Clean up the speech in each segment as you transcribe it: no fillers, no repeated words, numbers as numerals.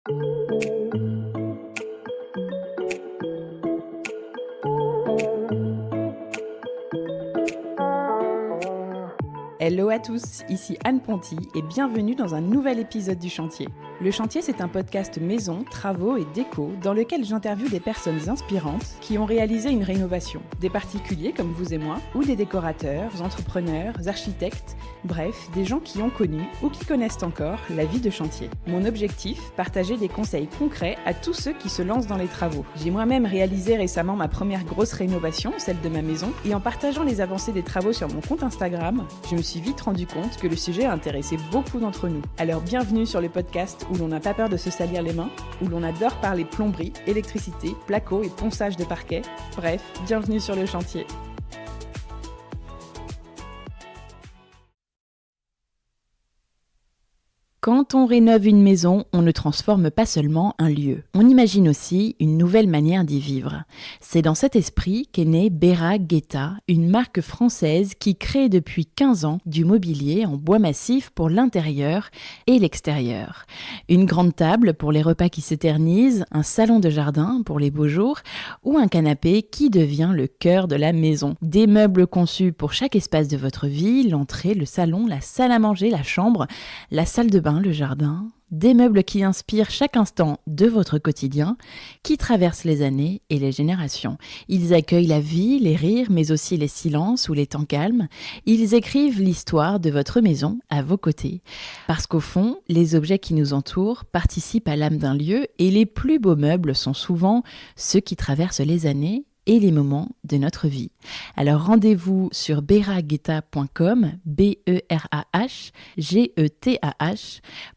Hello à tous, ici Anne Ponty et bienvenue dans un nouvel épisode du Chantier. Le Chantier, c'est un podcast maison, travaux et déco dans lequel j'interviewe des personnes inspirantes qui ont réalisé une rénovation. Des particuliers comme vous et moi, ou des décorateurs, entrepreneurs, architectes, bref, des gens qui ont connu ou qui connaissent encore la vie de chantier. Mon objectif, partager des conseils concrets à tous ceux qui se lancent dans les travaux. J'ai moi-même réalisé récemment ma première grosse rénovation, celle de ma maison, et en partageant les avancées des travaux sur mon compte Instagram, je me suis vite rendu compte que le sujet a intéressé beaucoup d'entre nous. Alors bienvenue sur le podcast où l'on n'a pas peur de se salir les mains, où l'on adore parler plomberie, électricité, placo et ponçage de parquet. Bref, bienvenue sur le chantier. Quand on rénove une maison, on ne transforme pas seulement un lieu. On imagine aussi une nouvelle manière d'y vivre. C'est dans cet esprit qu'est née Bera-Guetta, une marque française qui crée depuis 15 ans du mobilier en bois massif pour l'intérieur et l'extérieur. Une grande table pour les repas qui s'éternisent, un salon de jardin pour les beaux jours ou un canapé qui devient le cœur de la maison. Des meubles conçus pour chaque espace de votre vie, l'entrée, le salon, la salle à manger, la chambre, la salle de bain, le jardin, des meubles qui inspirent chaque instant de votre quotidien, qui traversent les années et les générations. Ils accueillent la vie, les rires, mais aussi les silences ou les temps calmes. Ils écrivent l'histoire de votre maison à vos côtés. Parce qu'au fond, les objets qui nous entourent participent à l'âme d'un lieu et les plus beaux meubles sont souvent ceux qui traversent les années et les moments de notre vie. Alors rendez-vous sur beraguetta.com, BERAHGETAH,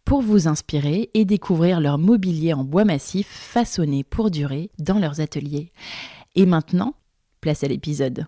pour vous inspirer et découvrir leur mobilier en bois massif façonné pour durer dans leurs ateliers. Et maintenant, place à l'épisode.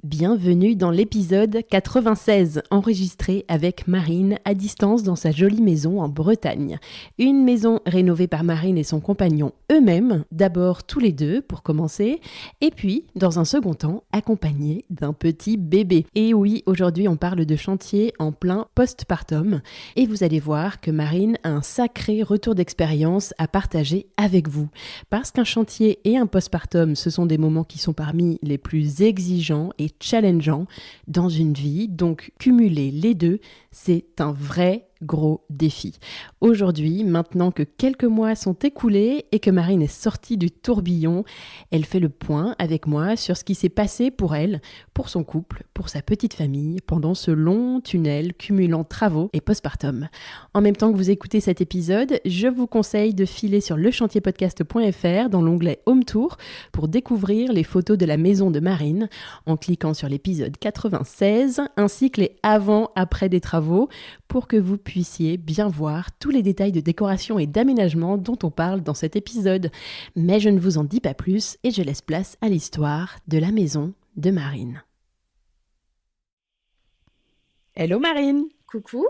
Bienvenue dans l'épisode 96, enregistré avec Marine à distance dans sa jolie maison en Bretagne. Une maison rénovée par Marine et son compagnon eux-mêmes, d'abord tous les deux pour commencer, et puis, dans un second temps, accompagnés d'un petit bébé. Et oui, aujourd'hui on parle de chantier en plein postpartum, et vous allez voir que Marine a un sacré retour d'expérience à partager avec vous. Parce qu'un chantier et un postpartum, ce sont des moments qui sont parmi les plus exigeants et challengeant dans une vie, donc cumuler les deux, c'est un vrai gros défi. Aujourd'hui, maintenant que quelques mois sont écoulés et que Marine est sortie du tourbillon, elle fait le point avec moi sur ce qui s'est passé pour elle, pour son couple, pour sa petite famille, pendant ce long tunnel cumulant travaux et postpartum. En même temps que vous écoutez cet épisode, je vous conseille de filer sur lechantierpodcast.fr dans l'onglet Home Tour pour découvrir les photos de la maison de Marine en cliquant sur l'épisode 96 ainsi que les avant-après des travaux pour que vous puissiez bien voir tous les détails de décoration et d'aménagement dont on parle dans cet épisode. Mais je ne vous en dis pas plus et je laisse place à l'histoire de la maison de Marine. Hello Marine. Coucou.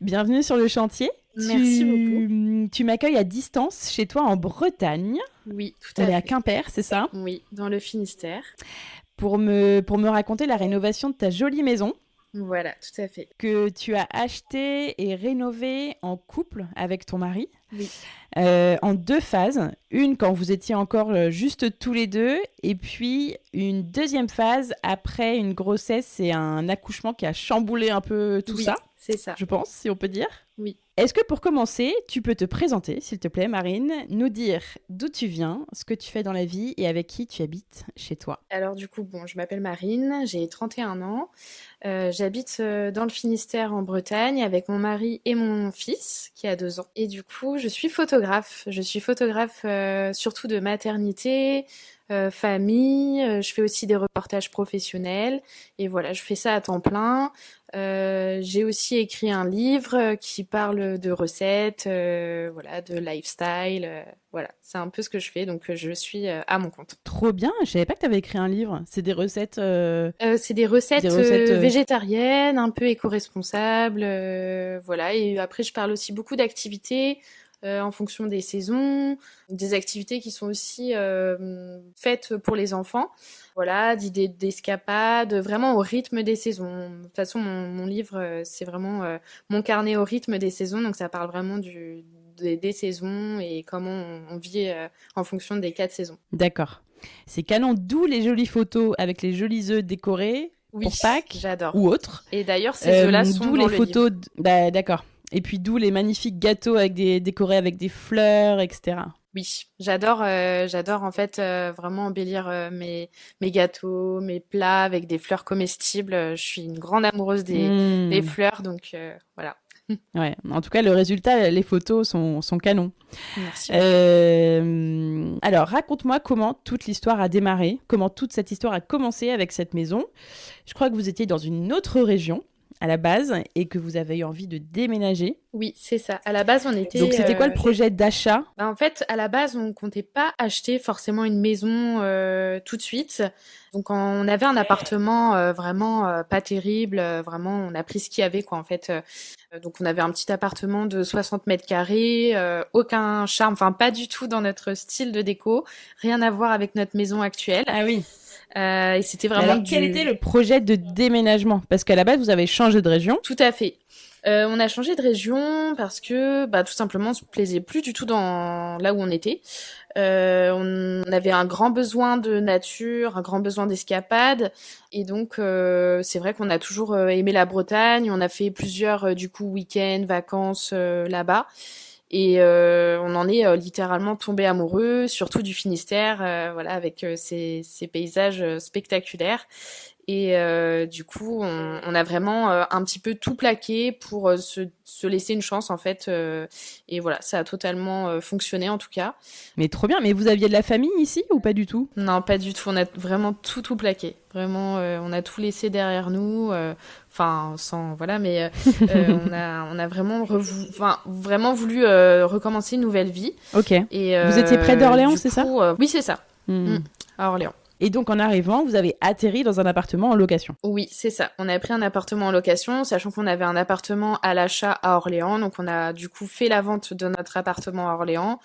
Bienvenue sur le chantier. Merci beaucoup. Tu m'accueilles à distance chez toi en Bretagne. Oui, tout à fait. On est à Quimper, c'est ça ? Oui, dans le Finistère. Pour me raconter la rénovation de ta jolie maison. Voilà, tout à fait. Que tu as acheté et rénové en couple avec ton mari. Oui. En 2 phases. Une quand vous étiez encore juste tous les deux, et puis une deuxième phase après une grossesse et un accouchement qui a chamboulé un peu tout ça. C'est ça. Je pense, si on peut dire. Oui. Est-ce que pour commencer, tu peux te présenter, s'il te plaît, Marine, nous dire d'où tu viens, ce que tu fais dans la vie et avec qui tu habites chez toi ? Alors du coup, je m'appelle Marine, j'ai 31 ans. J'habite dans le Finistère en Bretagne avec mon mari et mon fils qui a 2 ans. Et du coup, je suis photographe. Je suis photographe surtout de maternité, famille. Je fais aussi des reportages professionnels. Et voilà, je fais ça à temps plein. J'ai aussi écrit un livre qui parle de recettes, de lifestyle. Voilà, c'est un peu ce que je fais. Donc, je suis à mon compte. Trop bien, je savais pas que tu avais écrit un livre. C'est des recettes... C'est des recettes végétariennes, un peu éco-responsables. Voilà, et après, je parle aussi beaucoup d'activités en fonction des saisons, des activités qui sont aussi faites pour les enfants. Voilà, d'idées d'escapades, vraiment au rythme des saisons. De toute façon, mon livre, c'est vraiment mon carnet au rythme des saisons, donc ça parle vraiment des saisons et comment on vit en fonction des 4 saisons. D'accord. C'est canon, d'où les jolies photos avec les jolis œufs décorés pour Pâques j'adore. ou autres. Et d'ailleurs, ces œufs-là sont d'où dans les le photos. livre. D'accord. Et puis d'où les magnifiques gâteaux avec décorés avec des fleurs, etc. Oui, j'adore en fait vraiment embellir mes gâteaux, mes plats avec des fleurs comestibles. Je suis une grande amoureuse des fleurs, donc voilà. Ouais, en tout cas, le résultat, les photos sont canons. Merci. Alors, raconte-moi comment toute l'histoire a démarré, comment toute cette histoire a commencé avec cette maison. Je crois que vous étiez dans une autre région à la base et que vous avez eu envie de déménager. Oui, c'est ça. À la base, on était... Donc, c'était quoi le projet d'achat ? En fait, à la base, on comptait pas acheter forcément une maison tout de suite. Donc, on avait un appartement vraiment pas terrible. Vraiment, on a pris ce qu'il y avait, quoi, en fait. Donc, on avait un petit appartement de 60 mètres carrés, aucun charme, enfin, pas du tout dans notre style de déco. Rien à voir avec notre maison actuelle. Ah oui. Et c'était vraiment alors, quel était le projet de déménagement ? Parce qu'à la base, vous avez changé de région. Tout à fait. On a changé de région parce que, tout simplement, on se plaisait plus du tout dans là où on était. On avait un grand besoin de nature, un grand besoin d'escapade, et donc c'est vrai qu'on a toujours aimé la Bretagne. On a fait plusieurs du coup week-ends, vacances là-bas. Et on en est littéralement tombé amoureux, surtout du Finistère, voilà, avec ces paysages spectaculaires. Et du coup, on a vraiment un petit peu tout plaqué pour se laisser une chance, en fait. Et voilà, ça a totalement fonctionné, en tout cas. Mais trop bien. Mais vous aviez de la famille ici ou pas du tout ? Non, pas du tout. On a vraiment tout plaqué. Vraiment, on a tout laissé derrière nous. Enfin, sans... Voilà, mais on a vraiment, vraiment voulu recommencer une nouvelle vie. Ok. Et, vous étiez près d'Orléans, c'est ça ? Oui, c'est ça. À Orléans. Et donc, en arrivant, vous avez atterri dans un appartement en location. Oui, c'est ça. On a pris un appartement en location, sachant qu'on avait un appartement à l'achat à Orléans. Donc, on a du coup fait la vente de notre appartement à Orléans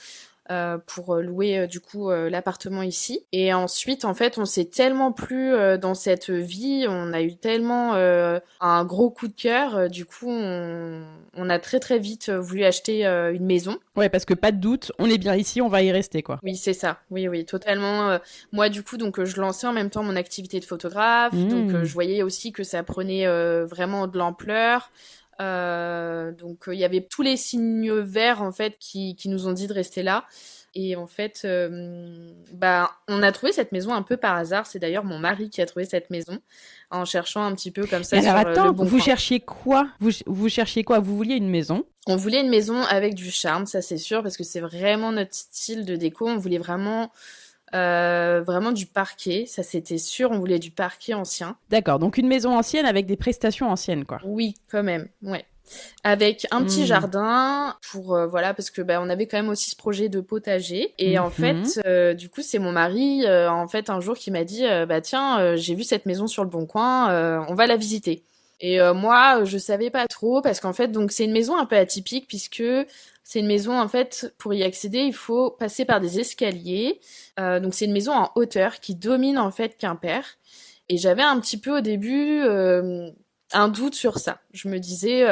pour louer du coup l'appartement ici. Et ensuite, en fait, on s'est tellement plu dans cette vie, on a eu tellement un gros coup de cœur. Du coup, on a très très vite voulu acheter une maison. Ouais, parce que pas de doute, on est bien ici, on va y rester, quoi. Oui, c'est ça. Oui, totalement. Moi, du coup, donc je lançais en même temps mon activité de photographe. Donc, je voyais aussi que ça prenait vraiment de l'ampleur. Donc il y avait tous les signes verts en fait qui nous ont dit de rester là. Et en fait, on a trouvé cette maison un peu par hasard. C'est d'ailleurs mon mari qui a trouvé cette maison en cherchant un petit peu comme ça sur le bon vous coin. cherchiez quoi ? Vous cherchiez quoi ? Vous vouliez une maison ? On voulait une maison avec du charme, ça c'est sûr, parce que c'est vraiment notre style de déco. On voulait vraiment du parquet, ça c'était sûr. On voulait du parquet ancien. D'accord, donc une maison ancienne avec des prestations anciennes, quoi. Oui, quand même, ouais. Avec un petit jardin pour voilà, parce que on avait quand même aussi ce projet de potager. Et en fait, du coup, c'est mon mari en fait un jour qui m'a dit tiens, j'ai vu cette maison sur le Bon Coin, on va la visiter. Et moi, je savais pas trop parce qu'en fait, donc c'est une maison un peu atypique puisque c'est une maison en fait pour y accéder, il faut passer par des escaliers. Donc c'est une maison en hauteur qui domine en fait Quimper. Et j'avais un petit peu au début un doute sur ça. Je me disais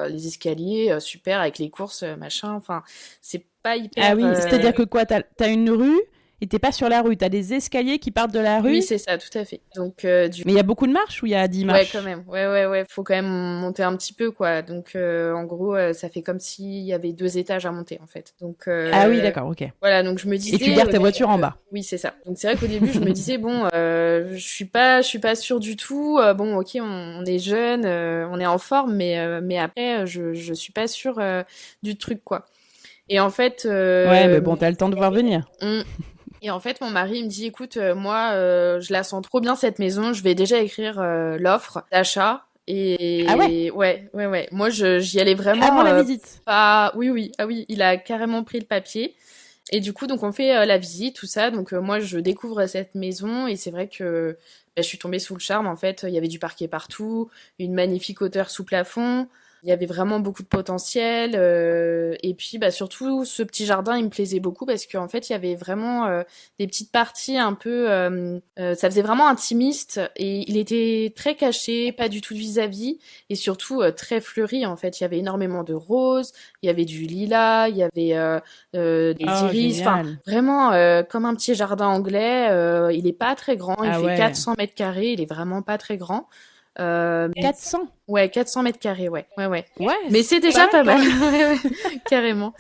les escaliers super avec les courses machin, enfin c'est pas hyper. Ah oui, c'est-à-dire que quoi, t'as une rue et t'es pas sur la rue, t'as des escaliers qui partent de la rue. Oui, c'est ça, tout à fait. Donc mais il y a beaucoup de marches ou il y a 10 marches? Ouais, quand même. Ouais, faut quand même monter un petit peu quoi. Donc en gros, ça fait comme s'il y avait 2 étages à monter en fait. Donc ah oui, d'accord, OK. Voilà, donc je me disais. Et tu gardes ta voiture en bas. Oui, c'est ça. Donc c'est vrai qu'au début, je me disais je suis pas sûre du tout. OK, on est jeune, on est en forme, mais après je suis pas sûre du truc quoi. Et en fait ouais, mais bon, t'as le temps de voir venir. Et en fait, mon mari me dit, écoute, moi, je la sens trop bien cette maison. Je vais déjà écrire l'offre d'achat. Et ah ouais. Ouais. Moi, j'y allais vraiment. Avant la visite. Oui. Ah oui, il a carrément pris le papier. Et du coup, donc on fait la visite, tout ça. Donc moi, je découvre cette maison et c'est vrai que je suis tombée sous le charme. En fait, il y avait du parquet partout, une magnifique hauteur sous plafond. il y avait vraiment beaucoup de potentiel. Et puis, surtout, ce petit jardin, il me plaisait beaucoup parce qu'en fait, il y avait vraiment des petites parties un peu... ça faisait vraiment intimiste et il était très caché, pas du tout de vis-à-vis et surtout très fleuri, en fait. Il y avait énormément de roses, il y avait du lilas, il y avait des iris, enfin, génial. vraiment comme un petit jardin anglais. Il est pas très grand, il Ah fait ouais. 400 mètres carrés, il est vraiment pas très grand. 400? Ouais, 400 mètres carrés, ouais. Ouais, Mais c'est déjà pas mal, quand même. ouais, ouais, carrément.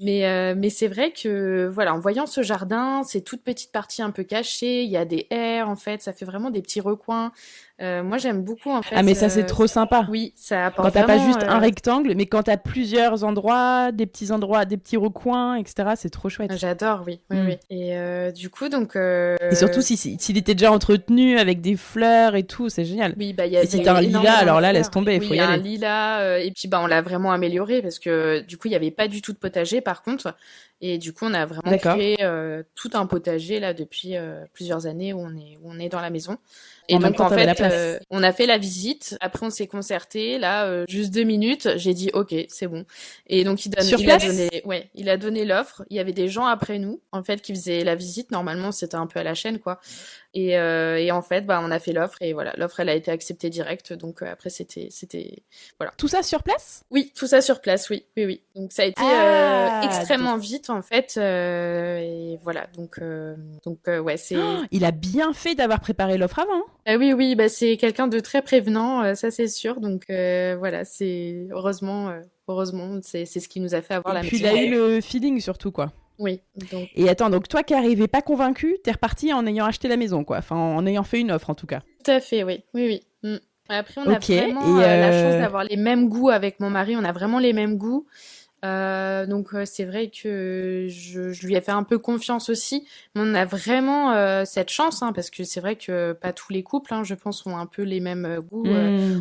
Mais c'est vrai que, voilà, en voyant ce jardin, ces toutes petites parties un peu cachées, il y a des haies, en fait, ça fait vraiment des petits recoins. Moi, j'aime beaucoup, en Ah, fait. mais ça, c'est trop sympa. Oui, ça Quand apporte t'as pas vraiment... juste un rectangle, mais quand t'as plusieurs endroits, des petits recoins, etc., c'est trop chouette. J'adore, oui, oui, Mm. oui. Et du coup, donc... Et surtout, s'il était déjà entretenu avec des fleurs et tout, c'est génial. Oui, il y Et si avait t'as un lilas, énormément de alors là, laisse fleurs. tomber, il Oui, faut il y y a un aller. lilas, et puis on l'a vraiment amélioré parce que du coup, il y avait pas du tout de potager par contre. Et du coup, on a vraiment D'accord. créé tout un potager là depuis plusieurs années où on est dans la maison. Et En même donc temps, en t'avais la fait, place. on a fait la visite. Après, on s'est concerté. Là, juste 2 minutes, j'ai dit OK, c'est bon. Et donc Sur il a place? donné, ouais, il a donné l'offre. Il y avait des gens après nous, en fait, qui faisaient la visite. Normalement, c'était un peu à la chaîne, quoi. Et en fait, on a fait l'offre et voilà, l'offre elle a été acceptée direct. Donc après, c'était voilà. Tout ça sur place? Oui, tout ça sur place, oui, oui, oui. Donc ça a été extrêmement vite en fait, et voilà. Donc ouais, c'est. Oh, il a bien fait d'avoir préparé l'offre avant. Oui, oui, c'est quelqu'un de très prévenant, ça c'est sûr. Donc voilà, c'est heureusement, c'est ce qui nous a fait avoir Et la puis, il maison. a eu le feeling surtout, quoi. Oui, donc. Et attends, donc toi qui arrivais pas convaincu, t'es reparti en ayant acheté la maison, quoi. Enfin, en ayant fait une offre, en tout cas. Tout à fait, oui, oui, oui. Après, on a Ok, et vraiment la chance d'avoir les mêmes goûts avec mon mari. On a vraiment les mêmes goûts. Donc c'est vrai que je lui ai fait un peu confiance aussi. Mais on a vraiment cette chance, hein, parce que c'est vrai que pas tous les couples, hein, je pense, ont un peu les mêmes goûts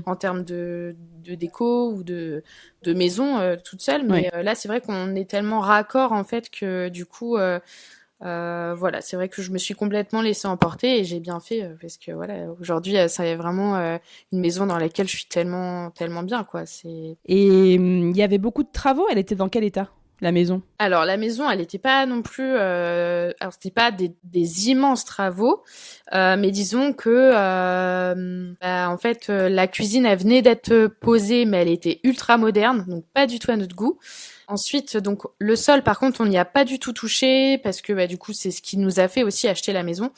en termes de déco ou de maison toute seule. Mais ouais. là, c'est vrai qu'on est tellement raccord en fait que du coup. Voilà, c'est vrai que je me suis complètement laissée emporter et j'ai bien fait parce que voilà, aujourd'hui, ça est vraiment une maison dans laquelle je suis tellement, tellement bien, quoi. Et il y avait beaucoup de travaux. Elle était dans quel état, la maison? Alors, la maison, elle n'était pas non plus. Alors, c'était pas des immenses travaux, mais disons que, en fait, la cuisine, elle venait d'être posée, mais elle était ultra moderne, donc pas du tout à notre goût. Ensuite, donc le sol, par contre, on n'y a pas du tout touché parce que du coup, c'est ce qui nous a fait aussi acheter la maison.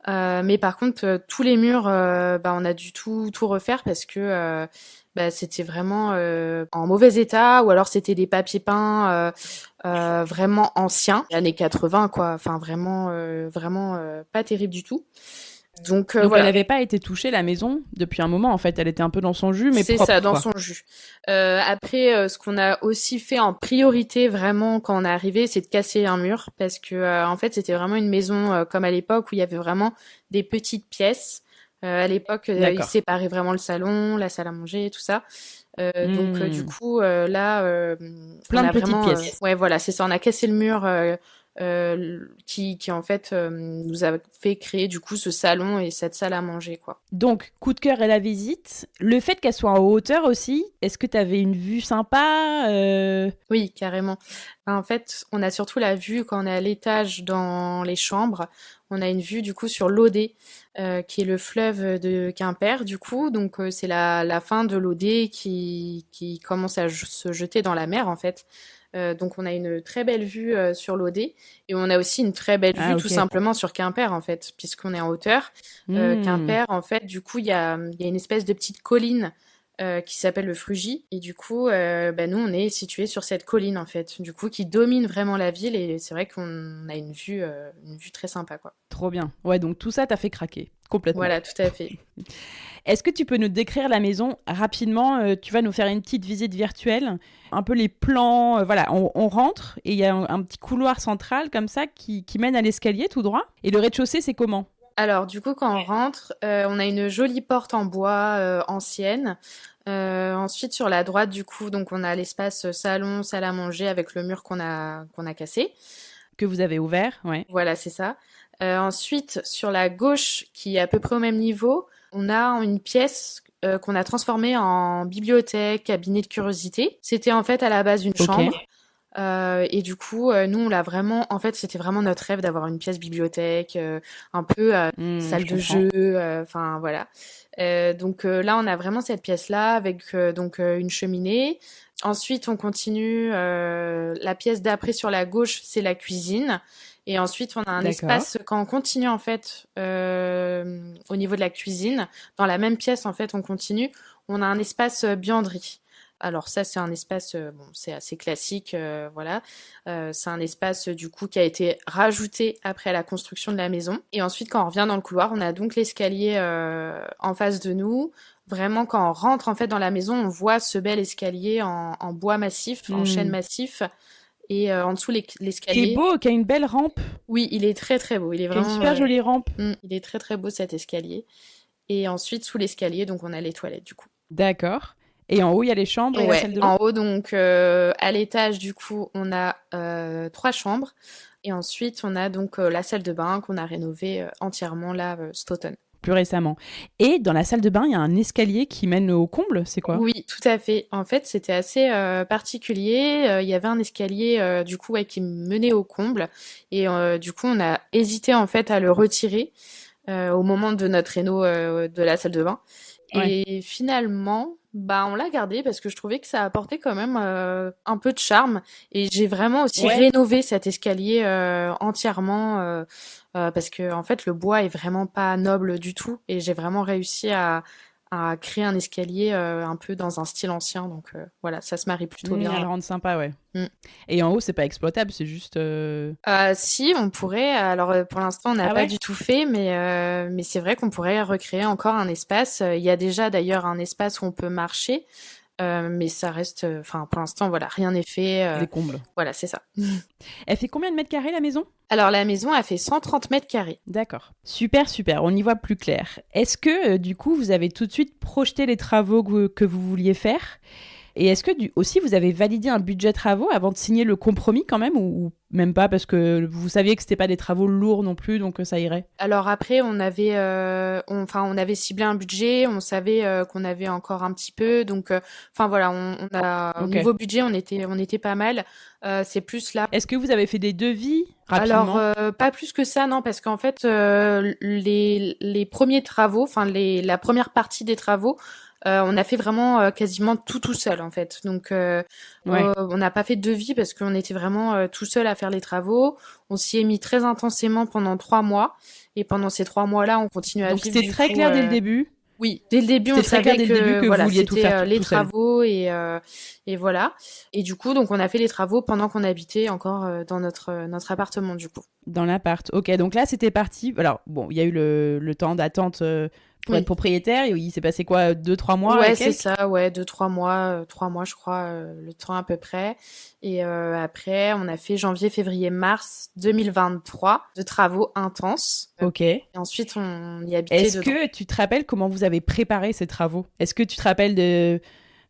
Mais par contre, tous les murs, on a dû tout refaire parce que c'était vraiment en mauvais état, ou alors c'était des papiers peints vraiment anciens, années 80, quoi. Enfin, vraiment pas terrible du tout. Donc Donc, elle voilà. n'avait pas été touchée, la maison, depuis un moment, en fait. Elle était un peu dans son jus, mais C'est propre, ça, dans quoi. son jus. Après, ce qu'on a aussi fait en priorité, vraiment, quand on est arrivé, c'est de casser un mur, parce que en fait, c'était vraiment une maison comme à l'époque où il y avait vraiment des petites pièces. À l'époque, ils D'accord. séparaient vraiment le salon, la salle à manger, tout ça. Donc du coup, là, Plein on de a petites vraiment, pièces. ouais, voilà, c'est ça. On a cassé le mur qui en fait nous a fait créer du coup ce salon et cette salle à manger, quoi. Donc, coup de cœur et la visite. Le fait qu'elle soit en hauteur aussi, est-ce que tu avais une vue sympa Oui, carrément. En fait, on a surtout la vue quand on est à l'étage dans les chambres. On a une vue du coup sur l'Odé, qui est le fleuve de Quimper du coup. Donc c'est la fin de l'Odé qui commence à se jeter dans la mer en fait. Donc on a une très belle vue sur l'Odé et on a aussi une très belle vue Ah, tout ok. simplement sur Quimper en fait, puisqu'on est en hauteur. Quimper en fait, du coup il y a une espèce de petite colline qui s'appelle le Frugy. Et du coup, nous, on est situé sur cette colline, en fait, du coup, qui domine vraiment la ville. Et c'est vrai qu'on a une vue très sympa, quoi. Trop bien. Ouais, donc tout ça t'a fait craquer. Complètement. Voilà, tout à fait. Est-ce que tu peux nous décrire la maison rapidement? Tu vas nous faire une petite visite virtuelle, un peu les plans. Voilà, on rentre et il y a un petit couloir central comme ça qui mène à l'escalier tout droit. Et le rez-de-chaussée, c'est comment? Alors, du coup, quand on rentre, on a une jolie porte en bois ancienne. Ensuite, sur la droite, du coup, donc on a l'espace salon, salle à manger avec le mur qu'on a cassé. Que vous avez ouvert, ouais. Voilà, c'est ça. Ensuite, sur la gauche, qui est à peu près au même niveau, on a une pièce qu'on a transformé en bibliothèque, cabinet de curiosité. C'était en fait à la base une chambre. Et du coup, nous, on l'a vraiment. En fait, c'était vraiment notre rêve d'avoir une pièce bibliothèque, un peu salle de jeu. Enfin, voilà. Donc là, on a vraiment cette pièce-là avec une cheminée. Ensuite, on continue. La pièce d'après sur la gauche, c'est la cuisine. Et ensuite, on a un espace, quand on continue en fait au niveau de la cuisine, dans la même pièce en fait, on continue, on a un espace buanderie. Alors ça, c'est un espace, c'est assez classique, voilà. C'est un espace du coup qui a été rajouté après la construction de la maison. Et ensuite, quand on revient dans le couloir, on a donc l'escalier en face de nous. Vraiment, quand on rentre en fait dans la maison, on voit ce bel escalier en bois massif, en chêne massif. Et en dessous, l'escalier. Qui est beau, qui a une belle rampe. Oui, il est très très beau. Il est vraiment. Une super jolie rampe. Il est très très beau cet escalier. Et ensuite, sous l'escalier, donc on a les toilettes du coup. D'accord. Et en haut, il y a les chambres et la salle de bain. En haut, donc à l'étage, du coup, on a 3 chambres. Et ensuite, on a donc la salle de bain qu'on a rénovée entièrement là cet automne. Plus récemment. Et dans la salle de bain, il y a un escalier qui mène au comble, c'est quoi ? Oui, tout à fait. En fait, c'était assez particulier. Il y avait un escalier du coup qui menait au comble. Et du coup, on a hésité en fait à le retirer au moment de notre réno de la salle de bain. Ouais. Et finalement, on l'a gardé parce que je trouvais que ça apportait quand même un peu de charme. Et j'ai vraiment aussi rénové cet escalier entièrement parce que en fait, le bois est vraiment pas noble du tout. Et j'ai vraiment réussi à créer un escalier un peu dans un style ancien. Donc voilà, ça se marie plutôt bien. À le rendre sympa, ouais. Et en haut, c'est pas exploitable, c'est juste... Si, on pourrait. Alors pour l'instant, on n'a pas du tout fait, mais c'est vrai qu'on pourrait recréer encore un espace. Il y a déjà d'ailleurs un espace où on peut marcher. Mais ça reste, pour l'instant, voilà, rien n'est fait. Les combles. Voilà, c'est ça. Elle fait combien de mètres carrés, la maison ? Alors, la maison, elle fait 130 mètres carrés. D'accord. Super, on y voit plus clair. Est-ce que, du coup, vous avez tout de suite projeté les travaux que vous vouliez faire ? Et est-ce que, aussi, vous avez validé un budget travaux avant de signer le compromis, quand même, ou même pas, parce que vous saviez que c'était pas des travaux lourds non plus, donc ça irait ? Alors après, on avait ciblé un budget, on savait qu'on avait encore un petit peu, donc voilà, au niveau budget, on était pas mal. C'est plus là. Est-ce que vous avez fait des devis rapidement ? Alors pas plus que ça, non, parce qu'en fait les premiers travaux, la première partie des travaux. On a fait vraiment quasiment tout seul en fait. Donc on n'a pas fait de devis parce qu'on était vraiment tout seul à faire les travaux. On s'y est mis très intensément pendant 3 mois. Et pendant ces 3 mois-là, on continue à vivre. Donc c'était très clair dès le début. Oui, dès le début, on savait que vous vouliez tout faire les tout travaux et voilà. Et du coup, donc on a fait les travaux pendant qu'on habitait encore dans notre appartement du coup. Dans l'appart. Ok, donc là c'était parti. Alors bon, il y a eu le temps d'attente pour être propriétaire. Il s'est passé quoi, 2-3 mois ? Ouais, c'est ça. Ouais, 2-3 mois, 3 mois je crois, le temps à peu près. Et après, on a fait janvier, février, mars 2023 de travaux intenses. Ok. Et ensuite, on y habitait. Est-ce que tu te rappelles comment vous avez préparé ces travaux ? Est-ce que tu te rappelles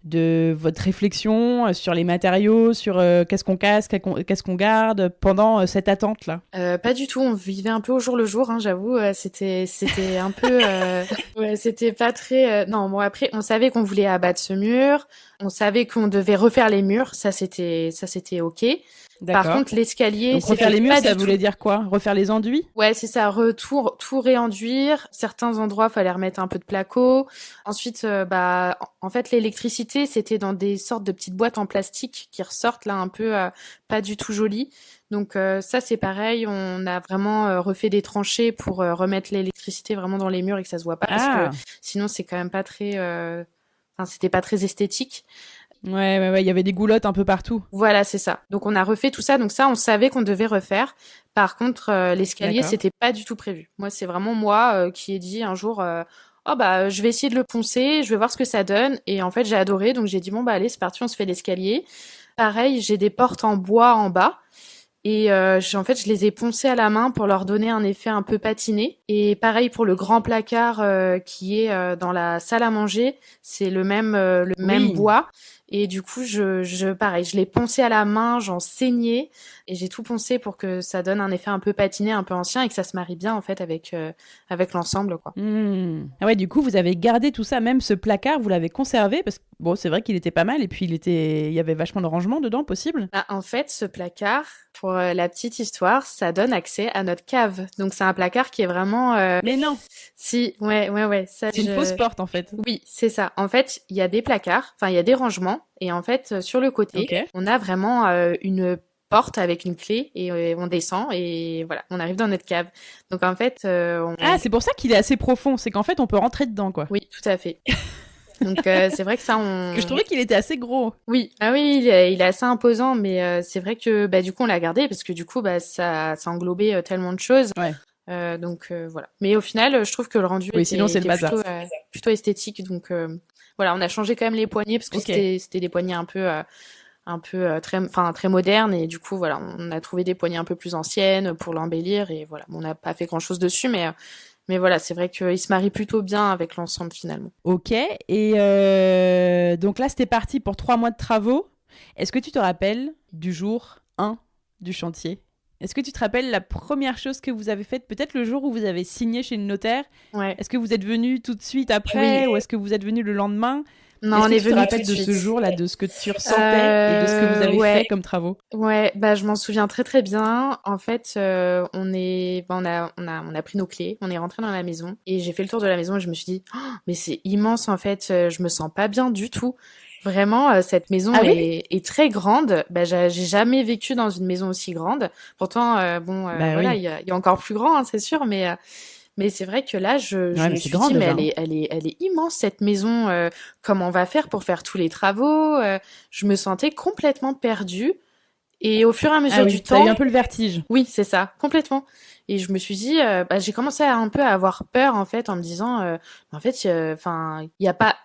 de votre réflexion sur les matériaux, sur qu'est-ce qu'on casse, qu'est-ce qu'on garde pendant cette attente-là ? Pas du tout, on vivait un peu au jour le jour, j'avoue, c'était un peu... c'était pas très... Non, bon, après, on savait qu'on voulait abattre ce mur, on savait qu'on devait refaire les murs, ça c'était ok. D'accord. Par contre, l'escalier... Donc refaire les murs, ça voulait dire quoi ? Refaire les enduits ? Ouais, c'est ça, tout réenduire. Certains endroits, fallait remettre un peu de placo. Ensuite, en fait, l'électricité, c'était dans des sortes de petites boîtes en plastique qui ressortent là un peu pas du tout jolies. Donc ça, c'est pareil, on a vraiment refait des tranchées pour remettre l'électricité vraiment dans les murs et que ça se voit pas, parce que sinon, c'est quand même pas très... c'était pas très esthétique. Ouais, il y avait des goulottes un peu partout. Voilà, c'est ça. Donc on a refait tout ça. Donc ça, on savait qu'on devait refaire. Par contre, l'escalier, c'était pas du tout prévu. Moi, c'est vraiment moi qui ai dit un jour, je vais essayer de le poncer, je vais voir ce que ça donne. Et en fait, j'ai adoré. Donc j'ai dit allez, c'est parti, on se fait l'escalier. Pareil, j'ai des portes en bois en bas. Et en fait, je les ai poncés à la main pour leur donner un effet un peu patiné. Et pareil pour le grand placard qui est dans la salle à manger, c'est le même bois. Et du coup, pareil, je l'ai poncé à la main, j'en saignais et j'ai tout poncé pour que ça donne un effet un peu patiné, un peu ancien et que ça se marie bien en fait avec l'ensemble, quoi. Ah ouais, du coup, vous avez gardé tout ça, même ce placard, vous l'avez conservé parce que bon, c'est vrai qu'il était pas mal et puis il y avait vachement de rangement dedans possible. Bah, en fait, ce placard, pour la petite histoire, ça donne accès à notre cave. Donc c'est un placard qui est vraiment. Mais non, Si, ouais. Ça, c'est une fausse porte en fait. Oui, c'est ça. En fait, il y a des placards, enfin il y a des rangements, et en fait sur le côté, Ok. on a vraiment une porte avec une clé et on descend et voilà, on arrive dans notre cave. Donc en fait, Ah, c'est pour ça qu'il est assez profond, c'est qu'en fait on peut rentrer dedans quoi. oui, tout à fait. Donc c'est vrai que ça, Parce que je trouvais qu'il était assez gros. Oui, ah oui, il est assez imposant, mais c'est vrai que bah du coup on l'a gardé parce que du coup bah ça englobait tellement de choses. Ouais. Donc voilà. Mais au final, je trouve que le rendu Oui, sinon, c'est le bazar. plutôt esthétique. Donc voilà, on a changé quand même les poignées parce que Ok. c'était des poignées un peu très modernes et du coup voilà, on a trouvé des poignées un peu plus anciennes pour l'embellir et voilà, on n'a pas fait grand chose dessus, mais voilà, c'est vrai qu'il se marie plutôt bien avec l'ensemble finalement. Ok, et donc là c'était parti pour 3 mois de travaux. Est-ce que tu te rappelles du jour 1 du chantier? Est-ce que tu te rappelles la première chose que vous avez faite, peut-être le jour où vous avez signé chez le notaire? Ouais. Est-ce que vous êtes venu tout de suite après ou est-ce que vous êtes venu le lendemain? Non, Est-ce on que est tu te venu rappelles tout de de ce suite. jour-là, de ce que tu ressentais et de ce que vous avez Ouais. fait comme travaux? Ouais, bah je m'en souviens très très bien. En fait, on a pris nos clés, on est rentré dans la maison et j'ai fait le tour de la maison et je me suis dit, oh, mais c'est immense en fait, je me sens pas bien du tout. Vraiment, cette maison Ah oui? est très grande. Bah, j'ai jamais vécu dans une maison aussi grande. Pourtant, Bah voilà, oui. il y a encore plus grand, hein, c'est sûr, mais c'est vrai que là, je Ouais, me mais c'est suis grand dit, mais déjà, hein. elle est immense cette maison. Comment on va faire pour faire tous les travaux? Je me sentais complètement perdue. Et au fur et à Ah mesure du oui, t'as eu temps, un peu le vertige. oui, c'est ça, complètement. Et je me suis dit, bah, j'ai commencé un peu à avoir peur en fait, en me disant, en fait, enfin, il y a pas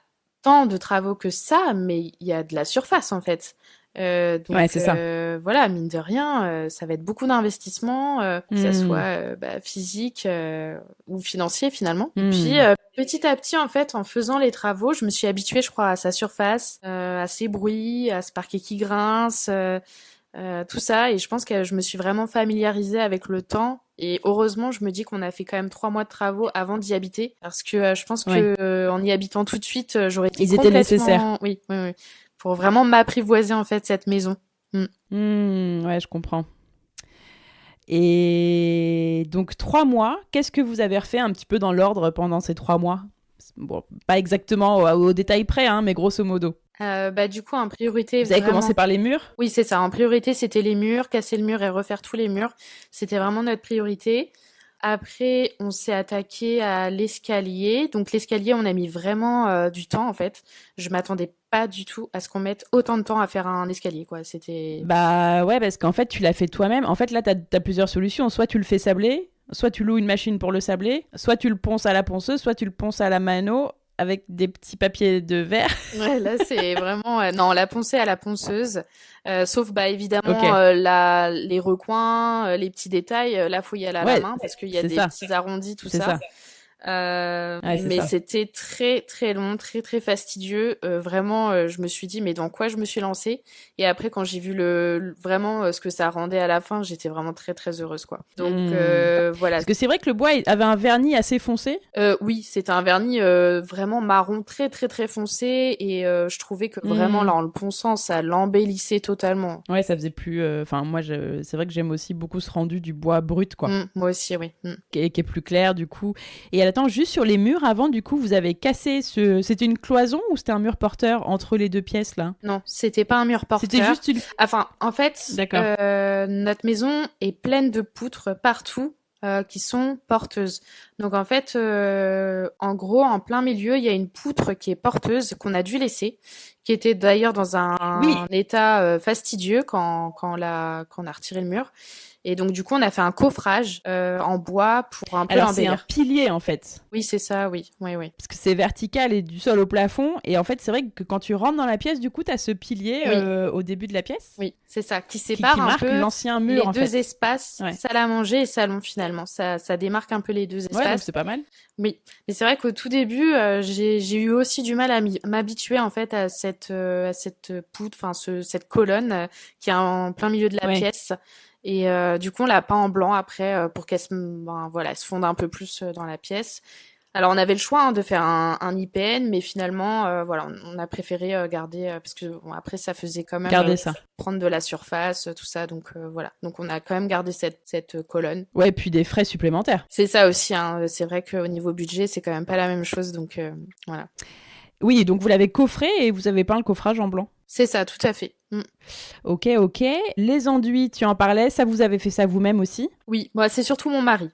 tant de travaux que ça, mais il y a de la surface en fait. Ouais, Donc c'est ça. voilà, mine de rien, ça va être beaucoup d'investissements, que ça soit Hmm. physique ou financier finalement. Et puis Hmm. petit à petit, en fait, en faisant les travaux, je me suis habituée, je crois, à sa surface, à ses bruits, à ce parquet qui grince. Tout ça, et je pense que je me suis vraiment familiarisée avec le temps. Et heureusement, je me dis qu'on a fait quand même 3 mois de travaux avant d'y habiter, parce que je pense Ouais. que en y habitant tout de suite, j'aurais été Ils étaient nécessaires. complètement, oui, pour vraiment m'apprivoiser en fait cette maison. Mm. Ouais, je comprends. Et donc 3 mois, qu'est-ce que vous avez refait un petit peu dans l'ordre pendant ces 3 mois? Bon, pas exactement au détail près, hein, mais grosso modo. Bah du coup, en priorité, Vous avez vraiment. commencé par les murs? Oui, c'est ça. En priorité, c'était les murs, casser le mur et refaire tous les murs. C'était vraiment notre priorité. Après, on s'est attaqué à l'escalier. Donc l'escalier, on a mis vraiment du temps en fait. Je m'attendais pas du tout à ce qu'on mette autant de temps à faire un escalier, quoi. C'était. Bah ouais, parce qu'en fait, tu l'as fait toi-même. En fait, là, t'as plusieurs solutions. Soit tu le fais sabler, soit tu loues une machine pour le sabler, soit tu le ponces à la ponceuse, soit tu le ponces à la mano avec des petits papiers de verre. Ouais, là, c'est vraiment. Non, la poncer à la ponceuse. Sauf, bah, évidemment, Ok. les recoins, les petits détails, là, faut y aller à la Ouais, main parce qu'il y a c'est des ça. petits arrondis, tout C'est ça. ça. Ouais, c'est Mais ça. c'était très très long, très très fastidieux. Vraiment, je me suis dit mais dans quoi je me suis lancée? Et après quand j'ai vu vraiment ce que ça rendait à la fin, j'étais vraiment très très heureuse quoi. Donc voilà. Parce que c'est vrai que le bois avait un vernis assez foncé. Oui, c'était un vernis vraiment marron très très très foncé et je trouvais que vraiment là en le ponçant ça l'embellissait totalement. Ouais, ça faisait plus. Enfin, moi, c'est vrai que j'aime aussi beaucoup ce rendu du bois brut, quoi, Moi aussi, oui. qui est plus clair du coup. Et attends, juste sur les murs avant, du coup, vous avez cassé ce. C'était une cloison ou c'était un mur porteur entre les deux pièces là? Non, c'était pas un mur porteur. C'était juste une. Enfin, en fait, D'accord. notre maison est pleine de poutres partout qui sont porteuses. Donc en fait, en gros, en plein milieu, il y a une poutre qui est porteuse qu'on a dû laisser, qui était d'ailleurs dans Oui. un état fastidieux quand on a retiré le mur. Et donc, du coup, on a fait un coffrage en bois pour un peu Alors, c'est un l'embellir. pilier, en fait. Oui, c'est ça, oui. Parce que c'est vertical et du sol au plafond. Et en fait, c'est vrai que quand tu rentres dans la pièce, du coup, tu as ce pilier Oui. au début de la pièce. Oui, c'est ça, qui Qui sépare un marque peu l'ancien les mur, en deux fait. espaces, Ouais. salle à manger et salon, finalement. Ça démarque un peu les deux Ouais, donc espaces. c'est pas mal. Oui, mais c'est vrai qu'au tout début, j'ai eu aussi du mal à m'habituer en fait à cette poutre, enfin cette colonne qui est en plein milieu de la Ouais. pièce. Et du coup, on l'a peint en blanc après pour qu'elle se fonde un peu plus dans la pièce. Alors, on avait le choix de faire un IPN, mais finalement, voilà, on a préféré garder parce que bon, après, ça faisait quand même Garder ça. prendre de la surface, tout ça. Donc voilà, donc on a quand même gardé cette colonne. Ouais, puis des frais supplémentaires. C'est ça aussi, hein. C'est vrai qu'au niveau budget, c'est quand même pas la même chose, donc voilà. Oui, donc vous l'avez coffré et vous avez peint le coffrage en blanc. C'est ça, tout à fait. Ok. Les enduits, tu en parlais, ça vous avez fait ça vous-même aussi? Oui, moi c'est surtout mon mari.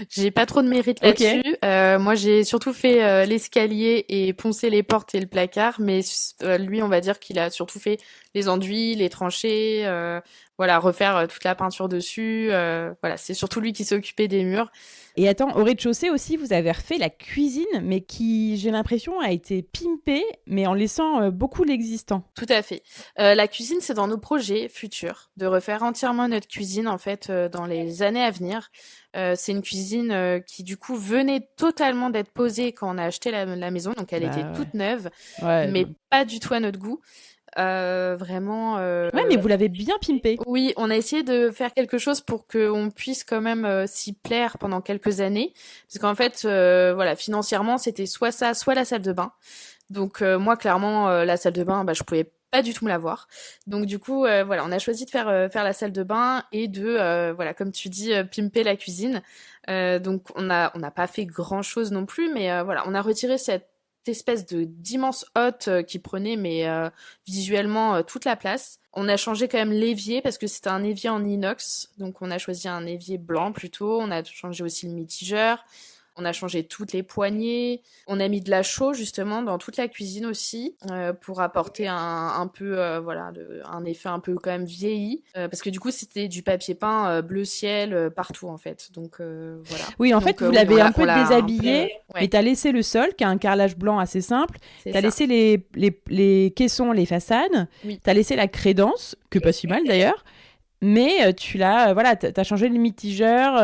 J'ai pas trop de mérite Ok. là-dessus. Moi j'ai surtout fait l'escalier et poncé les portes et le placard, mais lui on va dire qu'il a surtout fait les enduits, les tranchées, voilà, refaire toute la peinture dessus. Voilà, c'est surtout lui qui s'est occupé des murs. Et attends, au rez-de-chaussée aussi, vous avez refait la cuisine, mais qui, j'ai l'impression, a été pimpée, mais en laissant beaucoup l'existant. Tout à fait. La cuisine, c'est dans nos projets futurs, de refaire entièrement notre cuisine, en fait, dans les années à venir. C'est une cuisine qui, du coup, venait totalement d'être posée quand on a acheté la maison, donc elle était toute neuve, Ouais. mais pas du tout à notre goût. Vraiment. Ouais, mais vous l'avez bien pimpée. Oui, on a essayé de faire quelque chose pour qu'on puisse quand même s'y plaire pendant quelques années, parce qu'en fait, voilà, financièrement, c'était soit ça, soit la salle de bain. Donc moi, clairement, la salle de bain, je pouvais pas du tout me la voir. Donc du coup, voilà, on a choisi de faire la salle de bain et de, voilà, comme tu dis, pimper la cuisine. Donc on n'a pas fait grand chose non plus, mais voilà, on a retiré cette espèce de d'immense hotte qui prenait visuellement toute la place. On a changé quand même l'évier parce que c'était un évier en inox, donc on a choisi un évier blanc plutôt. On a changé aussi le mitigeur. On a changé toutes les poignées. On a mis de la chaux justement dans toute la cuisine aussi pour apporter un peu voilà un effet un peu quand même vieilli parce que du coup c'était du papier peint bleu ciel partout en fait. Donc voilà. Oui, en Donc, fait, vous l'avez un peu déshabillé, ouais. mais t'as laissé le sol, qui a un carrelage blanc assez simple. C'est T'as ça. laissé les caissons, les façades. Oui. T'as laissé la crédence, que pas si mal d'ailleurs. Mais tu l'as, voilà, t'as changé le mitigeur,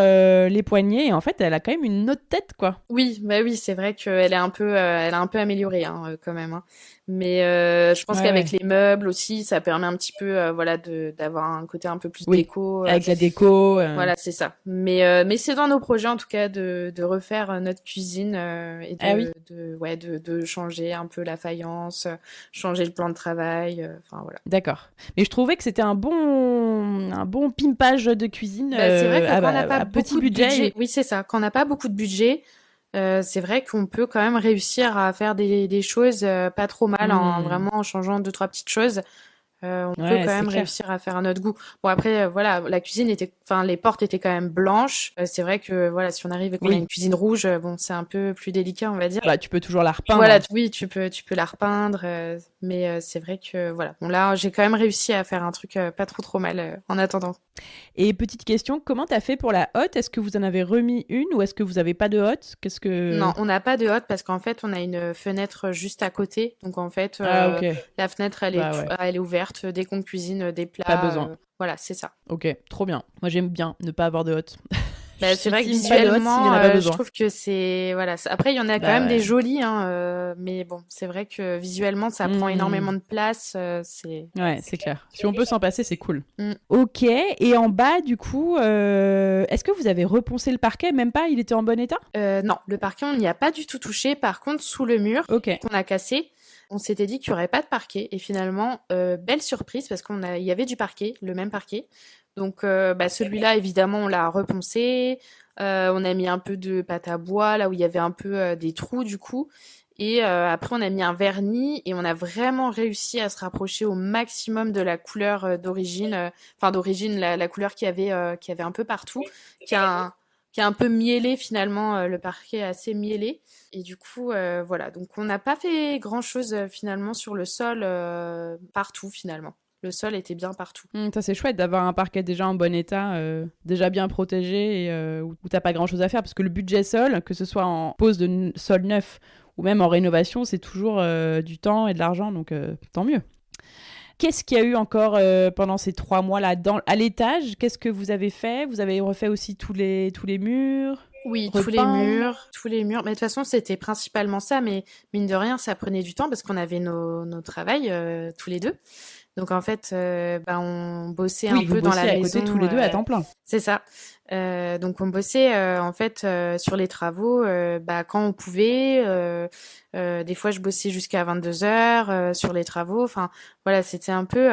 les poignées, et en fait, elle a quand même une autre tête, quoi. Oui, bah oui, c'est vrai qu'elle est elle a un peu amélioré quand même. Hein. Mais je pense qu'avec les meubles aussi, ça permet un petit peu, voilà, d'avoir un côté un peu plus déco. Avec la déco. Voilà, c'est ça. Mais c'est dans nos projets en tout cas de refaire notre cuisine et de changer un peu la faïence, changer le plan de travail. Enfin voilà. D'accord. Mais je trouvais que c'était un bon pimpage de cuisine C'est vrai que quand on n'a pas petit beaucoup de budget. oui, c'est ça. Quand on n'a pas beaucoup de budget. C'est vrai qu'on peut quand même réussir à faire des choses pas trop mal vraiment en changeant 2-3 petites choses. On peut quand même réussir à faire à notre goût. Bon après voilà, la cuisine les portes étaient quand même blanches. C'est vrai que voilà, si on arrive et qu'on a une cuisine rouge, bon c'est un peu plus délicat on va dire. Voilà, tu peux toujours la repeindre. Voilà, oui, tu peux la repeindre, mais c'est vrai que voilà. Bon là, j'ai quand même réussi à faire un truc pas trop mal en attendant. Et petite question, comment t'as fait pour la hotte? Est-ce que vous en avez remis une ou est-ce que vous avez pas de hotte? Non, on n'a pas de hotte parce qu'en fait, on a une fenêtre juste à côté. Donc en fait, la fenêtre, elle est ouverte dès qu'on cuisine des plats. Pas besoin. Voilà, c'est ça. Ok, trop bien. Moi, j'aime bien ne pas avoir de hotte. C'est vrai que visuellement, je trouve que c'est voilà. Après, il y en a quand même des jolis, mais bon, c'est vrai que visuellement, ça prend énormément de place. Ouais, c'est clair. Si on peut s'en passer, c'est cool. Ok. Et en bas, du coup, est-ce que vous avez reponcé le parquet? Même pas, il était en bon état? Non, le parquet, on n'y a pas du tout touché. Par contre, sous le mur qu'on a cassé, on s'était dit qu'il n'y aurait pas de parquet. Et finalement, belle surprise parce il y avait du parquet, le même parquet. Donc celui-là, évidemment, on l'a reponcé. On a mis un peu de pâte à bois là où il y avait un peu des trous du coup. Et après, on a mis un vernis et on a vraiment réussi à se rapprocher au maximum de la couleur d'origine. La couleur qu'il y avait un peu partout, qui a qui est un peu mielé finalement. Le parquet est assez mielé. Et du coup, voilà. Donc, on n'a pas fait grand-chose finalement sur le sol partout finalement. Le sol était bien partout. Ça c'est chouette d'avoir un parquet déjà en bon état, déjà bien protégé et où t'as pas grand chose à faire parce que le budget sol, que ce soit en pose de sol neuf ou même en rénovation, c'est toujours du temps et de l'argent, donc tant mieux. Qu'est-ce qu'il y a eu encore pendant ces 3 mois là à l'étage? Qu'est-ce que vous avez fait? Vous avez refait aussi tous les murs? Oui, Repeint. tous les murs. Mais de toute façon, c'était principalement ça. Mais mine de rien, ça prenait du temps parce qu'on avait nos travails tous les deux. Donc en fait, on bossait Oui, un vous peu dans bossiez la à maison. côté tous les deux à temps plein. C'est ça. Donc on bossait en fait sur les travaux quand on pouvait. Des fois, je bossais jusqu'à 22 heures sur les travaux. Enfin, voilà, c'était un peu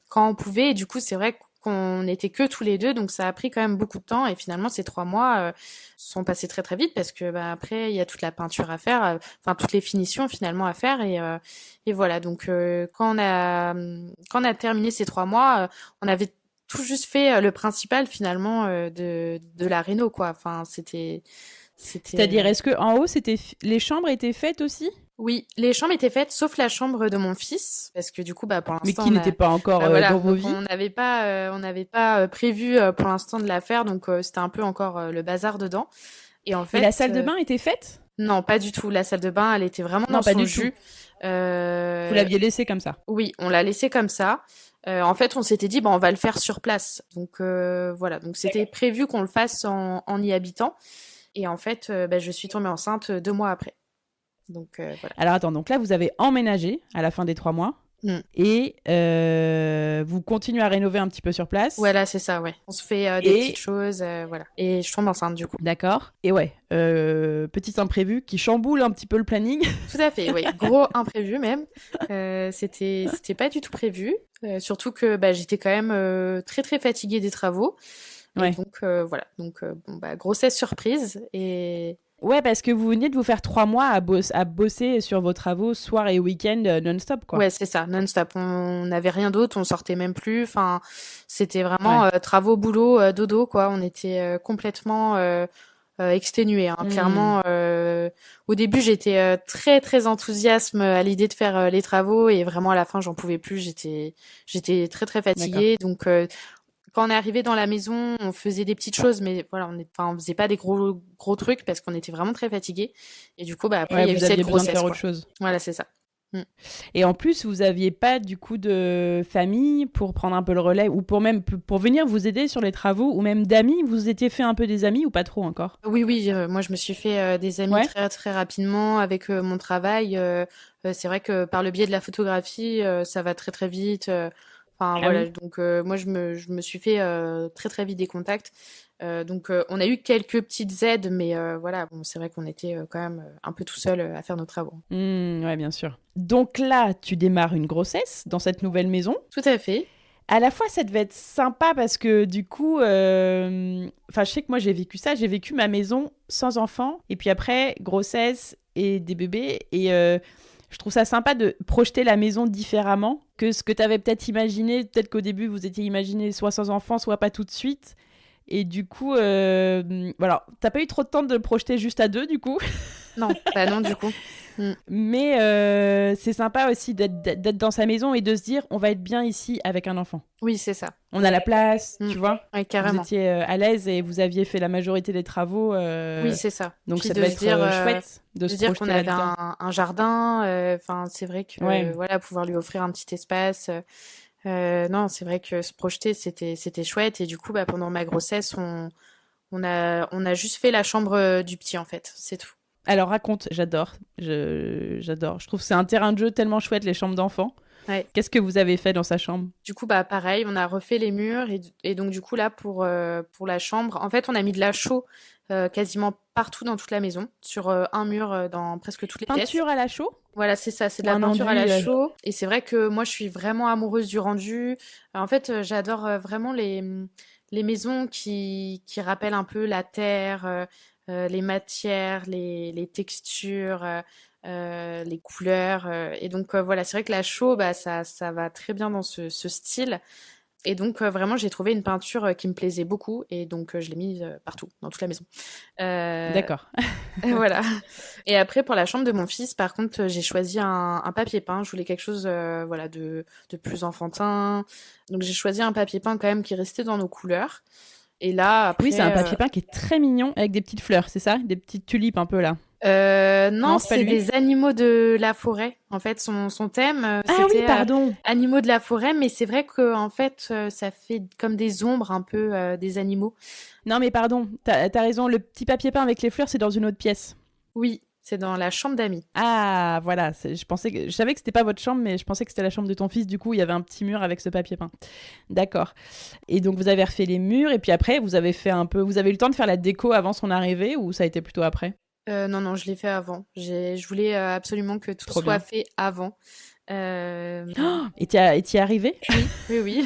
quand on pouvait. Et du coup, c'est vrai qu'on n'était que tous les deux, donc ça a pris quand même beaucoup de temps. Et finalement, ces 3 mois sont passés très très vite parce que après, il y a toute la peinture à faire, enfin toutes les finitions finalement à faire. Et voilà. Donc quand on a terminé ces 3 mois, on avait tout juste fait le principal finalement de la réno quoi. Enfin, c'était C'est-à-dire, est-ce que en haut, les chambres étaient faites aussi? oui, les chambres étaient faites sauf la chambre de mon fils parce que du coup pour Mais l'instant qui n'étaient pas encore voilà, dans vos donc vies? on n'avait pas prévu pour l'instant de la faire, donc c'était un peu encore le bazar dedans. Et en Mais la fait salle de bain était faite? non, pas du tout. La salle de bain, elle était vraiment Non, dans pas son du jus. tout. Vous l'aviez laissée comme ça? Oui, on l'a laissé comme ça. En fait, on s'était dit, on va le faire sur place. Donc voilà, donc c'était prévu qu'on le fasse en y habitant. Et en fait, je suis tombée enceinte 2 mois après. Donc voilà. Alors attends, donc là, vous avez emménagé à la fin des 3 mois Mm. et vous continuez à rénover un petit peu sur place. Voilà, c'est ça, ouais. On se fait des petites choses, voilà. Et je tombe enceinte du coup. D'accord. Et ouais, petit imprévu qui chamboule un petit peu le planning. Tout à fait, oui. Gros imprévu même. C'était pas du tout prévu. Surtout que j'étais quand même très très fatiguée des travaux. Et Ouais. donc voilà. Donc grossesse surprise. Et Ouais, parce que vous veniez de vous faire 3 mois à bosser sur vos travaux soir et week-end non-stop, quoi. ouais, c'est ça, non-stop. On n'avait rien d'autre, on sortait même plus. Enfin, c'était vraiment Ouais. travaux, boulot, dodo, quoi. On était complètement exténués, hein. Mm. Clairement, au début, j'étais très très enthousiaste à l'idée de faire les travaux et vraiment à la fin, j'en pouvais plus. J'étais très très fatiguée. Donc quand on est arrivé dans la maison, on faisait des petites choses, mais voilà, on faisait pas des gros trucs parce qu'on était vraiment très fatigués. Et du coup, après, Ouais, il y a eu vous cette aviez besoin de grossesse, faire quoi. autre chose. Voilà, c'est ça. Et en plus, vous aviez pas du coup de famille pour prendre un peu le relais ou pour venir vous aider sur les travaux ou même d'amis. Vous étiez fait un peu des amis ou pas trop encore? Oui, oui, moi je me suis fait des amis Ouais. très très rapidement avec mon travail. C'est vrai que par le biais de la photographie, ça va très très vite. Enfin Ah voilà, oui. donc moi je me suis fait très très vite des contacts. Donc on a eu quelques petites aides, mais voilà, bon, c'est vrai qu'on était quand même un peu tout seul à faire nos travaux. Ouais, bien sûr. Donc là, tu démarres une grossesse dans cette nouvelle maison. Tout à fait. À la fois, ça devait être sympa parce que du coup, enfin, je sais que moi j'ai vécu ça. J'ai vécu ma maison sans enfant et puis après grossesse et des bébés et je trouve ça sympa de projeter la maison différemment que ce que tu avais peut-être imaginé. Peut-être qu'au début vous étiez imaginé soit sans enfant, soit pas tout de suite. Et du coup, voilà, t'as pas eu trop de temps de le projeter juste à 2 du coup. Non, non du coup. Mais c'est sympa aussi d'être dans sa maison et de se dire on va être bien ici avec un enfant. Oui, c'est ça. On a la place, Mm. tu vois. Ouais, Vous carrément. étiez à l'aise et vous aviez fait la majorité des travaux. Oui, c'est ça. Donc Puis ça de devait se être dire, chouette de de se se dire qu'on projeter avait là-dedans. un jardin. Enfin, c'est vrai que Ouais. voilà, pouvoir lui offrir un petit espace. Non, c'est vrai que se projeter, c'était chouette. Et du coup, pendant ma grossesse, on a juste fait la chambre du petit en fait, c'est tout. Alors raconte, j'adore. J'adore. Je trouve que c'est un terrain de jeu tellement chouette, les chambres d'enfants. Ouais. Qu'est-ce que vous avez fait dans sa chambre? Du coup, pareil, on a refait les murs et donc du coup là pour la chambre, en fait, on a mis de la chaux quasiment partout dans toute la maison, sur un mur dans presque toutes les pièces. Peinture à la chaux? Voilà, c'est ça, c'est de Ou la un peinture à enduit, la chaux. Et c'est vrai que moi, je suis vraiment amoureuse du rendu. En fait, j'adore vraiment les maisons qui rappellent un peu la terre, les matières, les textures, les couleurs. Et donc, voilà, c'est vrai que la chaux, ça va très bien dans ce style. Et donc, vraiment, j'ai trouvé une peinture qui me plaisait beaucoup. Et donc, je l'ai mise partout, dans toute la maison. D'accord. Voilà. Et après, pour la chambre de mon fils, par contre, j'ai choisi un papier peint. Je voulais quelque chose voilà, de plus enfantin. Donc, j'ai choisi un papier peint quand même qui restait dans nos couleurs. Et là, après... Oui, c'est un papier peint qui est très mignon avec des petites fleurs, c'est ça? Des petites tulipes un peu là. Non, c'est pas c'est lui. des animaux de la forêt. En fait, son thème, Ah c'était oui, pardon. animaux de la forêt, mais c'est vrai que en fait, ça fait comme des ombres un peu des animaux. Non, mais pardon, t'as raison, le petit papier peint avec les fleurs, c'est dans une autre pièce. Oui, c'est dans la chambre d'amis. Ah, voilà, je savais que c'était pas votre chambre, mais je pensais que c'était la chambre de ton fils, du coup, il y avait un petit mur avec ce papier peint. D'accord. Et donc, vous avez refait les murs, et puis après, vous avez eu le temps de faire la déco avant son arrivée, ou ça a été plutôt après? Non, je l'ai fait avant. Je voulais absolument que tout Trop soit bien. fait avant. Euh, Oh, et t'y es arrivé? oui.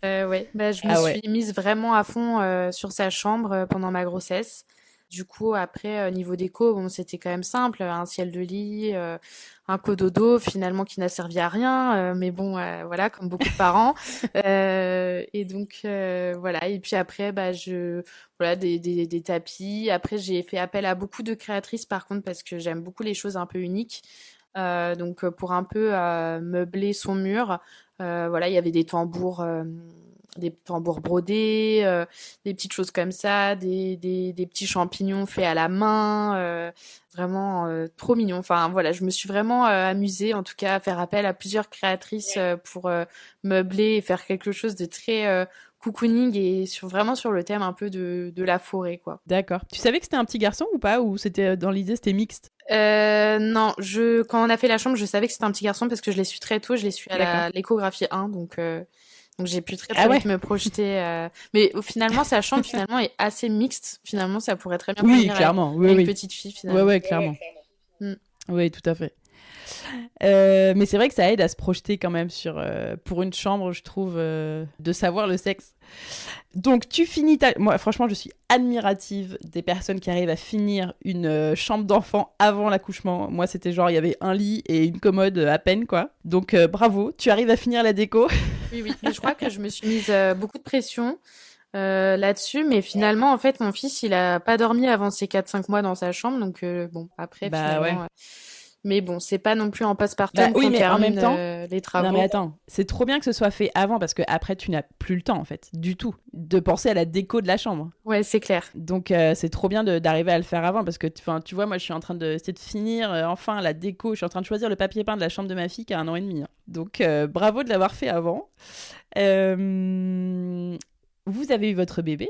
Ouais. Bah, je me Ah ouais. suis mise vraiment à fond sur sa chambre pendant ma grossesse. Du coup, après, niveau déco, bon, c'était quand même simple. Un ciel de lit, un cododo, finalement, qui n'a servi à rien. Mais bon, voilà, comme beaucoup de parents. Et donc, voilà. Et puis après, bah, voilà, des tapis. Après, j'ai fait appel à beaucoup de créatrices, par contre, parce que j'aime beaucoup les choses un peu uniques. Donc, pour un peu meubler son mur, voilà, il y avait des tambours brodés, des petites choses comme ça, des petits champignons faits à la main, vraiment trop mignon. Enfin voilà, je me suis vraiment amusée en tout cas à faire appel à plusieurs créatrices pour meubler et faire quelque chose de très cocooning et vraiment sur le thème un peu de la forêt quoi. D'accord. Tu savais que c'était un petit garçon ou pas? Ou c'était dans l'idée, c'était mixte? Non, quand on a fait la chambre, je savais que c'était un petit garçon parce que je l'ai su très tôt, je l'ai su à l'échographie 1, donc j'ai pu très Ah vite ouais. me projeter. Mais finalement, sa chambre finalement est assez mixte. Finalement, ça pourrait très bien Oui, convenir clairement. à Oui, une oui. petite fille finalement. Ouais, clairement. Mm. Oui, tout à fait. Mais c'est vrai que ça aide à se projeter quand même pour une chambre, je trouve, de savoir le sexe. Donc tu finis Moi, franchement, je suis admirative des personnes qui arrivent à finir une chambre d'enfant avant l'accouchement. Moi, c'était genre, il y avait un lit et une commode à peine, quoi. Donc bravo, tu arrives à finir la déco. Oui. Mais je crois que je me suis mise beaucoup de pression là-dessus. Mais finalement, en fait, mon fils, il a pas dormi avant ses 4-5 mois dans sa chambre. Donc bon, après, Bah ouais. finalement... Mais bon, c'est pas non plus en postpartum Bah oui, qu'on mais en même termine temps, les travaux. non mais attends, c'est trop bien que ce soit fait avant parce que après tu n'as plus le temps en fait, du tout, de penser à la déco de la chambre. Ouais, c'est clair. Donc c'est trop bien d'arriver à le faire avant parce que tu vois, moi je suis en train d'essayer de finir enfin la déco, je suis en train de choisir le papier peint de la chambre de ma fille qui a 1 an et demi. Hein. Donc bravo de l'avoir fait avant. Vous avez eu votre bébé.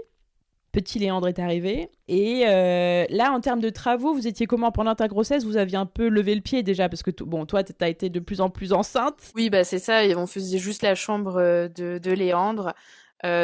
Petit Léandre est arrivé. Et là, en termes de travaux, vous étiez comment pendant ta grossesse? Vous aviez un peu levé le pied déjà, parce que toi, t'as été de plus en plus enceinte. Oui, bah c'est ça. Et on faisait juste la chambre de Léandre.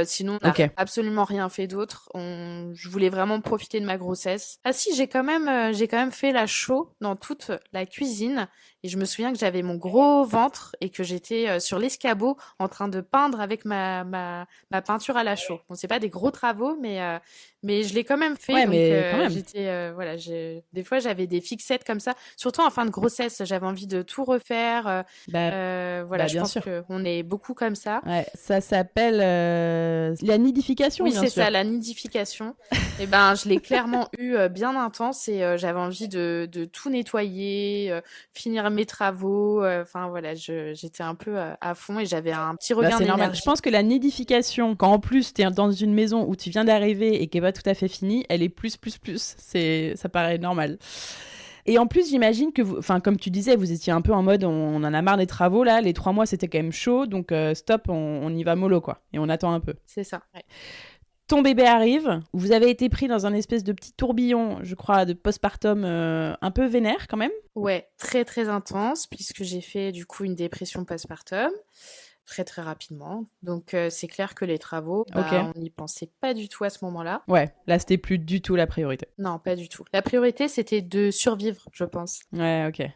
Sinon, on n'a absolument rien fait d'autre. Je voulais vraiment profiter de ma grossesse. Ah si, j'ai quand même fait la chaux dans toute la cuisine. Et je me souviens que j'avais mon gros ventre et que j'étais sur l'escabeau en train de peindre avec ma peinture à la chaux. Bon, c'est pas des gros travaux, mais je l'ai quand même fait. Ouais, donc mais quand même. j'étais voilà, des fois j'avais des fixettes comme ça. Surtout en fin de grossesse, j'avais envie de tout refaire. Voilà, je pense qu'on est beaucoup comme ça. Ouais, ça s'appelle la nidification. Oui, bien c'est sûr. ça, la nidification. Et ben, je l'ai clairement eu bien intense et j'avais envie de tout nettoyer, finir mes travaux. Enfin voilà, j'étais un peu à fond et j'avais un petit regain c'est normal. d'énergie. Je pense que la nidification, quand en plus t'es dans une maison où tu viens d'arriver et qui est pas tout à fait finie, elle est plus. Ça paraît normal. Et en plus, j'imagine que comme tu disais, vous étiez un peu en mode on en a marre des travaux là, les 3 mois c'était quand même chaud, donc stop, on y va mollo quoi, et on attend un peu. C'est ça. Ouais. Ton bébé arrive, vous avez été pris dans un espèce de petit tourbillon, je crois, de postpartum un peu vénère quand même. Ouais, très très intense, puisque j'ai fait du coup une dépression postpartum. Très très rapidement. Donc c'est clair que les travaux, on n'y pensait pas du tout à ce moment-là. Ouais, là c'était plus du tout la priorité. Non, pas du tout. La priorité c'était de survivre, je pense. Ouais, ok.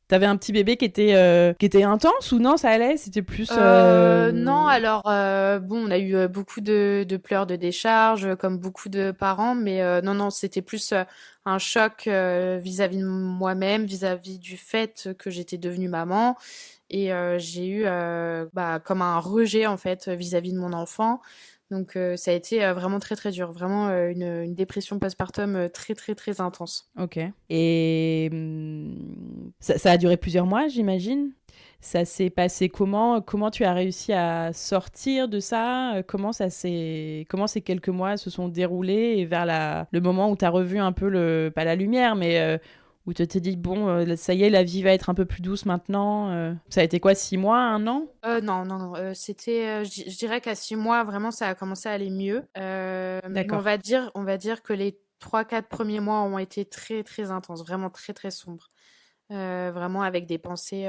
T'avais un petit bébé qui était intense ou non, ça allait? C'était plus... Non, alors bon, on a eu beaucoup de pleurs de décharge, comme beaucoup de parents, mais non, c'était plus un choc vis-à-vis de moi-même, vis-à-vis du fait que j'étais devenue maman, et j'ai eu comme un rejet en fait vis-à-vis de mon enfant. Donc ça a été vraiment très très dur, vraiment une dépression postpartum très très très intense. Ok. Et ça a duré plusieurs mois, j'imagine. Ça s'est passé comment? Comment tu as réussi à sortir de ça? Comment ces quelques mois se sont déroulés et vers le moment où tu as revu un peu pas la lumière, mais où tu t'es dit, bon, ça y est, la vie va être un peu plus douce maintenant. Ça a été quoi, 6 mois, un an? Non. C'était, je dirais qu'à 6 mois, vraiment, ça a commencé à aller mieux. Mais D'accord. on va dire que les 3, 4 premiers mois ont été très, très intenses, vraiment très, très sombres. Vraiment avec des pensées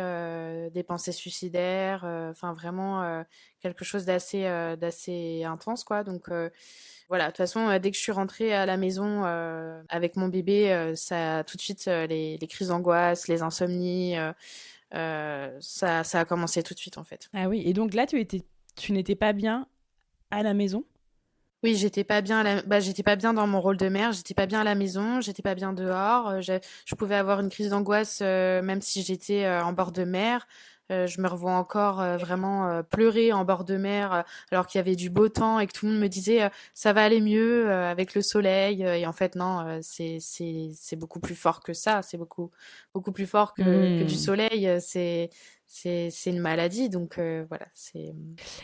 suicidaires, enfin vraiment quelque chose d'assez intense, quoi. Donc voilà, de toute façon, dès que je suis rentrée à la maison avec mon bébé, ça a tout de suite les crises d'angoisse, les insomnies, ça a commencé tout de suite en fait. Ah oui, et donc là, tu n'étais pas bien à la maison? Oui, j'étais pas bien j'étais pas bien dans mon rôle de mère, j'étais pas bien à la maison, j'étais pas bien dehors, je pouvais avoir une crise d'angoisse même si j'étais en bord de mer. Je me revois encore vraiment pleurer en bord de mer alors qu'il y avait du beau temps et que tout le monde me disait ça va aller mieux avec le soleil et en fait non, c'est beaucoup plus fort que ça, c'est beaucoup plus fort que du Hmm. soleil, c'est une maladie donc voilà, c'est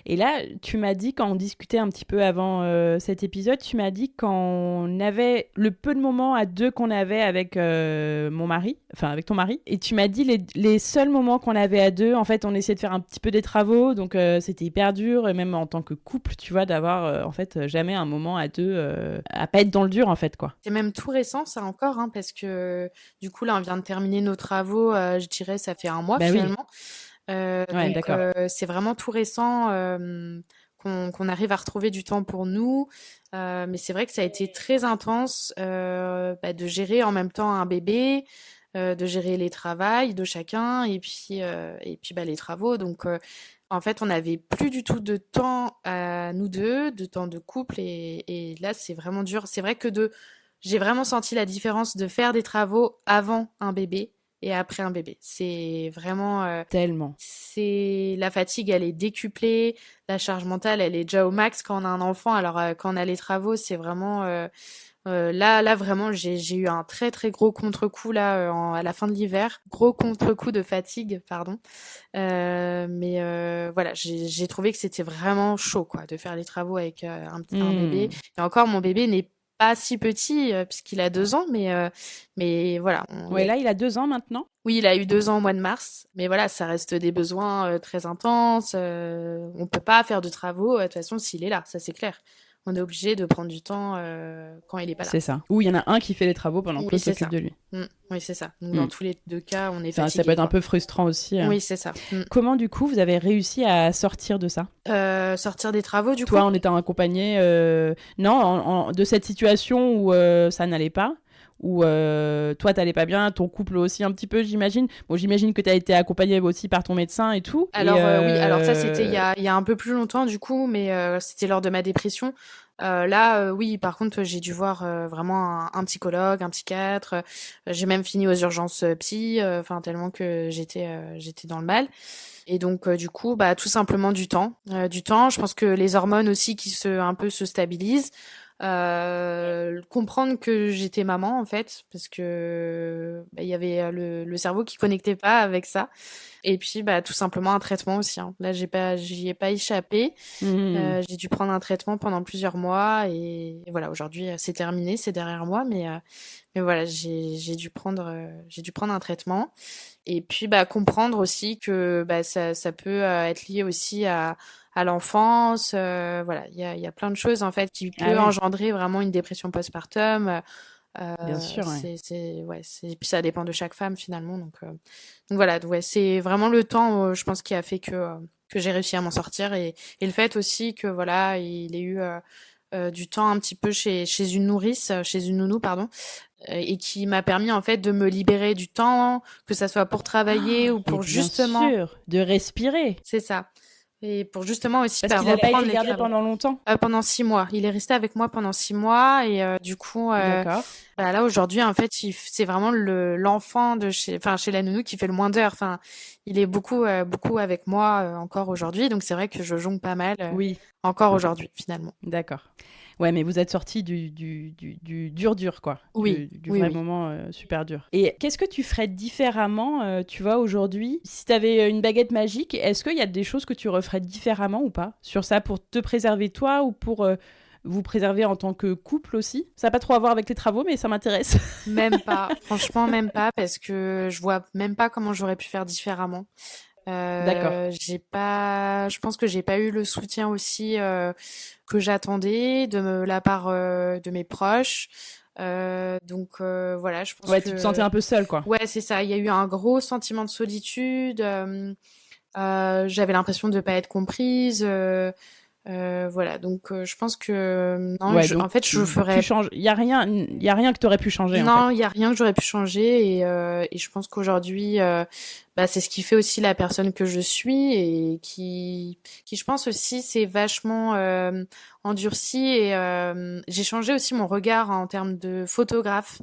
Et là, tu m'as dit, quand on discutait un petit peu avant cet épisode, tu m'as dit qu'on avait le peu de moments à deux qu'on avait avec mon mari, enfin avec ton mari, et tu m'as dit les seuls moments qu'on avait à deux, en fait, on essayait de faire un petit peu des travaux, donc c'était hyper dur, et même en tant que couple, tu vois, d'avoir en fait jamais un moment à deux à pas être dans le dur, en fait, quoi. C'est même tout récent, ça encore, hein, parce que du coup, là, on vient de terminer nos travaux, je dirais, ça fait un mois Bah oui, finalement. ouais, Donc, d'accord. c'est vraiment tout récent qu'on arrive à retrouver du temps pour nous. Mais c'est vrai que ça a été très intense de gérer en même temps un bébé, de gérer les travails de chacun et puis les travaux. Donc, en fait, on n'avait plus du tout de temps à nous deux, de temps de couple. Et là, c'est vraiment dur. C'est vrai que j'ai vraiment senti la différence de faire des travaux avant un bébé et après un bébé. C'est vraiment, Tellement. c'est la fatigue, elle est décuplée, la charge mentale, elle est déjà au max quand on a un enfant. Alors quand on a les travaux, c'est vraiment là vraiment, j'ai eu un très très gros contre-coup là à la fin de l'hiver, gros contre-coup de fatigue, pardon. Mais voilà, j'ai trouvé que c'était vraiment chaud quoi, de faire les travaux avec un bébé. Hmm. Et encore, mon bébé n'est pas si petit puisqu'il a 2 ans, mais voilà, Ouais, là, il a 2 ans maintenant. oui, il a eu 2 ans au mois de mars, mais voilà, ça reste des besoins très intenses. On peut pas faire de travaux de toute façon s'il est là, ça c'est clair. On est obligé de prendre du temps quand il est pas là. C'est ça. Ou il y en a un qui fait les travaux pendant que Oui, l'autre c'est s'occupe ça. de lui. Oui, c'est ça. Donc, Hmm. dans tous les deux cas, on est Ça peut fatigué, être un quoi. peu frustrant aussi. Oui, c'est ça. Comment, du coup, vous avez réussi à sortir de ça? Sortir des travaux, du coup? Toi, en étant accompagné, non, de cette situation où ça n'allait pas, où toi, t'allais pas bien, ton couple aussi un petit peu, j'imagine. Bon, j'imagine que t'as été accompagné aussi par ton médecin et tout. Alors oui, alors ça c'était il y a un peu plus longtemps du coup, mais c'était lors de ma dépression. Là, oui, par contre, j'ai dû voir vraiment un psychologue, un psychiatre. J'ai même fini aux urgences psy, enfin tellement que j'étais dans le mal. Et donc du coup, bah tout simplement du temps, du temps. Je pense que les hormones aussi qui un peu se stabilisent. Comprendre que j'étais maman en fait, parce que il y avait le cerveau qui connectait pas avec ça. Et puis bah tout simplement un traitement aussi, hein. Là j'y ai pas échappé. J'ai dû prendre un traitement pendant plusieurs mois et voilà, aujourd'hui c'est terminé, c'est derrière moi, mais voilà, j'ai dû prendre un traitement et puis bah comprendre aussi que bah ça peut être lié aussi à l'enfance, voilà, il y a plein de choses en fait qui Ah peut oui, engendrer vraiment une dépression postpartum. bien sûr, ouais. Ouais, puis ça dépend de chaque femme finalement. Donc voilà, ouais, c'est vraiment le temps, je pense, qui a fait que j'ai réussi à m'en sortir et le fait aussi que voilà, il ait eu du temps un petit peu chez une nourrice, chez une nounou, pardon, et qui m'a permis en fait de me libérer du temps, que ça soit pour travailler ou Mais pour bien justement. sûr, de respirer. C'est ça. Et pour justement aussi Parce qu'il n'a pas reprendre été les gardé cadres. pendant longtemps. Pendant 6 mois. Il est resté avec moi pendant 6 mois et du coup, D'accord. là aujourd'hui en fait, c'est vraiment l'enfant de chez la nounou qui fait le moins d'heures. Enfin, il est beaucoup avec moi encore aujourd'hui, donc c'est vrai que je jongle pas mal Oui, encore aujourd'hui finalement. d'accord. Ouais, mais vous êtes sorti du dur, quoi. Oui, Du oui, vrai oui. moment super dur. Et qu'est-ce que tu ferais différemment, tu vois, aujourd'hui? Si tu avais une baguette magique, est-ce qu'il y a des choses que tu referais différemment ou pas sur ça pour te préserver toi ou pour vous préserver en tant que couple aussi? Ça n'a pas trop à voir avec les travaux, mais ça m'intéresse. Même pas, franchement même pas, parce que je vois même pas comment j'aurais pu faire différemment. D'accord. Je pense que j'ai pas eu le soutien aussi que j'attendais la part de mes proches. Donc voilà, je pense Ouais, tu te sentais que un peu seule, quoi. ouais, c'est ça. Il y a eu un gros sentiment de solitude. J'avais l'impression de pas être comprise. Voilà, donc je pense que non, Ouais, donc en fait, je tu ferais. changes. Il y a rien que tu aurais pu changer, en Non, fait. il y a rien que j'aurais pu changer et je pense qu'aujourd'hui, c'est ce qui fait aussi la personne que je suis et qui je pense aussi s'est vachement endurci et j'ai changé aussi mon regard en termes de photographe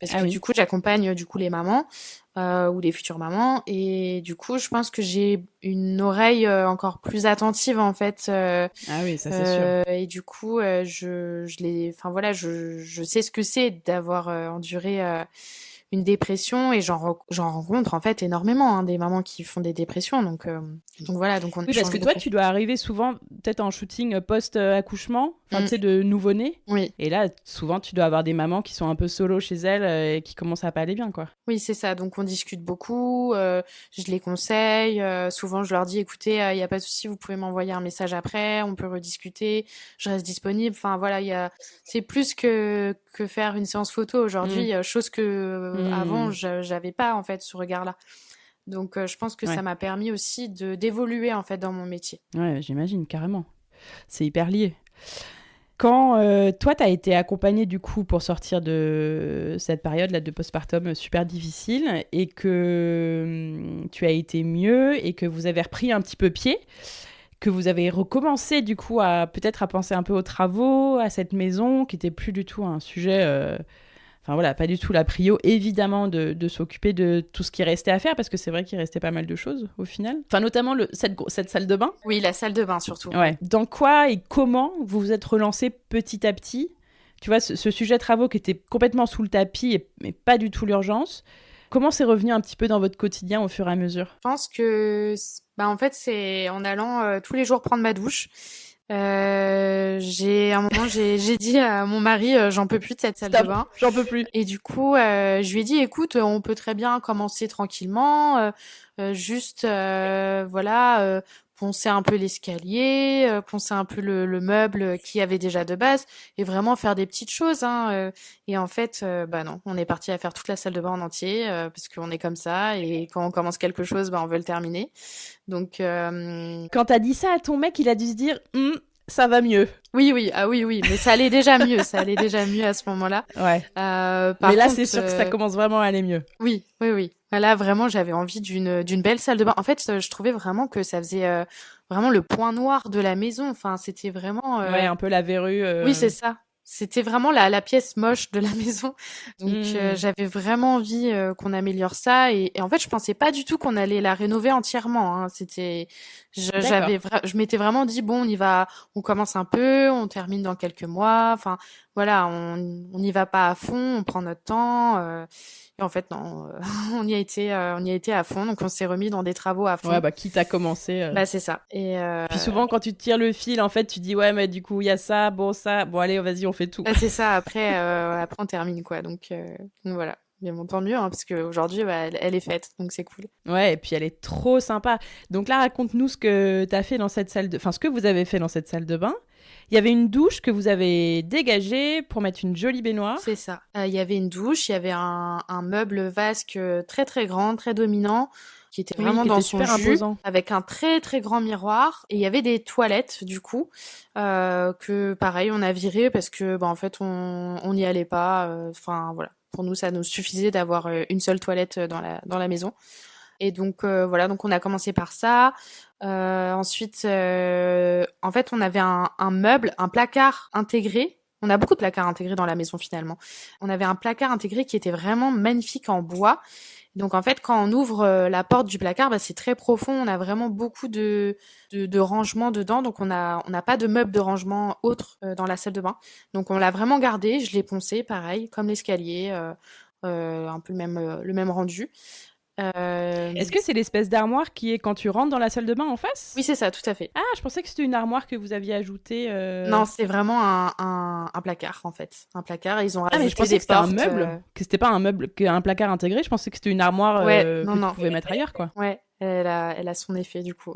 parce Ah que oui. du coup j'accompagne du coup les mamans ou les futures mamans et du coup je pense que j'ai une oreille encore plus attentive en fait. Ah oui, ça c'est sûr. Et du coup, enfin voilà, je sais ce que c'est d'avoir enduré une dépression et j'en rencontre en fait énormément, hein, des mamans qui font des dépressions. Donc voilà, donc on Oui, parce échange que toi, beaucoup. tu dois arriver souvent peut-être en shooting post-accouchement, enfin, tu Mm, sais, de nouveau-né. oui. Et là, souvent, tu dois avoir des mamans qui sont un peu solo chez elles et qui commencent à pas aller bien, quoi. Oui, c'est ça. Donc on discute beaucoup, je les conseille. Souvent, je leur dis, écoutez, il n'y a pas de souci, vous pouvez m'envoyer un message après, on peut rediscuter, je reste disponible. Enfin voilà, c'est plus que faire une séance photo Mm. aujourd'hui, chose que avant Mm. j'avais pas en fait ce regard-là. Donc je pense que ça Ouais, m'a permis aussi de d'évoluer en fait dans mon métier. ouais, j'imagine, carrément. C'est hyper lié. Quand toi, tu as été accompagnée du coup pour sortir de cette période-là de postpartum super difficile et que tu as été mieux et que vous avez repris un petit peu pied, que vous avez recommencé du coup à peut-être à penser un peu aux travaux, à cette maison qui était plus du tout un sujet, enfin voilà, pas du tout la prio, évidemment de s'occuper de tout ce qui restait à faire parce que c'est vrai qu'il restait pas mal de choses au final. Enfin notamment cette salle de bain. Oui, la salle de bain surtout. Ouais. Dans quoi et comment vous vous êtes relancé petit à petit? Tu vois, ce sujet travaux qui était complètement sous le tapis mais pas du tout l'urgence. Comment c'est revenu un petit peu dans votre quotidien au fur et à mesure? Je pense que en fait c'est en allant tous les jours prendre ma douche. À un moment j'ai dit à mon mari j'en peux plus de cette salle de Stop, bain j'en peux plus. et du coup je lui ai dit écoute on peut très bien commencer tranquillement juste voilà poncer un peu l'escalier poncer un peu le meuble qu'il y avait déjà de base et vraiment faire des petites choses hein, et en fait non on est parti à faire toute la salle de bain en entier parce qu'on est comme ça et quand on commence quelque chose on veut le terminer donc Quand t'as dit ça à ton mec, il a dû se dire ça va mieux. oui, ah oui, mais ça allait déjà mieux, ça allait déjà mieux à ce moment-là. Ouais. Par Mais là, contre, c'est sûr que ça commence vraiment à aller mieux. oui. Là, vraiment, j'avais envie d'une belle salle de bain. En fait, je trouvais vraiment que ça faisait vraiment le point noir de la maison. Enfin, c'était vraiment. Ouais, un peu la verrue. Oui, c'est ça. C'était vraiment la pièce moche de la maison. Donc, j'avais vraiment envie qu'on améliore ça. Et en fait, je pensais pas du tout qu'on allait la rénover entièrement. Hein. Je m'étais vraiment dit, bon, on y va, on commence un peu, on termine dans quelques mois. Enfin, voilà, on n'y va pas à fond, on prend notre temps. Et en fait, non, on y a été à fond. Donc, on s'est remis dans des travaux à fond. Ouais, quitte à commencer. C'est ça. Et Puis souvent, quand tu te tires le fil, en fait, tu dis ouais, mais du coup, il y a ça, bon, allez, vas-y, on fait tout. c'est ça. Après, on termine quoi. Donc voilà. Mais bon, tant mieux, hein, parce qu'aujourd'hui, elle est faite, donc c'est cool. Ouais, et puis elle est trop sympa. Donc là, raconte-nous ce que t'as fait dans cette enfin, ce que vous avez fait dans cette salle de bain. Il y avait une douche que vous avez dégagée pour mettre une jolie baignoire. C'est ça. Il y avait une douche, il y avait un meuble vasque très très grand, très dominant, qui était Oui, vraiment qui dans était son super jus, imposant. avec un très très grand miroir. Et il y avait des toilettes du coup que pareil on a viré parce que en fait on n'y allait pas. Enfin voilà, pour nous ça nous suffisait d'avoir une seule toilette dans la maison. Et donc voilà, donc on a commencé par ça. Ensuite, en fait, on avait un meuble, un placard intégré. On a beaucoup de placards intégrés dans la maison finalement. On avait un placard intégré qui était vraiment magnifique en bois. Donc en fait, quand on ouvre la porte du placard, c'est très profond. On a vraiment beaucoup de rangements dedans. Donc on n'a pas de meuble de rangement autre dans la salle de bain. Donc on l'a vraiment gardé. Je l'ai poncé, pareil, comme l'escalier, un peu le même rendu. Est-ce que c'est l'espèce d'armoire qui est quand tu rentres dans la salle de bain en face? Oui, c'est ça, tout à fait. Ah, je pensais que c'était une armoire que vous aviez ajoutée. Non, c'est vraiment un placard, en fait. Un placard, et ils ont Ah, mais je rajouté pensais des que c'était un portes. meuble, que c'était pas un meuble, qu'un placard intégré. Je pensais que c'était une armoire Ouais, non, que tu non. pouvais mettre ailleurs, quoi. Ouais, elle a son effet, du coup.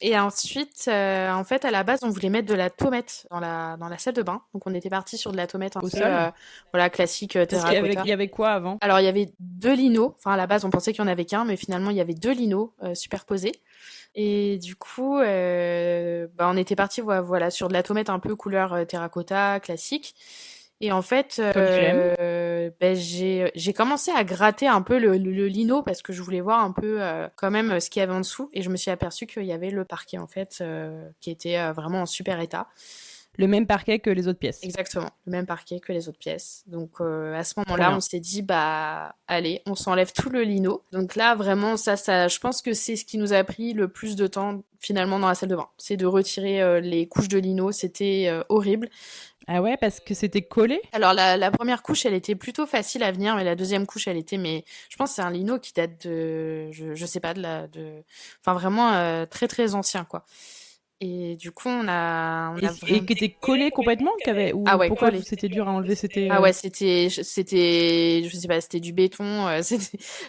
Et ensuite, en fait, à la base, on voulait mettre de la tomate dans la salle de bain. Donc, on était parti sur de la tomate un Au peu, sol. voilà, classique, Parce qu'il terracotta. y avait quoi avant? Alors, il y avait 2 linos. Enfin, à la base, on pensait qu'il y en avait qu'un, mais finalement, il y avait 2 linos superposés. Et du coup, on était parti voilà, sur de la tomate un peu couleur terracotta, classique. Et en fait, Comme tu aimes. j'ai commencé à gratter un peu le lino parce que je voulais voir un peu quand même ce qu'il y avait en dessous. Et je me suis aperçue qu'il y avait le parquet, en fait, qui était vraiment en super état. Le même parquet que les autres pièces. Exactement, le même parquet que les autres pièces. Donc à ce Trop moment-là, bien. on s'est dit allez, on s'enlève tout le lino. Donc là vraiment ça je pense que c'est ce qui nous a pris le plus de temps finalement dans la salle de bain. C'est de retirer les couches de lino, c'était horrible. Ah ouais, parce que c'était collé? Alors la première couche, elle était plutôt facile à venir, mais la deuxième couche, elle était mais je pense que c'est un lino qui date de je sais pas enfin vraiment très très ancien quoi. Et du coup, on a Et vraiment... qui était collé complètement? Ou Ah ouais, pourquoi collé. c'était dur à enlever? C'était. Ah ouais, c'était, je sais pas, c'était du béton,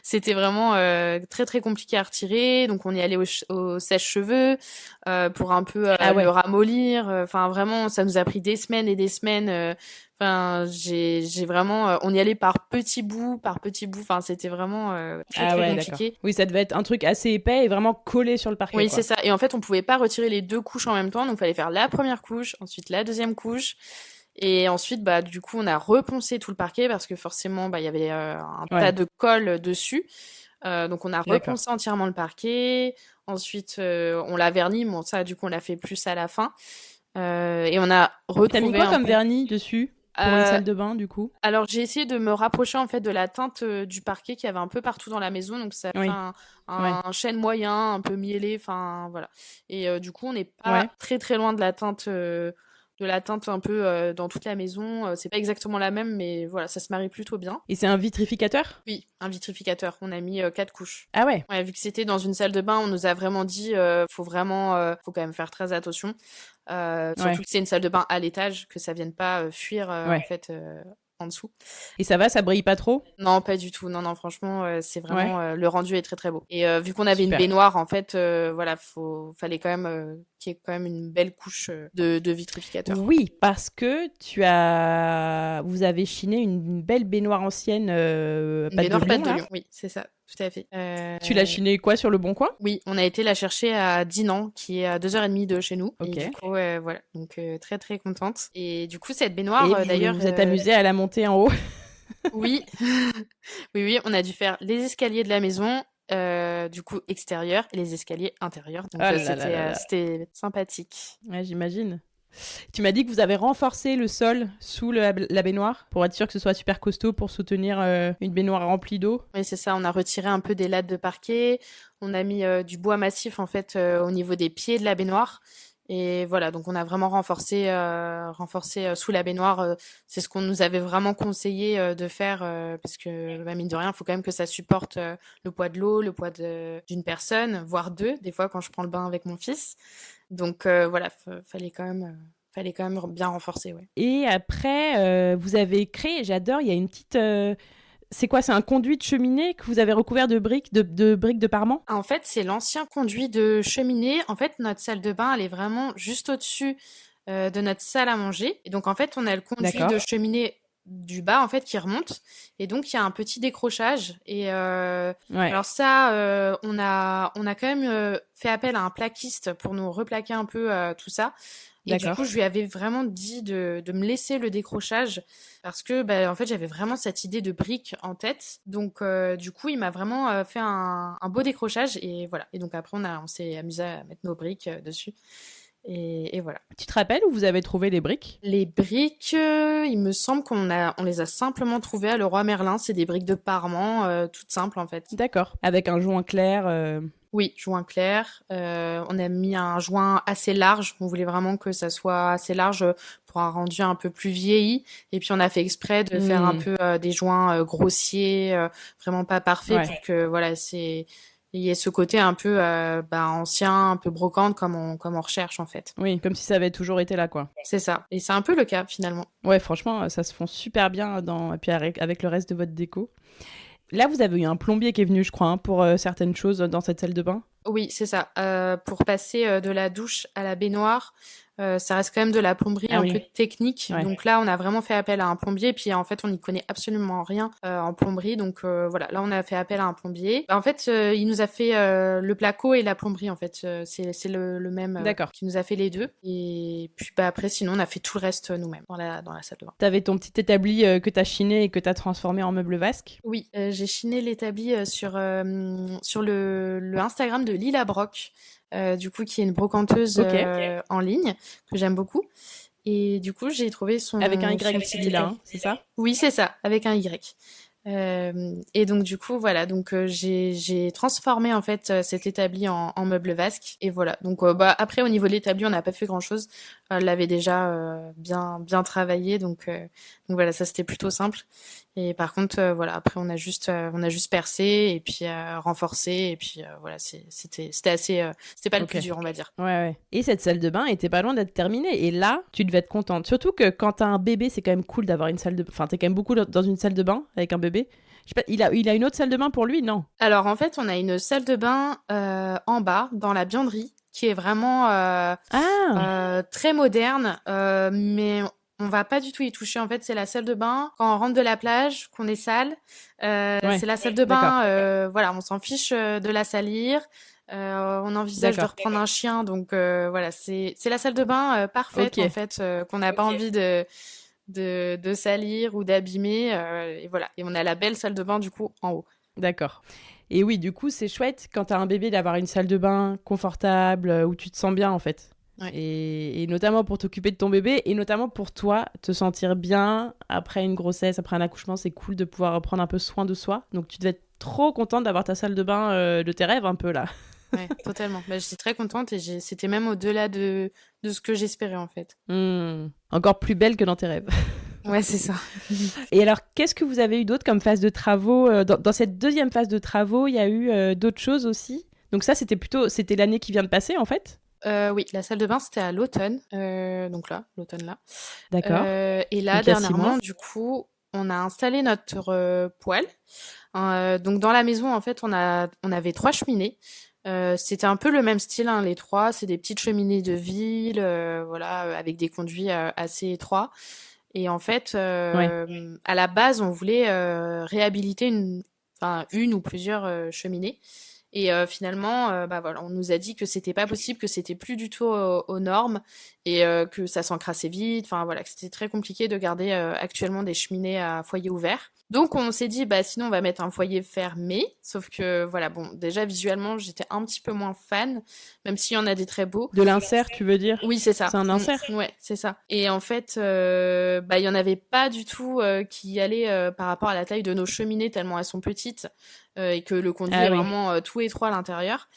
c'était vraiment très très compliqué à retirer. Donc on y allait au sèche-cheveux pour un peu Ah ouais. le ramollir. Enfin vraiment, ça nous a pris des semaines et des semaines. Enfin, j'ai vraiment, on y allait par petits bouts, par petits bouts. Enfin, c'était vraiment très Ah très ouais, d'accord. compliqué. Oui, ça devait être un truc assez épais et vraiment collé sur le parquet, Oui, quoi. c'est ça. Et en fait, on pouvait pas retirer les 2 couches en même temps, donc fallait faire la première couche, ensuite la deuxième couche. Et ensuite, du coup, on a reponcé tout le parquet parce que forcément, il y avait un tas de colle dessus. Donc, on a reponcé entièrement le parquet. Ensuite, on l'a verni. Bon, ça, du coup, on l'a fait plus à la fin. Et on a retrouvé. T'as mis quoi comme vernis dessus pour une salle de bain, du coup? Alors, j'ai essayé de me rapprocher en fait de la teinte du parquet qu'il y avait un peu partout dans la maison. Donc, ça fait un chêne moyen, un peu mielé. Enfin, voilà. Et du coup, on n'est pas très très loin de la teinte un peu dans toute la maison. C'est pas exactement la même, mais voilà, ça se marie plutôt bien. Et c'est un vitrificateur? Oui, un vitrificateur. On a mis 4 couches. Ah ouais. Ouais, vu que c'était dans une salle de bain, on nous a vraiment dit faut quand même faire très attention. Surtout que c'est une salle de bain à l'étage, que ça vienne pas fuir en fait en dessous. Et ça va, ça brille pas trop? Non, pas du tout. Non, franchement, c'est vraiment le rendu est très très beau. Et vu qu'on avait une baignoire, en fait, voilà, fallait quand même qu'il y ait quand même une belle couche de vitrificateur. Oui, parce que vous avez chiné une belle baignoire ancienne, pâte de Lyon. Oui, c'est ça. Tout à fait. Tu l'as chiné quoi, sur le Bon Coin? Oui, on a été la chercher à Dinan, qui est à 2h30 de chez nous. Ok. Et du coup, voilà, donc très très contente. Et du coup, cette baignoire, d'ailleurs... vous êtes amusé à la monter en haut? Oui. oui, on a dû faire les escaliers de la maison, du coup extérieurs, et les escaliers intérieurs. Donc c'était sympathique. Ouais, j'imagine. Tu m'as dit que vous avez renforcé le sol sous la baignoire pour être sûr que ce soit super costaud pour soutenir une baignoire remplie d'eau. Oui, c'est ça. On a retiré un peu des lattes de parquet. On a mis du bois massif en fait au niveau des pieds de la baignoire. Et voilà, donc on a vraiment renforcé sous la baignoire. C'est ce qu'on nous avait vraiment conseillé de faire parce que mine de rien, il faut quand même que ça supporte le poids de l'eau, le poids d'une personne, voire 2, des fois quand je prends le bain avec mon fils. Donc voilà, fallait quand même bien renforcer. Ouais. Et après, vous avez créé, j'adore, il y a une petite... c'est quoi? C'est un conduit de cheminée que vous avez recouvert de briques de parement? En fait, c'est l'ancien conduit de cheminée. En fait, notre salle de bain, elle est vraiment juste au-dessus de notre salle à manger. Et donc, en fait, on a le conduit de cheminée du bas en fait qui remonte et donc il y a un petit décrochage et Ouais. alors ça on a quand même fait appel à un plaquiste pour nous replaquer un peu tout ça et du D'accord. coup je lui avais vraiment dit de me laisser le décrochage parce que en fait j'avais vraiment cette idée de brique en tête donc du coup il m'a vraiment fait un beau décrochage et voilà et donc après on s'est amusé à mettre nos briques dessus. Et voilà. Tu te rappelles où vous avez trouvé les briques? Les briques, il me semble on les a simplement trouvées à Leroy Merlin. C'est des briques de parement, toutes simples en fait. D'accord. Avec un joint clair. Oui, joint clair. On a mis un joint assez large. On voulait vraiment que ça soit assez large pour un rendu un peu plus vieilli. Et puis on a fait exprès de faire un peu des joints grossiers, vraiment pas parfaits pour que voilà, il y a ce côté un peu ancien, un peu brocante comme on recherche en fait. Oui, comme si ça avait toujours été là, quoi. C'est ça. Et c'est un peu le cas finalement. Ouais, franchement, ça se fond super bien et puis avec le reste de votre déco. Là, vous avez eu un plombier qui est venu, je crois, hein, pour certaines choses dans cette salle de bain. Oui, c'est ça. Pour passer de la douche à la baignoire, ça reste quand même de la plomberie un peu technique. Ouais. Donc là, on a vraiment fait appel à un plombier. Puis en fait, on n'y connaît absolument rien en plomberie. Donc voilà, là, on a fait appel à un plombier. En fait, il nous a fait le placo et la plomberie. En fait, c'est le même qui nous a fait les deux. Et puis après, sinon, on a fait tout le reste nous-mêmes dans la salle de bain. T'avais ton petit établi que t'as chiné et que t'as transformé en meuble vasque. Oui, j'ai chiné l'établi sur le Instagram de Lila Brock. Du coup, qui est une brocanteuse en ligne que j'aime beaucoup. Et du coup, j'ai trouvé son... Avec un Y, Lila, hein, c'est ça? Oui, c'est ça, avec un Y. Et donc du coup voilà, donc j'ai transformé en fait cet établi en meuble vasque et voilà. Donc après au niveau de l'établi, on n'a pas fait grand-chose. On l'avait déjà bien travaillé donc voilà, ça c'était plutôt simple. Et par contre voilà, après on a juste percé et puis renforcé et puis voilà, c'était assez c'était pas le plus dur, on va dire. Ouais. Et cette salle de bain était pas loin d'être terminée et là, tu devais être contente. Surtout que quand t'as un bébé, c'est quand même cool d'avoir une salle de enfin t'es quand même beaucoup dans une salle de bain avec un bébé. Je sais pas, il a une autre salle de bain pour lui, non? Alors en fait, on a une salle de bain en bas dans la buanderie qui est vraiment très moderne, mais on va pas du tout y toucher. En fait, c'est la salle de bain quand on rentre de la plage, qu'on est sale. C'est la salle de bain. Voilà, on s'en fiche de la salir. On envisage de reprendre un chien, donc voilà, c'est la salle de bain parfaite en fait, qu'on n'a pas envie de salir ou d'abîmer et voilà, et on a la belle salle de bain du coup en haut. D'accord. Et oui, du coup c'est chouette quand t'as un bébé d'avoir une salle de bain confortable où tu te sens bien en fait. Ouais. Et notamment pour t'occuper de ton bébé et notamment pour toi te sentir bien après une grossesse, après un accouchement, c'est cool de pouvoir prendre un peu soin de soi. Donc tu devais être trop contente d'avoir ta salle de bain de tes rêves un peu là. Ouais, totalement. J'étais très contente et c'était même au-delà de ce que j'espérais en fait. Encore plus belle que dans tes rêves. Ouais, c'est ça. Et alors, qu'est-ce que vous avez eu d'autre comme phase de travaux dans cette deuxième phase de travaux, il y a eu d'autres choses aussi. Donc ça, c'était l'année qui vient de passer en fait. Oui, la salle de bain, c'était à l'automne. Donc là, l'automne là. D'accord. Et là, donc, dernièrement, du coup, on a installé notre poêle. Donc dans la maison, en fait, on avait 3 cheminées. C'était un peu le même style, hein, les 3. C'est des petites cheminées de ville, voilà, avec des conduits assez étroits. Et en fait, à la base, on voulait réhabiliter une ou plusieurs cheminées. Et finalement, voilà, on nous a dit que c'était pas possible, que c'était plus du tout aux normes et que ça s'encrassait vite. Enfin voilà, que c'était très compliqué de garder actuellement des cheminées à foyer ouvert. Donc on s'est dit sinon on va mettre un foyer fermé, sauf que voilà, bon, déjà visuellement j'étais un petit peu moins fan, même s'il y en a des très beaux. De l'insert, tu veux dire? Oui, c'est ça. C'est un insert. Ouais, c'est ça. Et en fait, il y en avait pas du tout qui allaient par rapport à la taille de nos cheminées tellement elles sont petites et que le conduit est vraiment tout étroit à l'intérieur.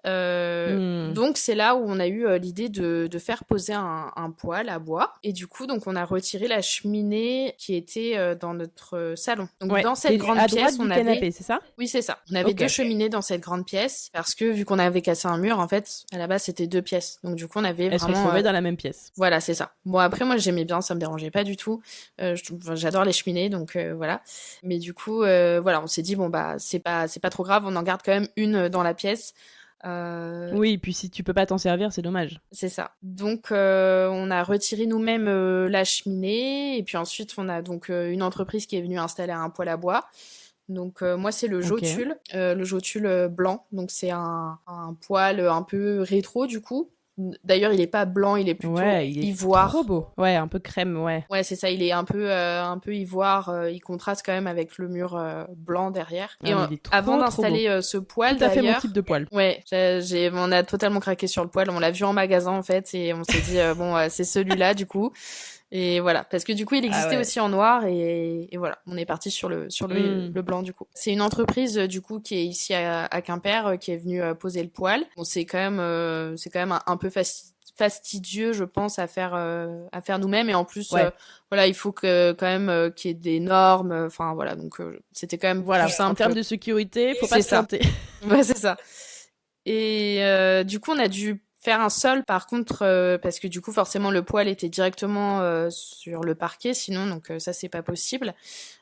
Donc c'est là où on a eu l'idée de faire poser un poêle à bois et du coup donc on a retiré la cheminée qui était dans notre salon. Donc dans cette grande pièce on avait canapé, c'est ça? Oui, c'est ça. On avait 2 cheminées dans cette grande pièce parce que vu qu'on avait cassé un mur en fait, à la base c'était 2 pièces. Donc du coup on avait vraiment se retrouvaient dans la même pièce. Voilà, c'est ça. Bon après moi j'aimais bien, ça me dérangeait pas du tout. J'adore les cheminées donc voilà. Mais du coup voilà, on s'est dit bon c'est pas trop grave, on en garde quand même une dans la pièce. Oui, puis si tu peux pas t'en servir, c'est dommage. C'est ça. Donc, on a retiré nous-mêmes la cheminée. Et puis ensuite, on a donc une entreprise qui est venue installer un poêle à bois. Donc, moi, c'est le Jotule, blanc. Donc, c'est un poêle un peu rétro, du coup. D'ailleurs, il est pas blanc, il est plutôt ivoire. Trop beau. Ouais, un peu crème, ouais. Ouais, c'est ça. Il est un peu ivoire. Il contraste quand même avec le mur blanc derrière. Et avant d'installer ce poêle, tout à fait mon type de poêle. Ouais, on a totalement craqué sur le poêle. On l'a vu en magasin en fait, et on s'est dit bon, c'est celui-là du coup. Et voilà, parce que du coup, il existait aussi en noir, et voilà, on est parti sur le blanc du coup. C'est une entreprise du coup qui est ici à Quimper, qui est venue poser le poêle. Bon, c'est quand même un peu fastidieux, je pense, à faire nous-mêmes, et en plus, voilà, il faut quand même qu'il y ait des normes. Enfin voilà, donc c'était quand même plus simple. En termes de sécurité, faut pas se planter. Ouais, c'est ça. Et du coup, on a dû faire un sol, par contre, parce que du coup, forcément, le poêle était directement sur le parquet, sinon, donc ça, c'est pas possible.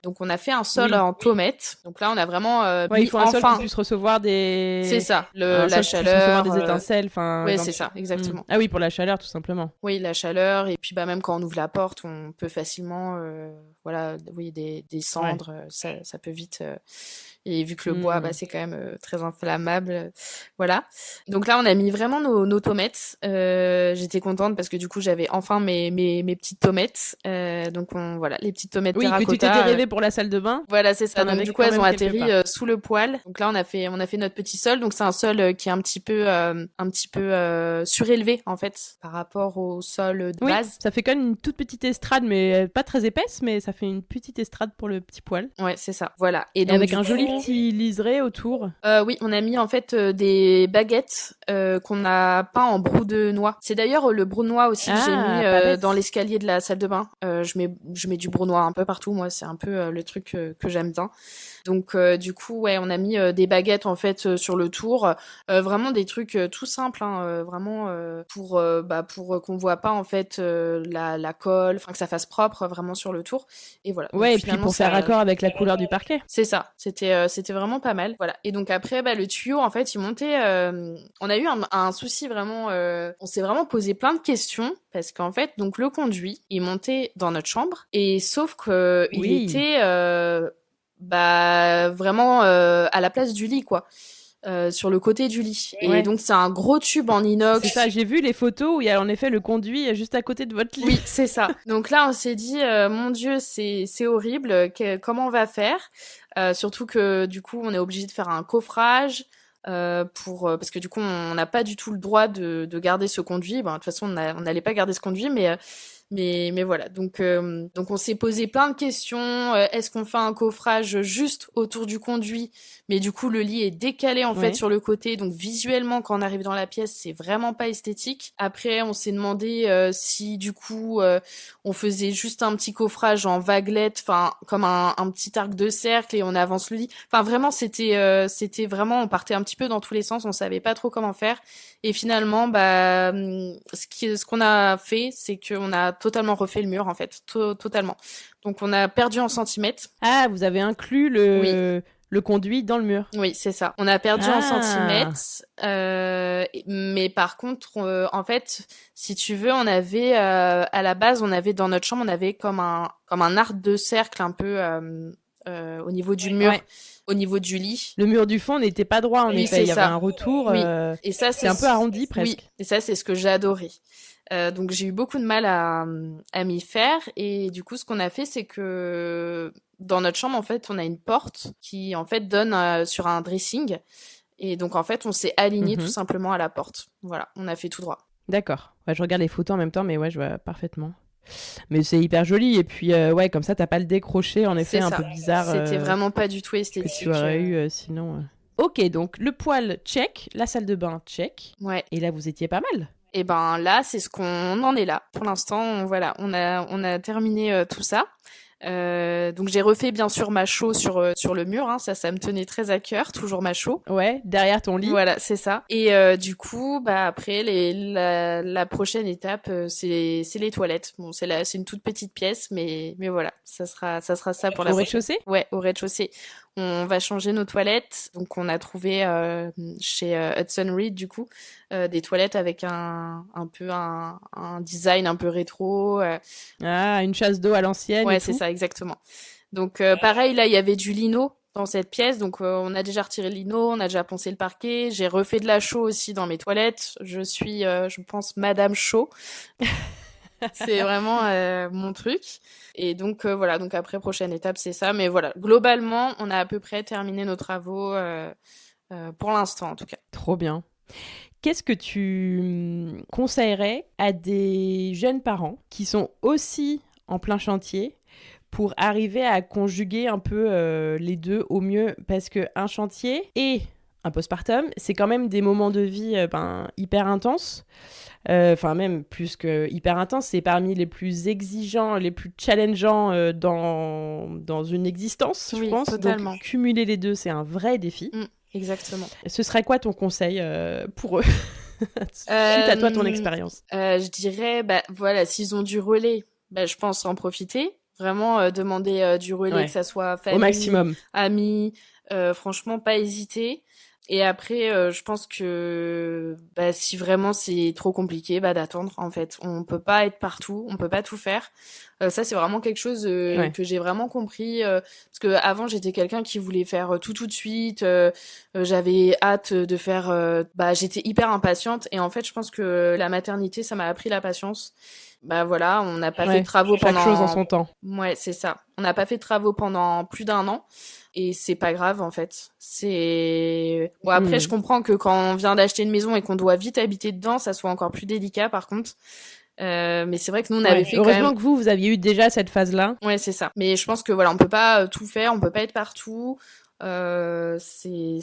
Donc, on a fait un sol en tomate. Donc là, on a vraiment il faut un sol qui puisse recevoir des... C'est ça, la chaleur. Qui puisse recevoir des étincelles, enfin... Oui, c'est ça, exactement. Ah oui, pour la chaleur, tout simplement. Oui, la chaleur, et puis même quand on ouvre la porte, on peut facilement, des cendres, ça peut vite... Et vu que le bois, c'est quand même très inflammable. Voilà. Donc là, on a mis vraiment nos tomates. J'étais contente parce que du coup, j'avais enfin mes petites tomates. Donc voilà, les petites tomates terracotta. Oui, que tu t'étais rêvé pour la salle de bain. Voilà, c'est ça. Donc du coup, elles ont atterri sous le poêle. Donc là, on a fait notre petit sol. Donc c'est un sol qui est un petit peu surélevé en fait par rapport au sol de base. Ça fait quand même une toute petite estrade, mais pas très épaisse, mais ça fait une petite estrade pour le petit poêle. Ouais, c'est ça. Voilà. Et donc, avec un joli petit liseré autour. Oui, on a mis en fait des baguettes qu'on a peint en brou de noix. C'est d'ailleurs le brou de noix aussi que j'ai mis dans l'escalier de la salle de bain. Je mets du brou de noix un peu partout. Moi, c'est un peu le truc que j'aime bien. Donc du coup, on a mis des baguettes en fait sur le tour. Vraiment des trucs tout simples, hein, vraiment pour qu'on voit pas en fait la colle, enfin que ça fasse propre vraiment sur le tour. Et voilà. Ouais, donc, et puis pour faire raccord avec la couleur du parquet. C'est ça. C'était vraiment pas mal. Voilà. Et donc après, le tuyau en fait, il montait. On a eu un souci vraiment. On s'est vraiment posé plein de questions parce qu'en fait, donc le conduit, il montait dans notre chambre, et sauf que il était vraiment à la place du lit, quoi. Sur le côté du lit. Et donc c'est un gros tube en inox. C'est ça, j'ai vu les photos où il y a en effet le conduit juste à côté de votre lit. Oui, c'est ça. Donc là on s'est dit mon Dieu, c'est horrible, comment on va faire, surtout que du coup on est obligé de faire un coffrage parce que du coup on n'a pas du tout le droit de garder ce conduit. De toute façon on n'allait pas garder ce conduit, mais voilà, donc on s'est posé plein de questions. Est-ce qu'on fait un coffrage juste autour du conduit, mais du coup le lit est décalé en fait sur le côté, donc visuellement quand on arrive dans la pièce c'est vraiment pas esthétique. Après on s'est demandé si du coup on faisait juste un petit coffrage en vaguelette, enfin comme un petit arc de cercle, et on avance le lit. Enfin vraiment c'était vraiment, on partait un petit peu dans tous les sens, on savait pas trop comment faire. Et finalement ce qu'on a fait, c'est qu'on a totalement refait le mur en fait, totalement. Donc on a perdu en centimètres. Ah, vous avez inclus le conduit dans le mur. Oui, c'est ça. On a perdu en centimètres, mais par contre, en fait, si tu veux, on avait à la base, on avait dans notre chambre, on avait comme un arc de cercle un peu au niveau du mur. Au niveau du lit. Le mur du fond n'était pas droit, en effet. Il y avait un retour. Et ça, c'est un peu arrondi presque. Oui, et ça, c'est ce que j'ai adoré. Donc j'ai eu beaucoup de mal à m'y faire, et du coup ce qu'on a fait, c'est que dans notre chambre en fait on a une porte qui en fait donne sur un dressing, et donc en fait on s'est aligné tout simplement à la porte. Voilà, on a fait tout droit. D'accord. Je regarde les photos en même temps, mais je vois parfaitement. Mais c'est hyper joli, et puis comme ça t'as pas le décroché en effet un peu bizarre. C'était vraiment pas du tout esthétique. Que tu aurais eu sinon. Ok, donc le poêle check, la salle de bain check. Ouais. Et là vous étiez pas mal. Et là, c'est ce qu'on en est là. Pour l'instant, voilà, on a terminé tout ça. Donc j'ai refait bien sûr ma chaux sur le mur, hein, ça me tenait très à cœur, toujours ma chaux. Ouais, derrière ton lit. Voilà, c'est ça. Et du coup, après la prochaine étape, c'est les toilettes. Bon, c'est une toute petite pièce, mais voilà, ça sera ça pour la Au rez-de-chaussée. Ouais, au rez-de-chaussée. On va changer nos toilettes. Donc, on a trouvé chez Hudson Reed, du coup, des toilettes avec un design un peu rétro. Ah, une chasse d'eau à l'ancienne Ouais, et c'est tout. ça, exactement. Donc, pareil, là, il y avait du lino dans cette pièce. Donc, on a déjà retiré le lino, on a déjà poncé le parquet. J'ai refait de la chaux aussi dans mes toilettes. Je suis, je pense, Madame Chaux. C'est vraiment mon truc. Et donc voilà, donc après prochaine étape c'est ça. Mais voilà, globalement on a à peu près terminé nos travaux pour l'instant en tout cas. Trop bien. Qu'est-ce que tu conseillerais à des jeunes parents qui sont aussi en plein chantier pour arriver à conjuguer un peu les deux au mieux? Parce qu'un chantier et un postpartum, c'est quand même des moments de vie hyper intenses. Enfin, même plus que hyper intense, c'est parmi les plus exigeants, les plus challengeants dans une existence, je Oui, pense. totalement. Donc, cumuler les deux, c'est un vrai défi. Exactement. Ce serait quoi ton conseil pour eux suite à toi, ton expérience? Je dirais, voilà, s'ils ont du relais, je pense en profiter. Vraiment demander du relais, que ça soit famille, au maximum, amis, franchement, pas hésiter. Et après, je pense que si vraiment c'est trop compliqué, d'attendre en fait. On peut pas être partout, on peut pas tout faire. Ça c'est vraiment quelque chose que j'ai vraiment compris parce que avant j'étais quelqu'un qui voulait faire tout de suite. J'avais hâte de faire. J'étais hyper impatiente et en fait je pense que la maternité ça m'a appris la patience. Voilà, on n'a pas fait de travaux chaque pendant. chose en son temps. Ouais, c'est ça. On n'a pas fait de travaux pendant plus d'1 an. Et c'est pas grave en fait. C'est bon après je comprends que quand on vient d'acheter une maison et qu'on doit vite habiter dedans, ça soit encore plus délicat par contre. Mais c'est vrai que nous on avait fait quand même. Heureusement que vous aviez eu déjà cette phase-là. Ouais, c'est ça. Mais je pense que voilà, on peut pas tout faire, on peut pas être partout. C'est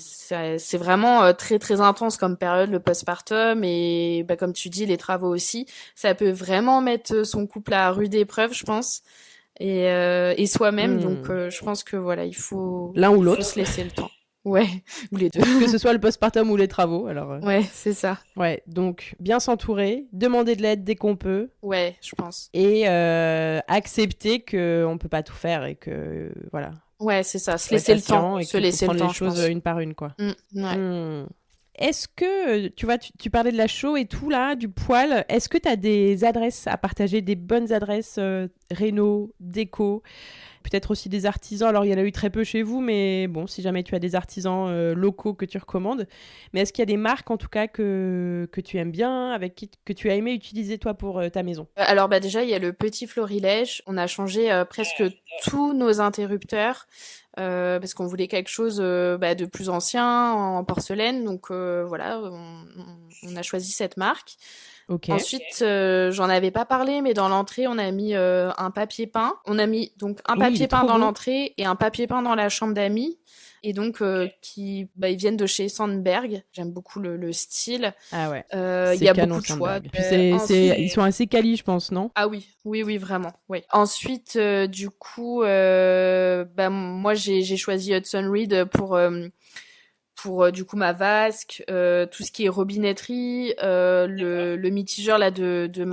vraiment très très intense comme période le postpartum et comme tu dis les travaux aussi. Ça peut vraiment mettre son couple à rude épreuve, je pense. Et soi-même, donc je pense que voilà, il faut l'un ou l'autre, faut se laisser le temps. Ouais, ou les deux. Que ce soit le postpartum ou les travaux, alors. Ouais, c'est ça. Ouais, donc bien s'entourer, demander de l'aide dès qu'on peut. Ouais, je pense. Et accepter qu'on peut pas tout faire et que voilà. Ouais, c'est ça. Se laisser le temps, se laisser le temps. Prendre les choses une par une, quoi. Ouais. Est-ce que, tu vois, tu parlais de la chaux et tout, là, du poêle. Est-ce que tu as des adresses à partager, des bonnes adresses réno, déco, peut-être aussi des artisans? Alors, il y en a eu très peu chez vous, mais bon, si jamais tu as des artisans locaux que tu recommandes. Mais est-ce qu'il y a des marques, en tout cas, que tu aimes bien, que tu as aimé utiliser, toi, pour ta maison? Alors, déjà, il y a le Petit Florilège. On a changé presque tous nos interrupteurs. Parce qu'on voulait quelque chose de plus ancien en porcelaine, donc voilà, on a choisi cette marque. Okay. Ensuite, j'en avais pas parlé, mais dans l'entrée, on a mis un papier peint. On a mis donc un papier peint dans l'entrée et un papier peint dans la chambre d'amis. Et donc, ils viennent de chez Sandberg. J'aime beaucoup le style. Ah ouais. Il y a beaucoup de choix. Puis ils sont assez quali, je pense, non? Ah oui, vraiment. Oui. Ensuite, du coup, moi, j'ai choisi Hudson Reed pour du coup ma vasque, tout ce qui est robinetterie, le mitigeur là de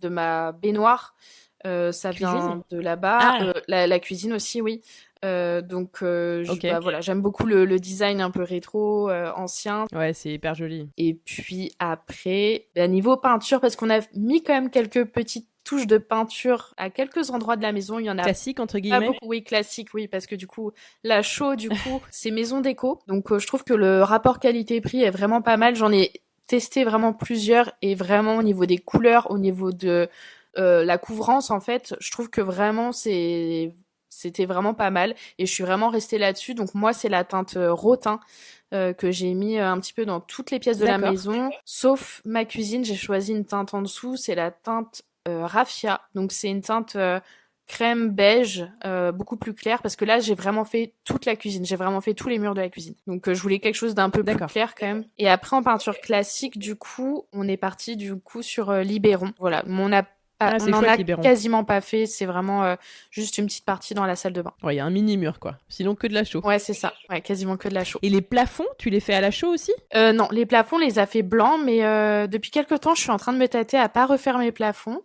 ma baignoire. Ça vient de là-bas. La cuisine aussi, oui. Donc voilà, j'aime beaucoup le design un peu rétro, ancien. Ouais, c'est hyper joli. Et puis après, niveau peinture, parce qu'on a mis quand même quelques petites touches de peinture à quelques endroits de la maison. Il y en a classique entre guillemets. Pas beaucoup, oui, classique, oui, parce que du coup, la chaux, du coup, c'est maison déco. Donc je trouve que le rapport qualité-prix est vraiment pas mal. J'en ai testé vraiment plusieurs et vraiment au niveau des couleurs, au niveau de la couvrance, en fait, je trouve que vraiment c'était vraiment pas mal et je suis vraiment restée là-dessus. Donc moi, c'est la teinte rotin que j'ai mis un petit peu dans toutes les pièces de la maison, sauf ma cuisine. J'ai choisi une teinte en dessous, c'est la teinte raffia. Donc c'est une teinte crème beige, beaucoup plus claire, parce que là j'ai vraiment fait toute la cuisine, j'ai vraiment fait tous les murs de la cuisine. Donc je voulais quelque chose d'un peu plus clair quand même. Et après en peinture classique, du coup, on est parti du coup sur Libéron. Voilà, on en a quasiment pas fait, c'est vraiment juste une petite partie dans la salle de bain. Ouais, il y a un mini mur quoi, sinon que de la chaux. Ouais, c'est ça, ouais, quasiment que de la chaux. Et les plafonds, tu les fais à la chaux aussi? Non, les plafonds, on les a fait blancs, mais depuis quelques temps, je suis en train de me tâter à pas refaire mes plafonds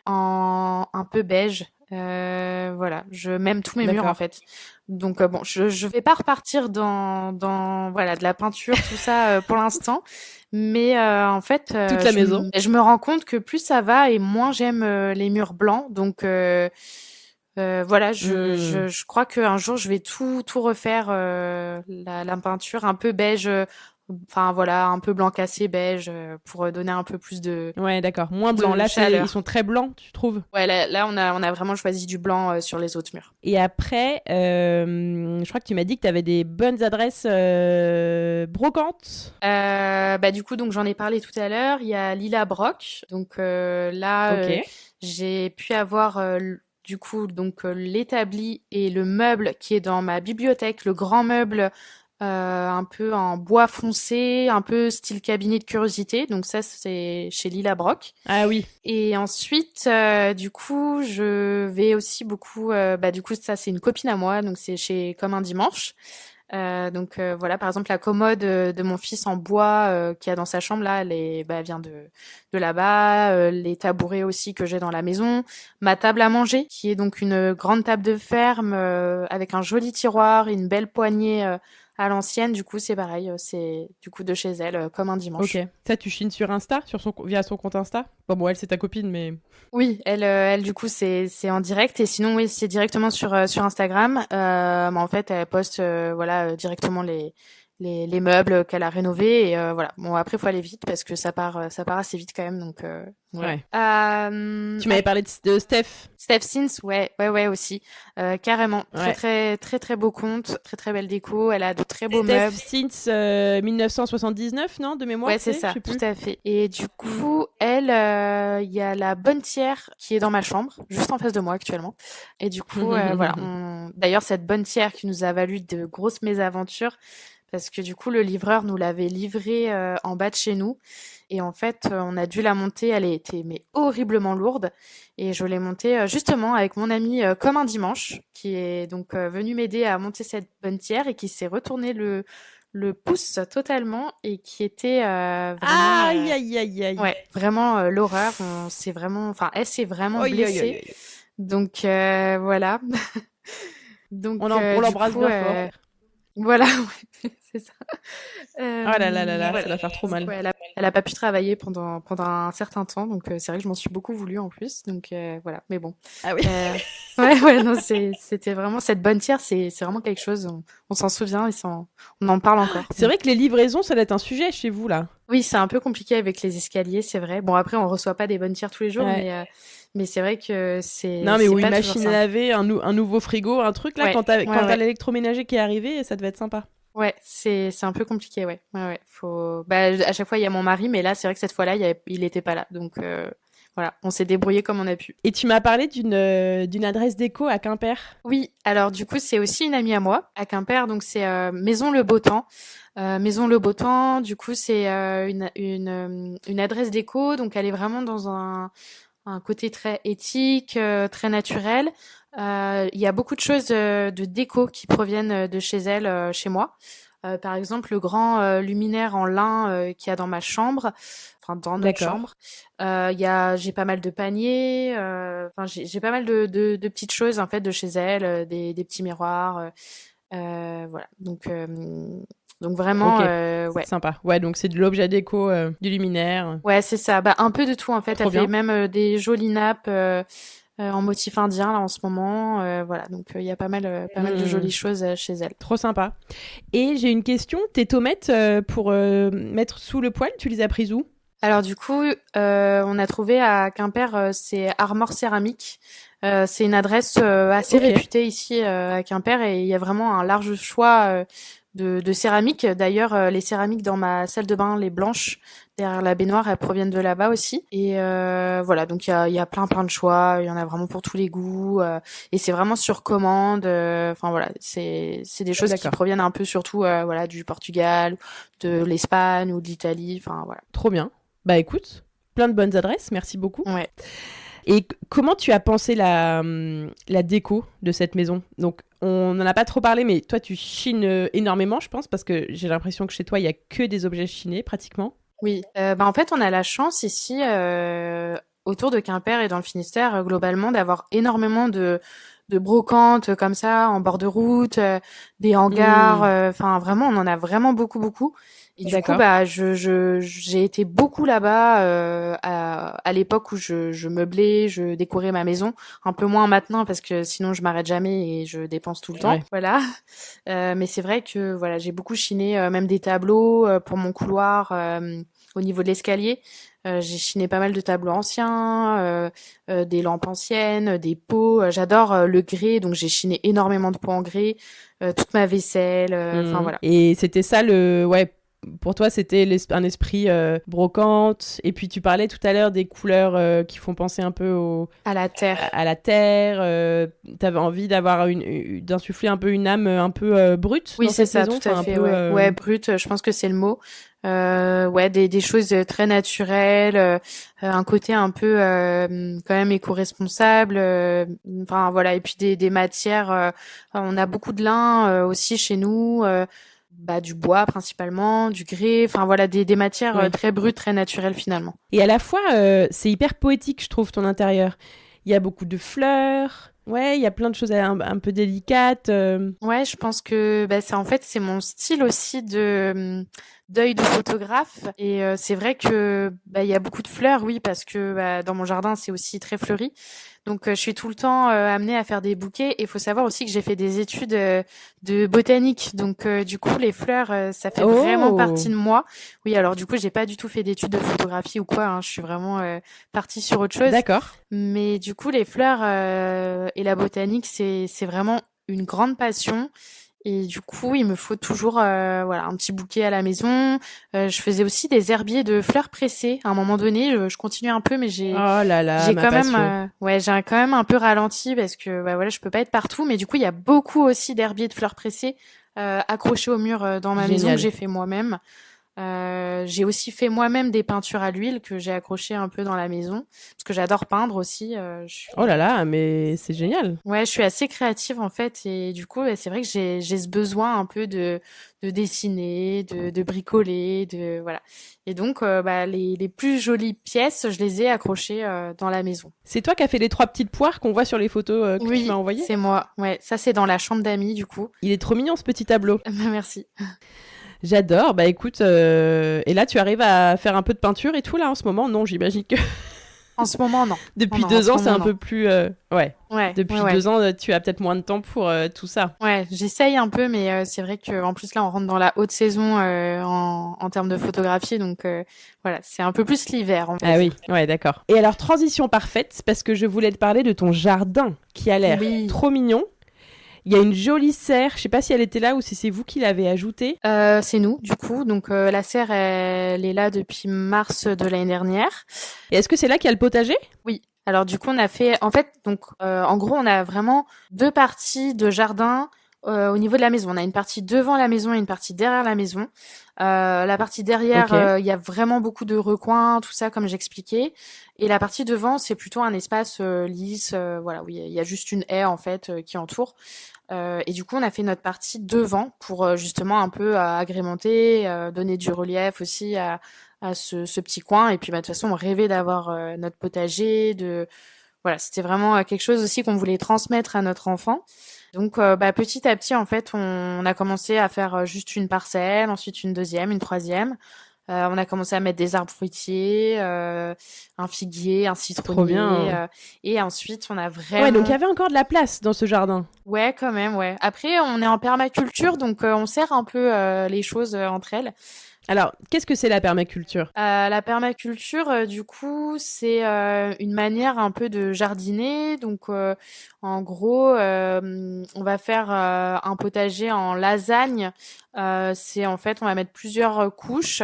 en un peu beige. Voilà, je m'aime tous mes murs D'accord. en fait. Donc bon, je vais pas repartir dans voilà de la peinture tout ça pour l'instant, mais en fait Toute la maison. je me rends compte que plus ça va et moins j'aime les murs blancs. Donc voilà, je crois qu'un jour je vais tout refaire la peinture un peu beige. Enfin voilà, un peu blanc cassé beige pour donner un peu plus Ouais, d'accord. Moins blanc. de Là, ils chaleur. sont très blancs, tu trouves? Ouais, là on a vraiment choisi du blanc sur les autres murs. Et après, je crois que tu m'as dit que tu avais des bonnes adresses brocantes. Bah du coup donc j'en ai parlé tout à l'heure. Il y a Lila Brock. Donc là Ok. j'ai pu avoir du coup donc l'établi et le meuble qui est dans ma bibliothèque, le grand meuble un peu en bois foncé, un peu style cabinet de curiosité. Donc ça c'est chez Lila Brock. Ah oui. Et ensuite du coup je vais aussi beaucoup bah du coup ça c'est une copine à moi donc c'est chez Comme un dimanche. Donc voilà, par exemple la commode de mon fils en bois qu'il y a dans sa chambre là, elle vient de là-bas. Les tabourets aussi que j'ai dans la maison, ma table à manger qui est donc une grande table de ferme avec un joli tiroir, une belle poignée à l'ancienne. Du coup c'est pareil, c'est du coup de chez elle Comme un dimanche. Ok. Ça, tu chines sur Insta, via son compte Insta? Bon, elle, c'est ta copine, mais... Oui, elle du coup c'est en direct et sinon oui c'est directement sur Instagram. Mais en fait elle poste voilà directement les meubles qu'elle a rénovés et voilà. Bon après faut aller vite parce que ça part assez vite quand même donc voilà. Ouais. Tu m'avais parlé de Steph. Steph Sins, ouais aussi, carrément Ouais. très beau compte, très belle déco. Elle a de très beaux Steph meubles. since 1979, non? De mémoire, Ouais, c'est je ça, sais tout plus. à fait. Et du coup, elle, il y a la bonne tiers qui est dans ma chambre, juste en face de moi actuellement. Et du coup, voilà. D'ailleurs, cette bonne tiers qui nous a valu de grosses mésaventures, parce que du coup, le livreur nous l'avait livrée en bas de chez nous. Et en fait, on a dû la monter. Elle était mais horriblement lourde. Et je l'ai montée justement avec mon ami Comme un dimanche, qui est donc venu m'aider à monter cette bonne tiers et qui s'est retourné le pouce totalement et qui était vraiment Aïe, aïe, aïe, aïe. ouais vraiment l'horreur. On s'est vraiment enfin elle s'est vraiment Aïe, aïe, aïe, blessée aïe. donc voilà. Donc On du l'embrasse coup bien fort. voilà ouais, c'est ça. Ah là là là là, ça Voilà. doit faire trop Donc, mal. ouais, elle a pas pu travailler pendant un certain temps donc c'est vrai que je m'en suis beaucoup voulu en plus donc voilà mais bon Ah oui. ouais non c'était vraiment cette bonne tiers c'est vraiment quelque chose on s'en souvient et on en parle encore C'est donc vrai que les livraisons, ça doit être un sujet chez vous, là. oui, c'est un peu compliqué avec les escaliers, c'est vrai. Bon, après, on reçoit pas des bonnes tiers tous les jours, Ouais. mais c'est vrai que Non, mais c'est ou une pas toujours machine à simple. laver, un nouveau frigo, un truc, là, Ouais, quand t'as ouais. l'électroménager qui est arrivé, ça devait être sympa. Ouais, c'est un peu compliqué, ouais. Ouais. Faut, bah, à chaque fois, il y a mon mari, mais là, c'est vrai que cette fois-là, il était pas là. Donc, voilà, on s'est débrouillé comme on a pu. Et tu m'as parlé d'une adresse déco à Quimper. Oui, alors du coup, c'est aussi une amie à moi, à Quimper, donc c'est Maison Le Beau Temps. Maison Le Beau Temps, du coup, c'est une adresse déco, donc elle est vraiment dans un côté très éthique, très naturel. Il y a beaucoup de choses de déco qui proviennent de chez elle, chez moi. Par exemple, le grand luminaire en lin qu'il y a dans ma chambre, enfin dans notre D'accord. chambre. J'ai pas mal de paniers, enfin j'ai pas mal de petites choses en fait de chez elle, des petits miroirs, voilà. Donc vraiment, Ok, ouais. sympa. Ouais, donc c'est de l'objet déco, du luminaire. Ouais, c'est ça. Bah, un peu de tout en fait. Trop Elle fait bien. même des jolies nappes en motif indien là en ce moment. Voilà, donc il y a pas mal de jolies Hmm, choses chez elle. trop sympa. Et j'ai une question. Tes tomates pour mettre sous le poêle, tu les as prises où? Alors du coup, on a trouvé à Quimper, c'est Armor Céramique. C'est une adresse assez Ok, réputée ici à Quimper et il y a vraiment un large choix de céramique. D'ailleurs, les céramiques dans ma salle de bain, les blanches derrière la baignoire, elles proviennent de là-bas aussi. Et voilà, donc il y a plein de choix. Il y en a vraiment pour tous les goûts et c'est vraiment sur commande. Enfin voilà, c'est des choses qui d'accord. proviennent un peu surtout voilà du Portugal, de l'Espagne ou de l'Italie. Enfin voilà. Trop bien. Bah écoute, plein de bonnes adresses, merci beaucoup. Ouais. Et comment tu as pensé la déco de cette maison? Donc, on n'en a pas trop parlé, mais toi, tu chines énormément, je pense, parce que j'ai l'impression que chez toi, il y a que des objets chinés, pratiquement. Oui, bah, en fait, on a la chance ici, autour de Quimper et dans le Finistère, globalement, d'avoir énormément de brocantes comme ça en bord de route, des hangars. Enfin, vraiment, on en a vraiment beaucoup, beaucoup. Et du coup, D'accord. bah, j'ai été beaucoup là-bas à l'époque où je meublais, je décorais ma maison. Un peu moins maintenant parce que sinon je m'arrête jamais et je dépense tout le temps. Ouais. Voilà. Mais c'est vrai que voilà, j'ai beaucoup chiné même des tableaux pour mon couloir au niveau de l'escalier. J'ai chiné pas mal de tableaux anciens, des lampes anciennes, des pots. J'adore le grès, donc j'ai chiné énormément de pots en grès, toute ma vaisselle. Enfin voilà. Et c'était ça ouais. Pour toi, c'était un esprit brocante. Et puis, tu parlais tout à l'heure des couleurs qui font penser un peu À la terre. à la terre. Tu avais envie d'insuffler un peu une âme un peu brute Oui, dans c'est cette ça, maison. tout à Enfin, un fait. peu, Ouais, ouais, brut. Je pense que c'est le mot. Ouais, des choses très naturelles, un côté un peu quand même éco-responsable. Enfin voilà, et puis des matières. On a beaucoup de lin aussi chez nous. Bah, du bois principalement, du grès. Enfin voilà, des matières Oui. très brutes, très naturelles finalement. Et à la fois, c'est hyper poétique, je trouve, ton intérieur. Il y a beaucoup de fleurs. Ouais, il y a plein de choses un peu délicates. Ouais, je pense que bah, c'est mon style aussi de d'œil de photographe et c'est vrai que bah il y a beaucoup de fleurs, oui, parce que bah, dans mon jardin c'est aussi très fleuri. Donc je suis tout le temps amenée à faire des bouquets et il faut savoir aussi que j'ai fait des études de botanique. Donc du coup les fleurs ça fait vraiment Oh! partie de moi. Oui, alors du coup, j'ai pas du tout fait d'études de photographie ou quoi, hein, je suis vraiment partie sur autre chose. D'accord. Mais du coup, les fleurs et la botanique, c'est vraiment une grande passion. Et du coup, il me faut toujours voilà un petit bouquet à la maison. Je faisais aussi des herbiers de fleurs pressées. À un moment donné, je continue un peu, mais Oh là là, j'ai ma quand même passion. ouais j'ai quand même un peu ralenti parce que bah voilà, je peux pas être partout. Mais du coup, il y a beaucoup aussi d'herbiers de fleurs pressées accrochés au mur dans ma maison que Génial. j'ai fait moi-même. J'ai aussi fait moi-même des peintures à l'huile que j'ai accrochées un peu dans la maison parce que j'adore peindre aussi. Oh là là, mais c'est génial. Ouais, je suis assez créative en fait et du coup, c'est vrai que j'ai ce besoin un peu de dessiner, de bricoler, de voilà. Et donc, bah, les plus jolies pièces, je les ai accrochées dans la maison. C'est toi qui as fait les 3 petites poires qu'on voit sur les photos que tu m'as Oui, envoyées? c'est moi. Ouais, ça c'est dans la chambre d'amis du coup. Il est trop mignon ce petit tableau. Merci. J'adore. Bah écoute, et là tu arrives à faire un peu de peinture et tout là en ce moment? Non, j'imagine que En ce moment, non. depuis Non, en 2 ce ans c'est moment, un non. peu plus... Ouais. Ouais, Depuis ouais. 2 ans, tu as peut-être moins de temps pour tout ça. Ouais, j'essaye un peu, mais c'est vrai que en plus là, on rentre dans la haute saison en termes de photographie, donc voilà, c'est un peu plus l'hiver, on va Ah dire. oui, ouais, d'accord. Et alors, transition parfaite, parce que je voulais te parler de ton jardin, qui a l'air Oui, trop mignon. Il y a une jolie serre, je sais pas si elle était là ou si c'est vous qui l'avez ajoutée. c'est nous du coup. Donc la serre, elle est là depuis mars de l'année dernière. Et est-ce que c'est là qu'il y a le potager? Oui. Alors du coup, on a fait, en fait, donc en gros, on a vraiment deux parties de jardin au niveau de la maison. On a une partie devant la maison et une partie derrière la maison. La partie derrière, Ok, il y a vraiment beaucoup de recoins, tout ça, comme j'expliquais. Et la partie devant, c'est plutôt un espace lisse, voilà, où il y a juste une haie en fait qui entoure. Et du coup, on a fait notre partie devant pour justement un peu agrémenter, donner du relief aussi à ce petit coin. Et puis, bah, de toute façon, on rêvait d'avoir notre potager. Voilà, c'était vraiment quelque chose aussi qu'on voulait transmettre à notre enfant. Donc, bah, petit à petit, en fait, on a commencé à faire juste une parcelle, ensuite une deuxième, une troisième. On a commencé à mettre des arbres fruitiers, un figuier, un trop citronnier, bien. et ensuite on a Ouais, donc il y vraiment avait encore de la place dans ce jardin. ouais, quand même, ouais. Après, on est en permaculture, donc on sert un peu les choses entre elles. Alors, qu'est-ce que c'est la permaculture? La permaculture, du coup, c'est une manière un peu de jardiner. Donc, en gros, on va faire un potager en lasagne. C'est en fait, on va mettre plusieurs couches.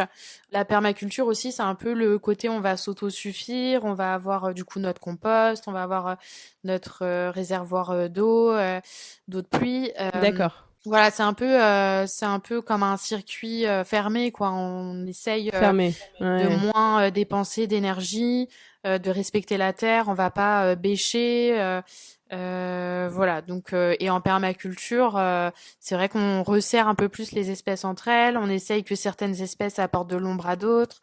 La permaculture aussi, c'est un peu le côté on va s'autosuffire, on va avoir du coup notre compost, on va avoir notre réservoir d'eau de pluie. D'accord. Voilà, c'est un peu comme un circuit fermé, quoi. On essaye Fermé. de Ouais. moins dépenser d'énergie. de respecter la terre, on va pas bêcher. Voilà, donc et en permaculture, c'est vrai qu'on resserre un peu plus les espèces entre elles. On essaye que certaines espèces apportent de l'ombre à d'autres.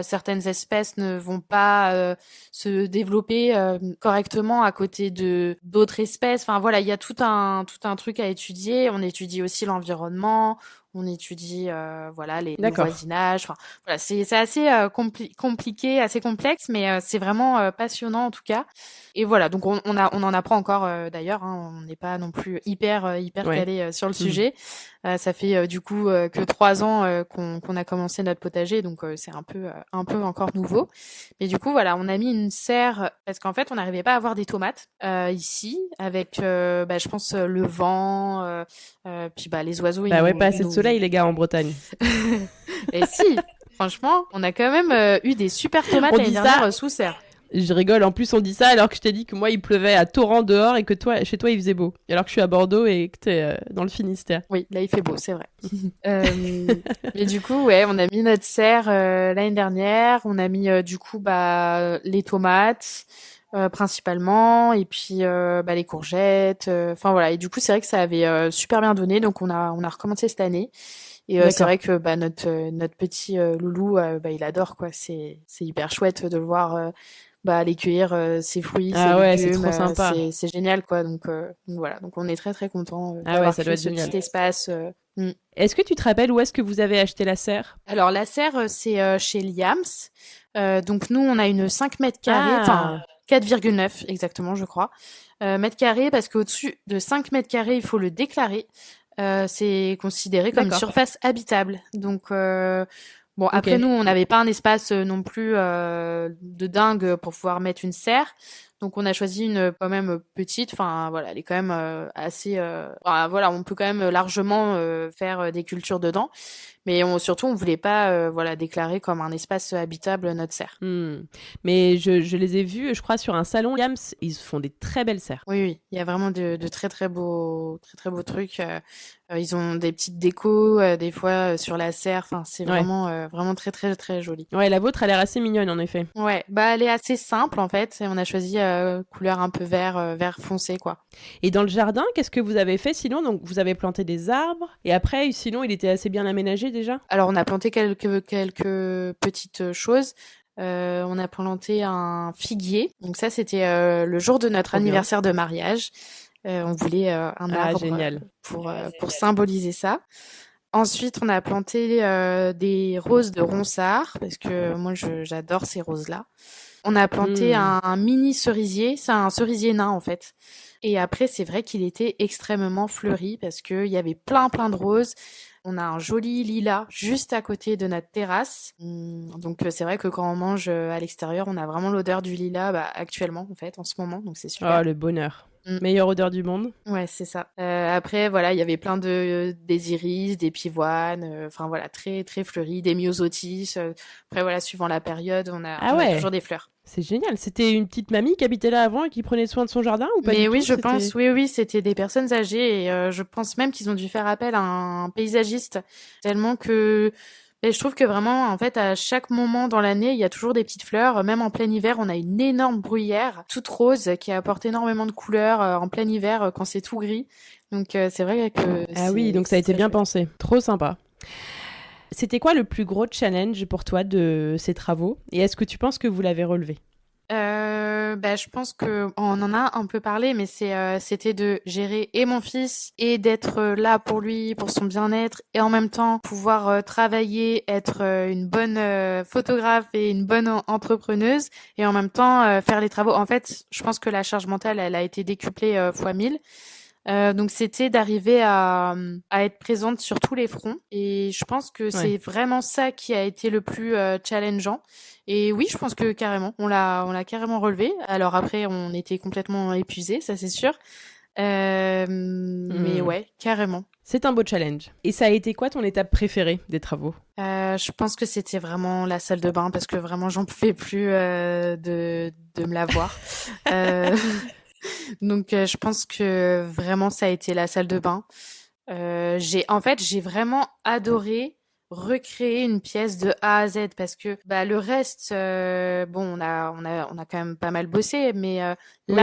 Certaines espèces ne vont pas se développer correctement à côté de d'autres espèces. Enfin voilà, il y a tout un truc à étudier. On étudie aussi l'environnement. On étudie voilà le D'accord. voisinage. Enfin voilà, c'est assez compliqué, assez complexe, mais c'est vraiment passionnant en tout cas. Et voilà, donc on en apprend encore d'ailleurs. Hein, on n'est pas non plus hyper Ouais. calé sur le Mhm. sujet. Ça fait du coup que 3 ans qu'on a commencé notre potager, donc c'est un peu encore nouveau. Mais du coup voilà, on a mis une serre parce qu'en fait on n'arrivait pas à avoir des tomates ici avec je pense le vent, puis les oiseaux Bah ouais, pas ils assez de soleil, les gars, en Bretagne. Et si, franchement, on a quand même eu des super tomates On l'année dit ça. dernière sous serre. Je rigole, en plus on dit ça alors que je t'ai dit que moi il pleuvait à torrent dehors et que toi, chez toi il faisait beau. Alors que je suis à Bordeaux et que t'es dans le Finistère. Oui, là il fait beau, c'est vrai. Mais du coup, ouais, on a mis notre serre l'année dernière. On a mis du coup les tomates principalement, et puis les courgettes. Enfin voilà. Et du coup, c'est vrai que ça avait super bien donné, donc on a recommencé cette année. Et c'est D'accord. vrai que notre petit loulou, il adore quoi. C'est hyper chouette de le voir. Aller cueillir ses fruits, ses Ah ouais, c'est légumes, trop sympa. c'est génial quoi. Donc voilà, donc on est très très content Ah ouais, d'avoir ça doit créé être ce génial. petit espace. Est-ce que tu te rappelles où est-ce que vous avez acheté la serre? Alors la serre, c'est chez Liams. Donc nous, on a une 5 mètres carrés, enfin Ah, 4,9 exactement, je crois. Mètres carrés, parce qu'au-dessus de 5 mètres carrés, il faut le déclarer. C'est considéré comme une d'accord. surface habitable. Donc bon, Ok. après nous, on n'avait pas un espace non plus de dingue pour pouvoir mettre une serre. Donc on a choisi une quand même petite. Enfin voilà, elle est quand même assez. Voilà, on peut quand même largement faire des cultures dedans. Mais surtout, on voulait pas déclarer comme un espace habitable notre serre. Hmm. Mais je les ai vus, je crois, sur un salon Yams. Ils font des très belles serres. Oui, oui, il y a vraiment de très très beaux trucs. Ils ont des petites décos des fois sur la serre. Enfin, c'est Ouais. vraiment très très très joli. Ouais, la vôtre a l'air assez mignonne en effet. Ouais, elle est assez simple en fait. Et on a choisi couleur un peu vert foncé quoi. Et dans le jardin, qu'est-ce que vous avez fait sinon? Donc vous avez planté des arbres et après, sinon, il était assez bien aménagé déjà? Alors on a planté quelques petites choses. On a planté un figuier. Donc ça, c'était le jour de notre Trop bien. anniversaire de mariage. On voulait un Ah, arbre génial. pour symboliser ça. Ensuite, on a planté des roses de Ronsard parce que moi, j'adore ces roses-là. On a planté Hmm. un mini cerisier. C'est un cerisier nain en fait. Et après, c'est vrai qu'il était extrêmement fleuri parce qu'il y avait plein de roses. On a un joli lilas juste à côté de notre terrasse. Donc c'est vrai que quand on mange à l'extérieur, on a vraiment l'odeur du lilas actuellement en fait en ce moment. Donc c'est super. Oh, le bonheur. Mm. Meilleure odeur du monde. Ouais, c'est ça. Après, voilà, il y avait plein des iris, des pivoines, enfin voilà, très très fleuris, des myosotis. Après, voilà, suivant la période, Ah on a ouais, toujours des fleurs. c'est génial. C'était une petite mamie qui habitait là avant et qui prenait soin de son jardin ou pas Mais du oui, tout? je pense, oui, c'était des personnes âgées et je pense même qu'ils ont dû faire appel à un paysagiste tellement que et je trouve que vraiment, en fait, à chaque moment dans l'année, il y a toujours des petites fleurs. Même en plein hiver, on a une énorme bruyère, toute rose, qui apporte énormément de couleurs en plein hiver quand c'est tout gris. Donc c'est vrai que Ah oui, donc ça a c'est été très bien chouette. pensé. Trop sympa. C'était quoi le plus gros challenge pour toi de ces travaux? Et est-ce que tu penses que vous l'avez relevé? Je pense que on en a un peu parlé, mais c'était de gérer et mon fils et d'être là pour lui, pour son bien-être, et en même temps pouvoir travailler, être une bonne photographe et une bonne entrepreneuse, et en même temps faire les travaux. En fait, je pense que la charge mentale, elle a été décuplée fois 1000. Donc c'était d'arriver à être présente sur tous les fronts et je pense que c'est Ouais. vraiment ça qui a été le plus challengeant. Et oui, je pense que carrément, on l'a carrément relevé. Alors après, on était complètement épuisés, ça c'est sûr. Mais Hmm. ouais, carrément. C'est un beau challenge. Et ça a été quoi ton étape préférée des travaux? Je pense que c'était vraiment la salle de bain parce que vraiment j'en pouvais plus de me la voir. Euh, Donc je pense que vraiment ça a été la salle de bain. J'ai vraiment adoré recréer une pièce de A à Z parce que le reste, bon, on a quand même pas mal bossé, mais là,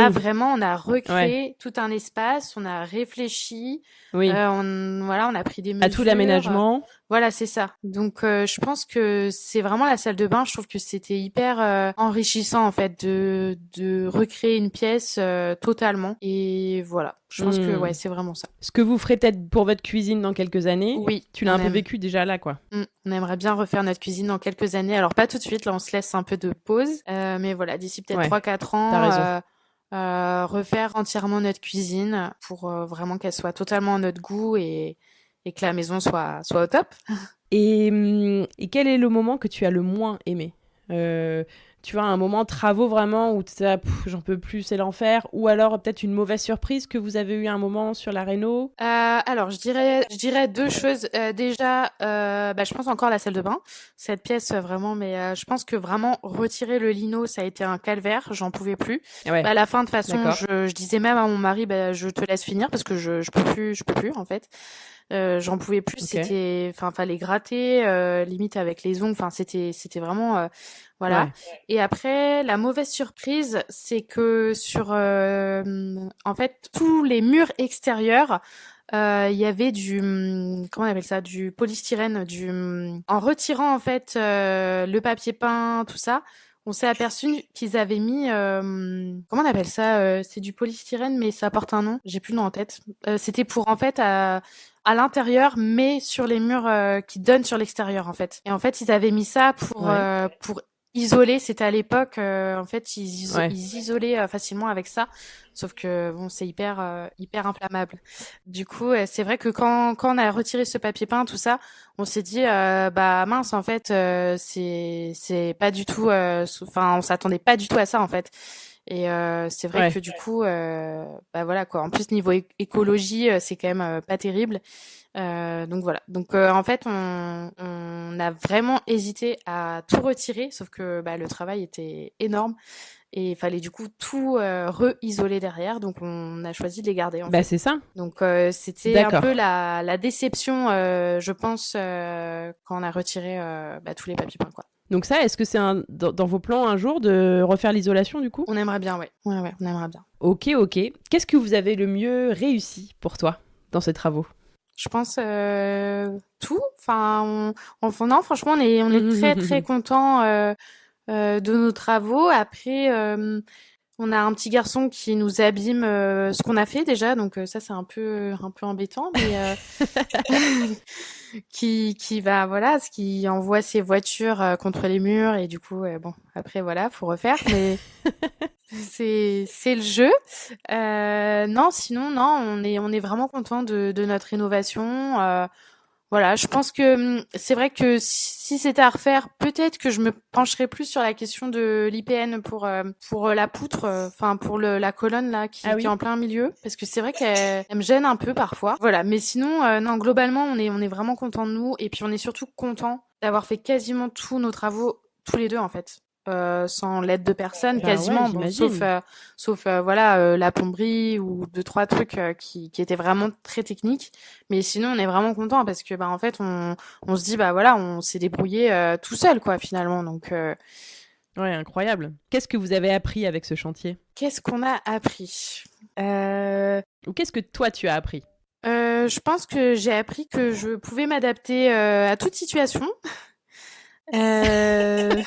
Oui, vraiment, on a ouais, recréé tout un espace, on a réfléchi, oui. on a pris des À tout mesures. l'aménagement. Voilà, c'est ça. Donc, je pense que c'est vraiment la salle de bain. Je trouve que c'était hyper enrichissant en fait de recréer une pièce totalement. Et voilà, je pense que ouais, Hmm. c'est vraiment ça. Ce que vous ferez peut-être pour votre cuisine dans quelques années, Oui, tu l'as un peu vécu déjà là, quoi. On aimerait bien refaire notre cuisine dans quelques années. Alors pas tout de suite, là on se laisse un peu de pause. Mais voilà, d'ici peut-être Ouais, 3-4 t'as ans, raison. refaire entièrement notre cuisine pour vraiment qu'elle soit totalement à notre goût et que la maison soit au top. Et quel est le moment que tu as le moins aimé? Tu vois, un moment travaux vraiment où tu t'es là, pff, j'en peux plus, c'est l'enfer, ou alors peut-être une mauvaise surprise que vous avez eu un moment sur la réno? Alors, je dirais deux choses. Déjà, je pense encore la salle de bain. Cette pièce, vraiment, mais je pense que vraiment retirer le lino, ça a été un calvaire. J'en pouvais plus. Ouais, À la fin, de toute façon, d'accord. je disais même à mon mari, je te laisse finir parce que je peux plus en fait. J'en pouvais plus. Ok. Enfin, fallait gratter, limite avec les ongles. Enfin, c'était vraiment, voilà. Ouais. Et après, la mauvaise surprise, c'est que en fait, tous les murs extérieurs, il y avait comment on appelle ça, du polystyrène, en retirant en fait le papier peint, tout ça. On s'est aperçu qu'ils avaient mis, comment on appelle ça, c'est du polystyrène, mais ça porte un nom. J'ai plus le nom en tête. C'était pour en fait à l'intérieur, mais sur les murs qui donnent sur l'extérieur en fait. Et en fait, ils avaient mis ça Ouais. pour isoler. C'était à l'époque, en fait, Ouais. ils isolaient facilement avec ça. Sauf que bon, c'est hyper inflammable. Du coup, c'est vrai que quand on a retiré ce papier peint, tout ça, on s'est dit mince en fait, c'est pas du tout, enfin on s'attendait pas du tout à ça en fait. Et c'est vrai que Ouais. du coup, voilà quoi. En plus niveau écologie, c'est quand même pas terrible. Donc voilà. Donc en fait, on a vraiment hésité à tout retirer, sauf que le travail était énorme et il fallait du coup tout re-isoler derrière. Donc on a choisi de les garder en Bah, fait. c'est ça. Donc c'était un peu D'accord. la déception, je pense, quand on a retiré tous les papiers peints quoi. Donc ça, est-ce que c'est dans vos plans un jour de refaire l'isolation du coup? On aimerait bien, ouais. Ouais, ouais, on aimerait bien. Ok, ok. Qu'est-ce que vous avez le mieux réussi pour toi dans ces travaux? Je pense tout. Enfin, non, franchement, on est très très contents de nos travaux. Après, on a un petit garçon qui nous abîme ce qu'on a fait déjà, donc ça c'est un peu embêtant, mais qui va voilà, ce qui envoie ses voitures contre les murs et du coup bon après voilà, faut refaire, mais c'est le jeu. Non, sinon non, on est vraiment content de notre rénovation. Voilà, je pense que c'est vrai que si c'était à refaire, peut-être que je me pencherais plus sur la question de l'IPN pour la poutre, enfin pour la colonne là Ah qui est oui. en plein milieu, parce que c'est vrai qu'elle me gêne un peu parfois. Voilà, mais sinon non, globalement on est vraiment content de nous et puis on est surtout content d'avoir fait quasiment tous nos travaux tous les deux en fait. Sans l'aide de personne Bah ouais, quasiment, bon j'imagine. sauf voilà la plomberie ou deux trois trucs qui étaient vraiment très techniques, mais sinon on est vraiment content parce que en fait on se dit voilà, on s'est débrouillé tout seul quoi finalement. Donc Ouais, incroyable. Qu'est-ce que vous avez appris avec ce chantier? qu'est-ce qu'on a appris? euh, Ou qu'est-ce que toi tu as appris? je pense que j'ai appris que je pouvais m'adapter à toute situation. Euh,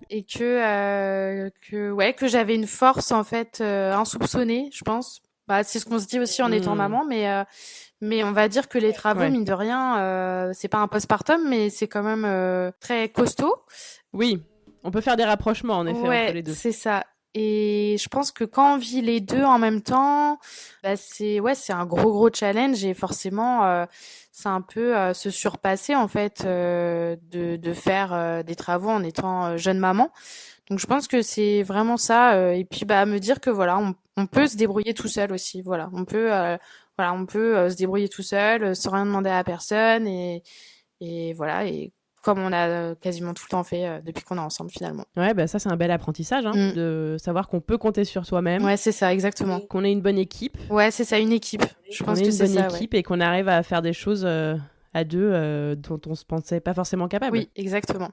et que j'avais une force en fait insoupçonnée, je pense. C'est ce qu'on se dit aussi en étant Hmm. maman, mais on va dire que les travaux, Ouais. mine de rien, c'est pas un postpartum, mais c'est quand même très costaud. Oui, on peut faire des rapprochements en effet entre Ouais, les deux. c'est ça. Et je pense que quand on vit les deux en même temps, c'est un gros challenge et forcément c'est un peu se surpasser en fait de faire des travaux en étant jeune maman. Donc je pense que c'est vraiment ça et puis me dire que voilà, on peut se débrouiller tout seul aussi. Voilà, on peut se débrouiller tout seul sans rien demander à personne et voilà et comme on a quasiment tout le temps fait depuis qu'on est ensemble finalement. Ouais, bah ça c'est un bel apprentissage, hein, Mm. de savoir qu'on peut compter sur soi-même, Ouais, c'est ça, exactement. qu'on est une bonne équipe, Ouais, c'est ça, une équipe. Je qu'on pense est que une c'est bonne ça, ouais. équipe et qu'on arrive à faire des choses à deux dont on se pensait pas forcément capable. Oui, exactement.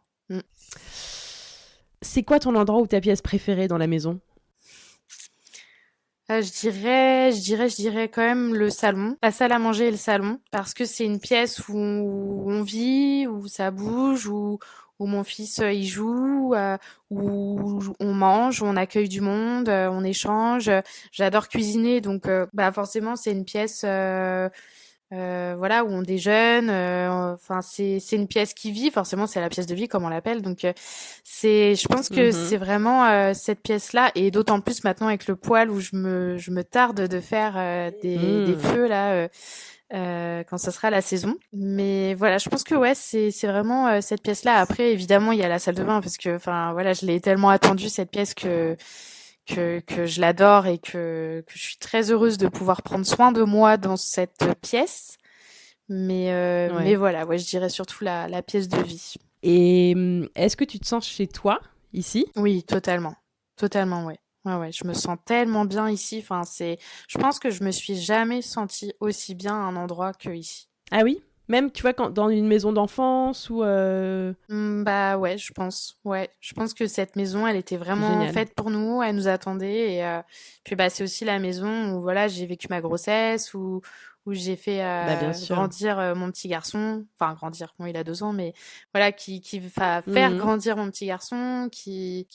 C'est quoi ton endroit ou ta pièce préférée dans la maison? Je dirais quand même le salon, la salle à manger et le salon, parce que c'est une pièce où on vit, où ça bouge, où mon fils il joue, où on mange, où on accueille du monde, on échange. J'adore cuisiner, donc forcément c'est une pièce. Voilà, où on déjeune, enfin c'est une pièce qui vit, forcément c'est la pièce de vie comme on l'appelle, donc je pense que c'est vraiment cette pièce-là, et d'autant plus maintenant avec le poêle où je me tarde de faire des feux là quand ça sera la saison. Mais voilà, je pense que ouais c'est vraiment cette pièce-là. Après évidemment il y a la salle de bain parce que enfin voilà, je l'ai tellement attendue cette pièce que je l'adore et que je suis très heureuse de pouvoir prendre soin de moi dans cette pièce. Mais voilà, ouais, je dirais surtout la pièce de vie. Et est-ce que tu te sens chez toi, ici? Oui, totalement. Totalement, ouais. Ouais, je me sens tellement bien ici. Enfin, je pense que je me suis jamais sentie aussi bien à un endroit que ici. Ah oui? Même, tu vois, dans une maison d'enfance ou... Bah ouais, je pense. Ouais, je pense que cette maison, elle était vraiment Génial. faite pour nous. Elle nous attendait. Et puis bah c'est aussi la maison où voilà, j'ai vécu ma grossesse, où j'ai fait Bien sûr. grandir mon petit garçon. Enfin grandir, bon il a 2 ans, mais voilà qui va faire grandir mon petit garçon, qui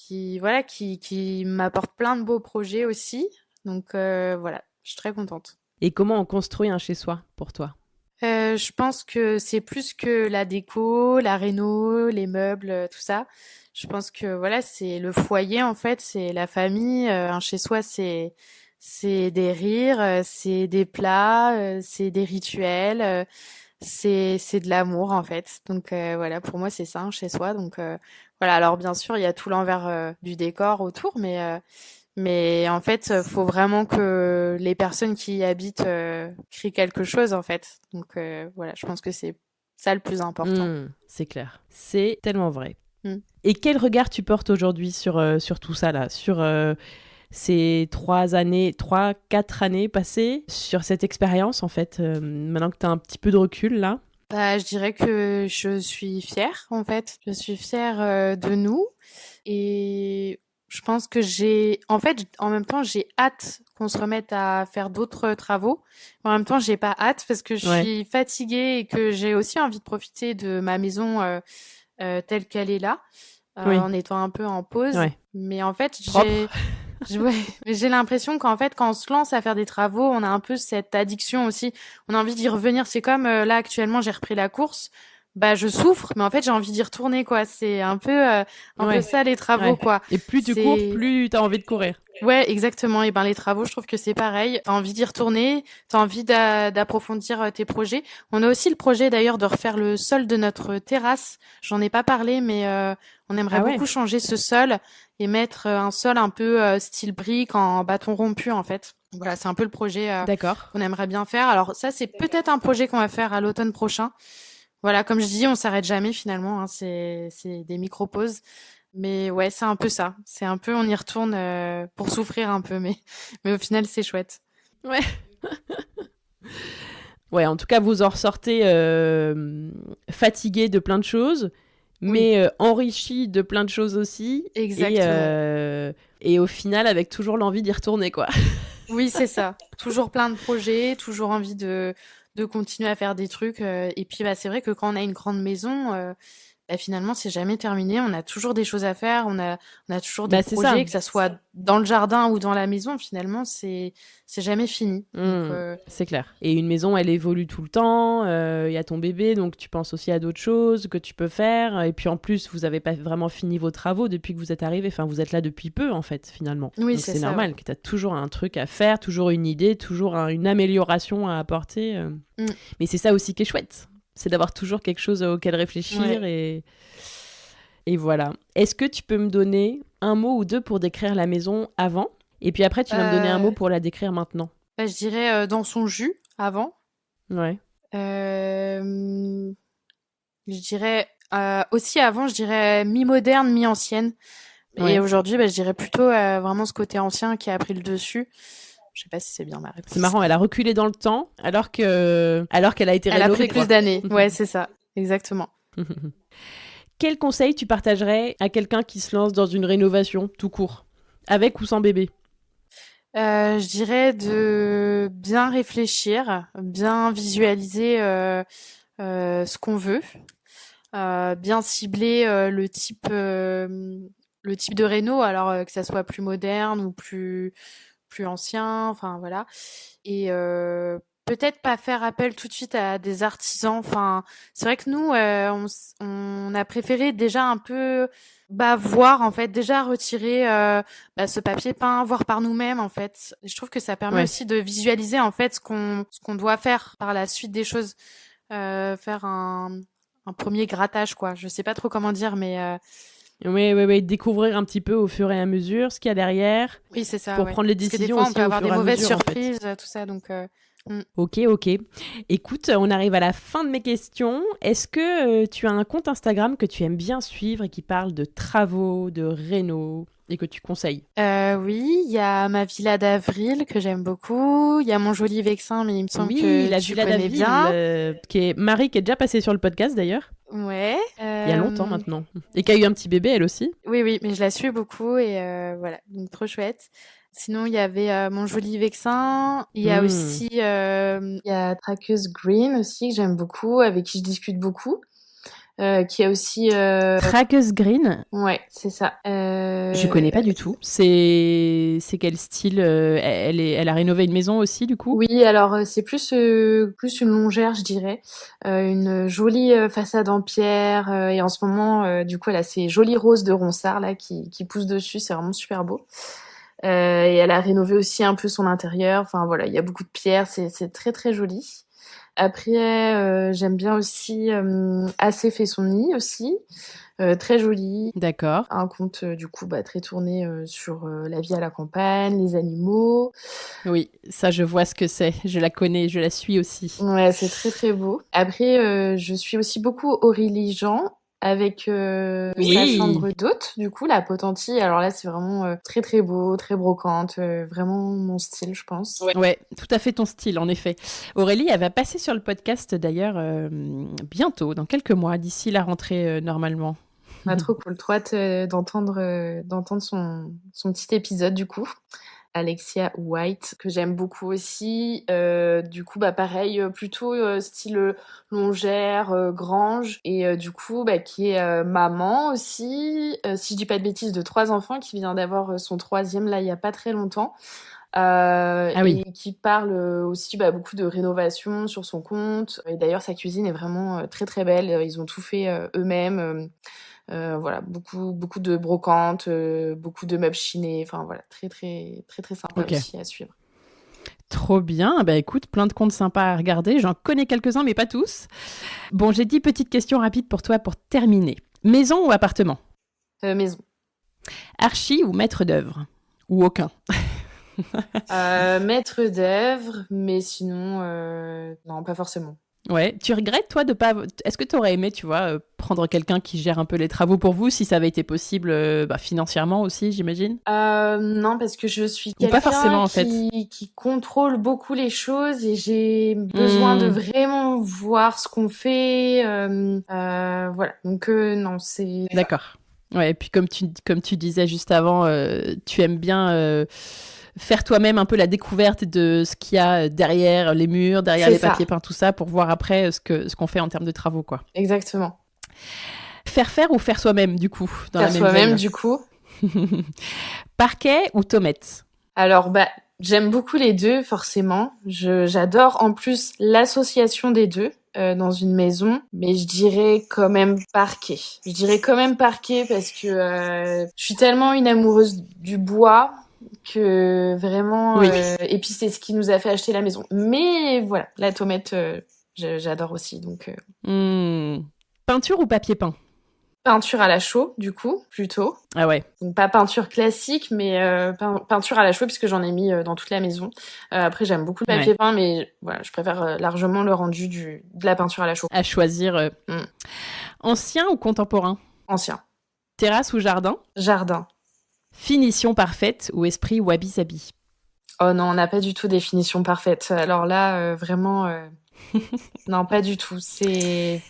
m'apporte plein de beaux projets aussi. Donc voilà, je suis très contente. Et comment on construit un chez-soi pour toi? Je pense que c'est plus que la déco, la réno, les meubles, tout ça. Je pense que voilà, c'est le foyer en fait, c'est la famille. Un chez soi, c'est des rires, c'est des plats, c'est des rituels, c'est de l'amour en fait. Donc voilà, pour moi c'est ça un chez soi. Donc voilà. Alors bien sûr, il y a tout l'envers du décor autour, mais en fait, faut vraiment que les personnes qui y habitent créent quelque chose, en fait. Donc voilà, je pense que c'est ça le plus important. C'est clair. C'est tellement vrai. Mm. Et quel regard tu portes aujourd'hui sur tout ça, là? Sur ces 4 années passées, sur cette expérience, en fait, maintenant que tu as un petit peu de recul, là? Bah, je dirais que je suis fière, en fait. Je suis fière de nous. Et je pense que en même temps, j'ai hâte qu'on se remette à faire d'autres travaux. En même temps, j'ai pas hâte parce que je suis fatiguée et que j'ai aussi envie de profiter de ma maison telle qu'elle est là, en étant un peu en pause. Ouais. Mais en fait, Propre. j'ai l'impression qu'en fait, quand on se lance à faire des travaux, on a un peu cette addiction aussi. On a envie d'y revenir. C'est comme là actuellement, j'ai repris la course. Bah, je souffre, mais en fait, j'ai envie d'y retourner, quoi. C'est un peu ça, les travaux, quoi. Et plus tu cours, plus tu as envie de courir. Ouais, exactement. Et ben, les travaux, je trouve que c'est pareil. T'as envie d'y retourner, t'as envie d'approfondir tes projets. On a aussi le projet, d'ailleurs, de refaire le sol de notre terrasse. J'en ai pas parlé, mais on aimerait beaucoup changer ce sol et mettre un sol un peu style brique en bâton rompu, en fait. Voilà, c'est un peu le projet qu'on aimerait bien faire. Alors ça, c'est peut-être un projet qu'on va faire à l'automne prochain. Voilà, comme je dis, on s'arrête jamais finalement, hein, c'est des micro-pauses. Mais ouais, c'est un peu ça. C'est un peu, on y retourne pour souffrir un peu, mais au final, c'est chouette. Ouais. Ouais, en tout cas, vous en ressortez fatigué de plein de choses, mais enrichi de plein de choses aussi. Exactement. Et au final, avec toujours l'envie d'y retourner, quoi. Oui, c'est ça. Toujours plein de projets, toujours envie de continuer à faire des trucs. Et puis, bah, c'est vrai que quand on a une grande maison, finalement, c'est jamais terminé. On a toujours des choses à faire. On a toujours des projets, que ça soit dans le jardin ou dans la maison. Finalement, c'est jamais fini. Donc, c'est clair. Et une maison, elle évolue tout le temps. Il y a ton bébé, donc tu penses aussi à d'autres choses que tu peux faire. Et puis en plus, vous n'avez pas vraiment fini vos travaux depuis que vous êtes arrivé. Enfin, vous êtes là depuis peu, en fait, finalement. Oui, donc c'est normal que tu as toujours un truc à faire, toujours une idée, toujours une amélioration à apporter. Mais c'est ça aussi qui est chouette. C'est d'avoir toujours quelque chose auquel réfléchir et voilà. Est-ce que tu peux me donner un mot ou deux pour décrire la maison avant? Et puis après, tu vas me donner un mot pour la décrire maintenant. Je dirais dans son jus, avant. Ouais. Je dirais aussi avant, je dirais mi-moderne, mi-ancienne. Et aujourd'hui, je dirais plutôt vraiment ce côté ancien qui a pris le dessus. Je sais pas si c'est bien ma réponse. C'est marrant, elle a reculé dans le temps alors qu'elle a été Elle a rénovée. pris plus d'années. Ouais, c'est ça, exactement. Quel conseil tu partagerais à quelqu'un qui se lance dans une rénovation tout court, avec ou sans bébé? Je dirais de bien réfléchir, bien visualiser ce qu'on veut, bien cibler le type de réno, alors que ça soit plus moderne ou plus ancien, enfin voilà. Et peut-être pas faire appel tout de suite à des artisans. Enfin, c'est vrai que nous, on a préféré déjà un peu voir en fait, déjà retirer ce papier peint, voir par nous-mêmes en fait. Et je trouve que ça permet aussi de visualiser en fait ce qu'on doit faire par la suite des choses. Faire un premier grattage, quoi. Je sais pas trop comment dire, mais Oui, découvrir un petit peu au fur et à mesure ce qu'il y a derrière. oui, c'est ça. Pour prendre les décisions parce que des fois, on peut aussi avoir au des fur et à mauvaises mesure, en fait. surprises, tout ça. Donc, Ok. Écoute, on arrive à la fin de mes questions. Est-ce que tu as un compte Instagram que tu aimes bien suivre et qui parle de travaux, de réno et que tu conseilles? oui, il y a ma villa d'avril que j'aime beaucoup. Il y a mon joli Vexin, mais il me semble que la tu villa connais d'Aville, bien. qui est Marie, qui est déjà passée sur le podcast d'ailleurs, Ouais. il y a longtemps maintenant, et qui a eu un petit bébé elle aussi. Oui, mais je la suis beaucoup et voilà, donc trop chouette. Sinon, il y avait mon joli Vexin. Il y a aussi il y a Traqueuse Green aussi que j'aime beaucoup, avec qui je discute beaucoup. Qui a aussi Traqueuse Green. Ouais, c'est ça. Je connais pas du tout. C'est quel style? Elle a rénové une maison aussi du coup? Oui, alors c'est plus une longère, je dirais. Une jolie façade en pierre et en ce moment, du coup, elle a ces jolies roses de Ronsard là qui poussent dessus, c'est vraiment super beau. Et elle a rénové aussi un peu son intérieur. Enfin voilà, il y a beaucoup de pierres, c'est très très joli. Après, j'aime bien aussi Assez fait son nid aussi. Très joli. D'accord. Un conte du coup très tourné sur la vie à la campagne, les animaux. Oui, ça je vois ce que c'est. Je la connais, je la suis aussi. Ouais, c'est très très beau. Après, je suis aussi beaucoup Aurélie Jean avec sa chambre d'hôte, du coup, la Potentille. Alors là, c'est vraiment très très beau, très brocante, vraiment mon style, je pense. Ouais, tout à fait ton style, en effet. Aurélie, elle va passer sur le podcast d'ailleurs bientôt, dans quelques mois, d'ici la rentrée normalement. Trop cool, trop hâte d'entendre son petit épisode du coup. Alexia White, que j'aime beaucoup aussi. Du coup, pareil, plutôt style longère, grange. Et du coup, qui est maman aussi, si je dis pas de bêtises, de 3 enfants, qui vient d'avoir son 3e, là, il y a pas très longtemps. Et qui parle aussi beaucoup de rénovation sur son compte. Et d'ailleurs, sa cuisine est vraiment très très belle. Ils ont tout fait eux-mêmes. Voilà, beaucoup de brocantes, beaucoup de meubles chinés. Enfin voilà, très très très très sympa aussi à suivre. Trop bien. Écoute, plein de comptes sympas à regarder. J'en connais quelques-uns, mais pas tous. Bon, j'ai 10 petites questions rapides pour toi pour terminer. Maison ou appartement? Maison. Archi ou maître d'œuvre? Ou aucun? Maître d'œuvre, mais sinon, non, pas forcément. Ouais, tu regrettes toi de pas... Est-ce que tu aurais aimé, tu vois, prendre quelqu'un qui gère un peu les travaux pour vous, si ça avait été possible financièrement aussi, j'imagine? Non, parce que je suis quelqu'un pas forcément, en fait. qui contrôle beaucoup les choses et j'ai besoin de vraiment voir ce qu'on fait. Voilà, donc non, c'est... D'accord. Ouais, et puis comme tu disais juste avant, tu aimes bien... faire toi-même un peu la découverte de ce qu'il y a derrière les murs, derrière les papiers peints, tout ça, pour voir après ce qu'on fait en termes de travaux, quoi. Exactement. Faire ou faire soi-même, du coup, dans la même soi-même, veine. du coup. Parquet ou Tomette? Alors, j'aime beaucoup les deux, forcément. J'adore en plus l'association des deux dans une maison, mais je dirais quand même parquet. Parce que je suis tellement une amoureuse du bois que vraiment... et puis, c'est ce qui nous a fait acheter la maison. Mais voilà, la Tomette, j'adore aussi. Donc, Peinture ou papier peint? Peinture à la chaux, du coup, plutôt. Ah ouais. Donc, pas peinture classique, mais peinture à la chaux, puisque j'en ai mis dans toute la maison. Après, j'aime beaucoup le papier peint, mais voilà, je préfère largement le rendu de la peinture à la chaux. À choisir. Ancien ou contemporain? Ancien. Terrasse ou jardin? Jardin. Finition parfaite ou esprit wabi-sabi? Oh non, on n'a pas du tout définition parfaite. Alors là, vraiment, non, pas du tout. C'est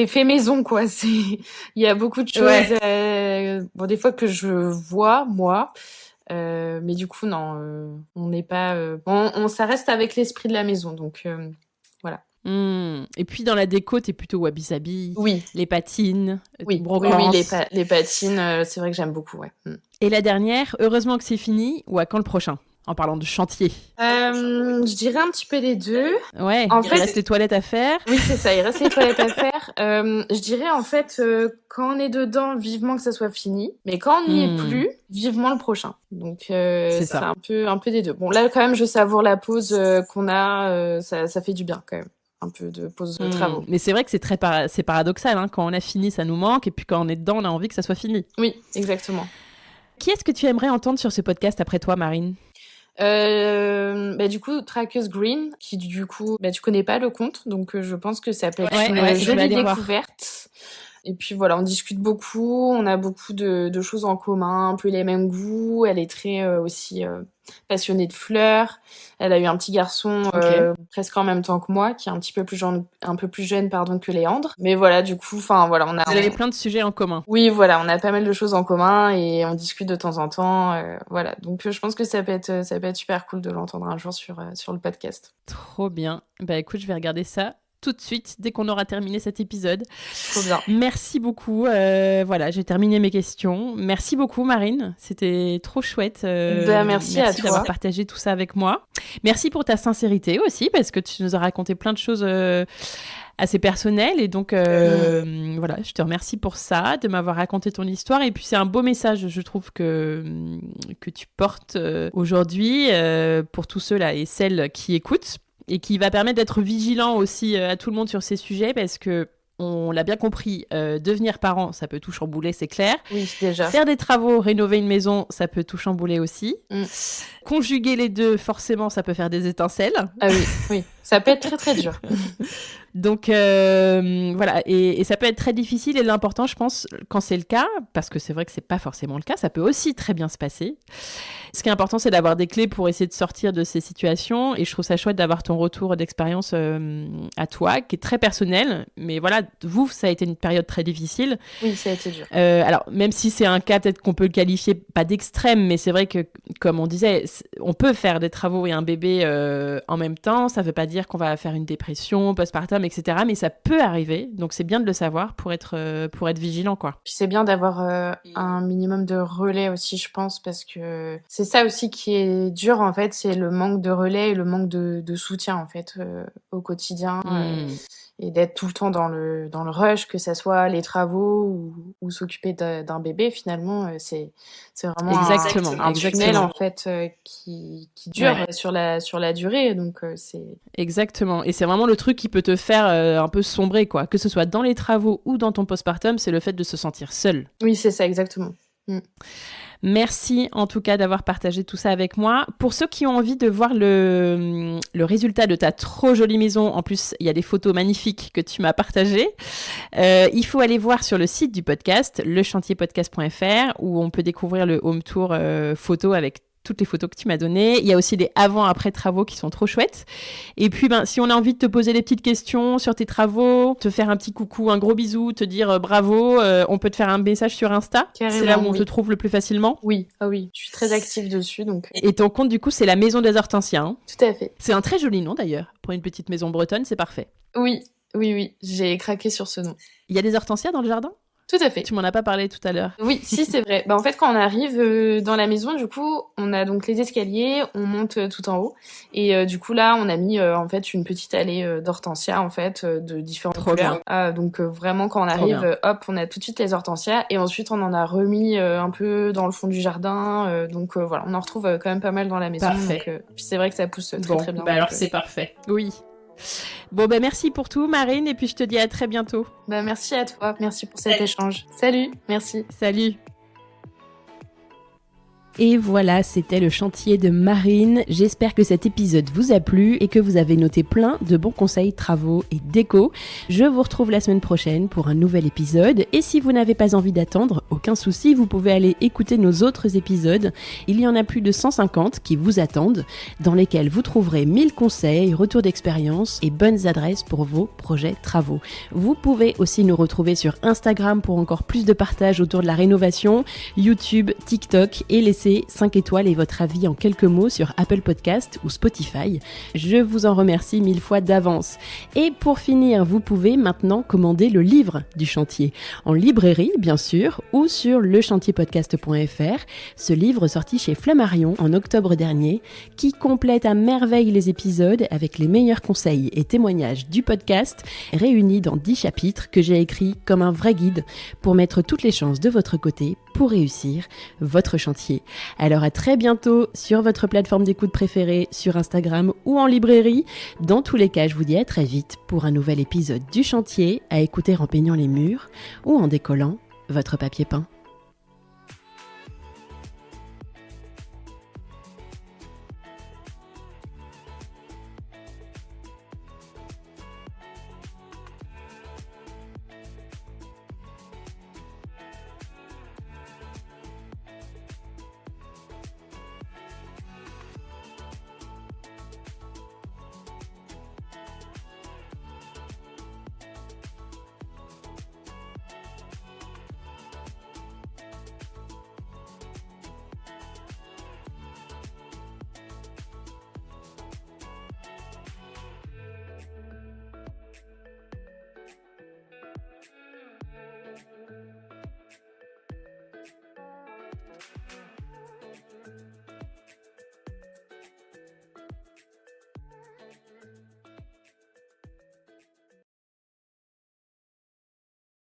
fait maison, quoi. Il y a beaucoup de choses, bon, des fois que je vois, moi, mais du coup, non, on n'est pas, ça reste avec l'esprit de la maison, donc voilà. Et puis dans la déco, t'es plutôt wabi-sabi, Oui, les patines, oui, brocante. les patines, c'est vrai que j'aime beaucoup, ouais. Et la dernière, heureusement que c'est fini, ou à quand le prochain? En parlant de chantier. Je dirais un petit peu les deux. Ouais, En il fait, reste les toilettes à faire. Oui, c'est ça, il reste les toilettes à faire. Je dirais en fait, quand on est dedans, vivement que ça soit fini. Mais quand on n'y est plus, vivement le prochain. Donc c'est un peu des deux. Bon, là quand même, je savoure la pause qu'on a. Ça fait du bien quand même. Un peu de pause de travaux. Mais c'est vrai que c'est paradoxal. Hein. Quand on a fini, ça nous manque. Et puis quand on est dedans, on a envie que ça soit fini. Oui, exactement. Qui est-ce que tu aimerais entendre sur ce podcast après toi, Marine? Du coup, Traqueuse Green, qui du coup, tu connais pas le compte, donc je pense que ça peut être une jolie découverte. Et puis voilà, on discute beaucoup, on a beaucoup de choses en commun, un peu les mêmes goûts. Elle est très aussi passionnée de fleurs. Elle a eu un petit garçon presque en même temps que moi, qui est un peu plus jeune que Léandre. Mais voilà, du coup, enfin voilà, on a. Vous avez plein de sujets en commun. Oui, voilà, on a pas mal de choses en commun et on discute de temps en temps. Voilà, donc je pense que ça peut être super cool de l'entendre un jour sur le podcast. Trop bien. Bah écoute, je vais regarder ça tout de suite, dès qu'on aura terminé cet épisode. Trop bien. Merci beaucoup. Voilà, j'ai terminé mes questions. Merci beaucoup, Marine. C'était trop chouette. Merci à toi d'avoir partagé tout ça avec moi. Merci pour ta sincérité aussi, parce que tu nous as raconté plein de choses assez personnelles. Et donc, voilà, je te remercie pour ça, de m'avoir raconté ton histoire. Et puis, c'est un beau message, je trouve, que tu portes aujourd'hui pour tous ceux-là et celles qui écoutent. Et qui va permettre d'être vigilant aussi à tout le monde sur ces sujets, parce que on l'a bien compris, devenir parent, ça peut tout chambouler, c'est clair. Oui, déjà. Faire des travaux, rénover une maison, ça peut tout chambouler aussi. Conjuguer les deux, forcément, ça peut faire des étincelles. Ah oui, ça peut être très très dur. Donc voilà, et ça peut être très difficile, et l'important, je pense, quand c'est le cas, parce que c'est vrai que c'est pas forcément le cas, ça peut aussi très bien se passer. Ce qui est important, c'est d'avoir des clés pour essayer de sortir de ces situations, et je trouve ça chouette d'avoir ton retour d'expérience à toi, qui est très personnel, mais voilà, vous, ça a été une période très difficile. Oui, ça a été dur. Alors, même si c'est un cas, peut-être qu'on peut le qualifier, pas d'extrême, mais c'est vrai que, comme on disait, on peut faire des travaux et un bébé en même temps, ça veut pas dire qu'on va faire une dépression, postpartum, etc., mais ça peut arriver, donc c'est bien de le savoir pour être vigilant, quoi. Puis c'est bien d'avoir un minimum de relais aussi, je pense, parce que c'est ça aussi qui est dur, en fait, c'est le manque de relais et le manque de soutien, en fait, au quotidien. Et d'être tout le temps dans le rush, que ça soit les travaux ou s'occuper d'un bébé, finalement, c'est vraiment un tunnel, en fait, qui dure sur la durée, donc c'est... Exactement, et c'est vraiment le truc qui peut te faire un peu sombrer, quoi, que ce soit dans les travaux ou dans ton postpartum, c'est le fait de se sentir seul. Oui, c'est ça, exactement. Merci en tout cas d'avoir partagé tout ça avec moi. Pour ceux qui ont envie de voir le résultat de ta trop jolie maison, en plus il y a des photos magnifiques que tu m'as partagées, il faut aller voir sur le site du podcast, lechantierpodcast.fr, où on peut découvrir le home tour photo avec toutes les photos que tu m'as données. Il y a aussi des avant-après travaux qui sont trop chouettes. Et puis, si on a envie de te poser des petites questions sur tes travaux, te faire un petit coucou, un gros bisou, te dire bravo, on peut te faire un message sur Insta. Carrément, c'est là où on te trouve le plus facilement. Oui, je suis très active dessus. Donc... Et ton compte, du coup, c'est la Maison des Hortensias. Hein. Tout à fait. C'est un très joli nom, d'ailleurs. Pour une petite maison bretonne, c'est parfait. Oui, j'ai craqué sur ce nom. Il y a des hortensias dans le jardin ? Tout à fait. Tu m'en as pas parlé tout à l'heure. Oui, si, c'est vrai. En fait, quand on arrive dans la maison, du coup, on a donc les escaliers, on monte tout en haut. Et du coup, là, on a mis en fait une petite allée d'hortensias, en fait, de différentes couleurs. Donc vraiment, quand on arrive, hop, on a tout de suite les hortensias. Et ensuite, on en a remis un peu dans le fond du jardin. Donc voilà, on en retrouve quand même pas mal dans la maison. Parfait. Donc, puis c'est vrai que ça pousse très bien. Alors c'est parfait. Oui. Bon, merci pour tout, Marine, et puis je te dis à très bientôt. Merci à toi, merci pour cet échange. Salut, merci. Salut. Et voilà, c'était le chantier de Marine. J'espère que cet épisode vous a plu et que vous avez noté plein de bons conseils, travaux et déco. Je vous retrouve la semaine prochaine pour un nouvel épisode. Et si vous n'avez pas envie d'attendre, aucun souci, vous pouvez aller écouter nos autres épisodes. Il y en a plus de 150 qui vous attendent, dans lesquels vous trouverez 1000 conseils, retours d'expérience et bonnes adresses pour vos projets travaux. Vous pouvez aussi nous retrouver sur Instagram pour encore plus de partage autour de la rénovation, YouTube, TikTok et laisser 5 étoiles et votre avis en quelques mots sur Apple Podcast ou Spotify. Je vous en remercie 1000 fois d'avance. Et pour finir, vous pouvez maintenant commander le livre du chantier, en librairie bien sûr, ou sur lechantierpodcast.fr, ce livre sorti chez Flammarion en octobre dernier, qui complète à merveille les épisodes avec les meilleurs conseils et témoignages du podcast, réunis dans 10 chapitres que j'ai écrits comme un vrai guide pour mettre toutes les chances de votre côté pour réussir votre chantier. Alors à très bientôt sur votre plateforme d'écoute préférée, sur Instagram ou en librairie. Dans tous les cas, je vous dis à très vite pour un nouvel épisode du chantier à écouter en peignant les murs ou en décollant votre papier peint.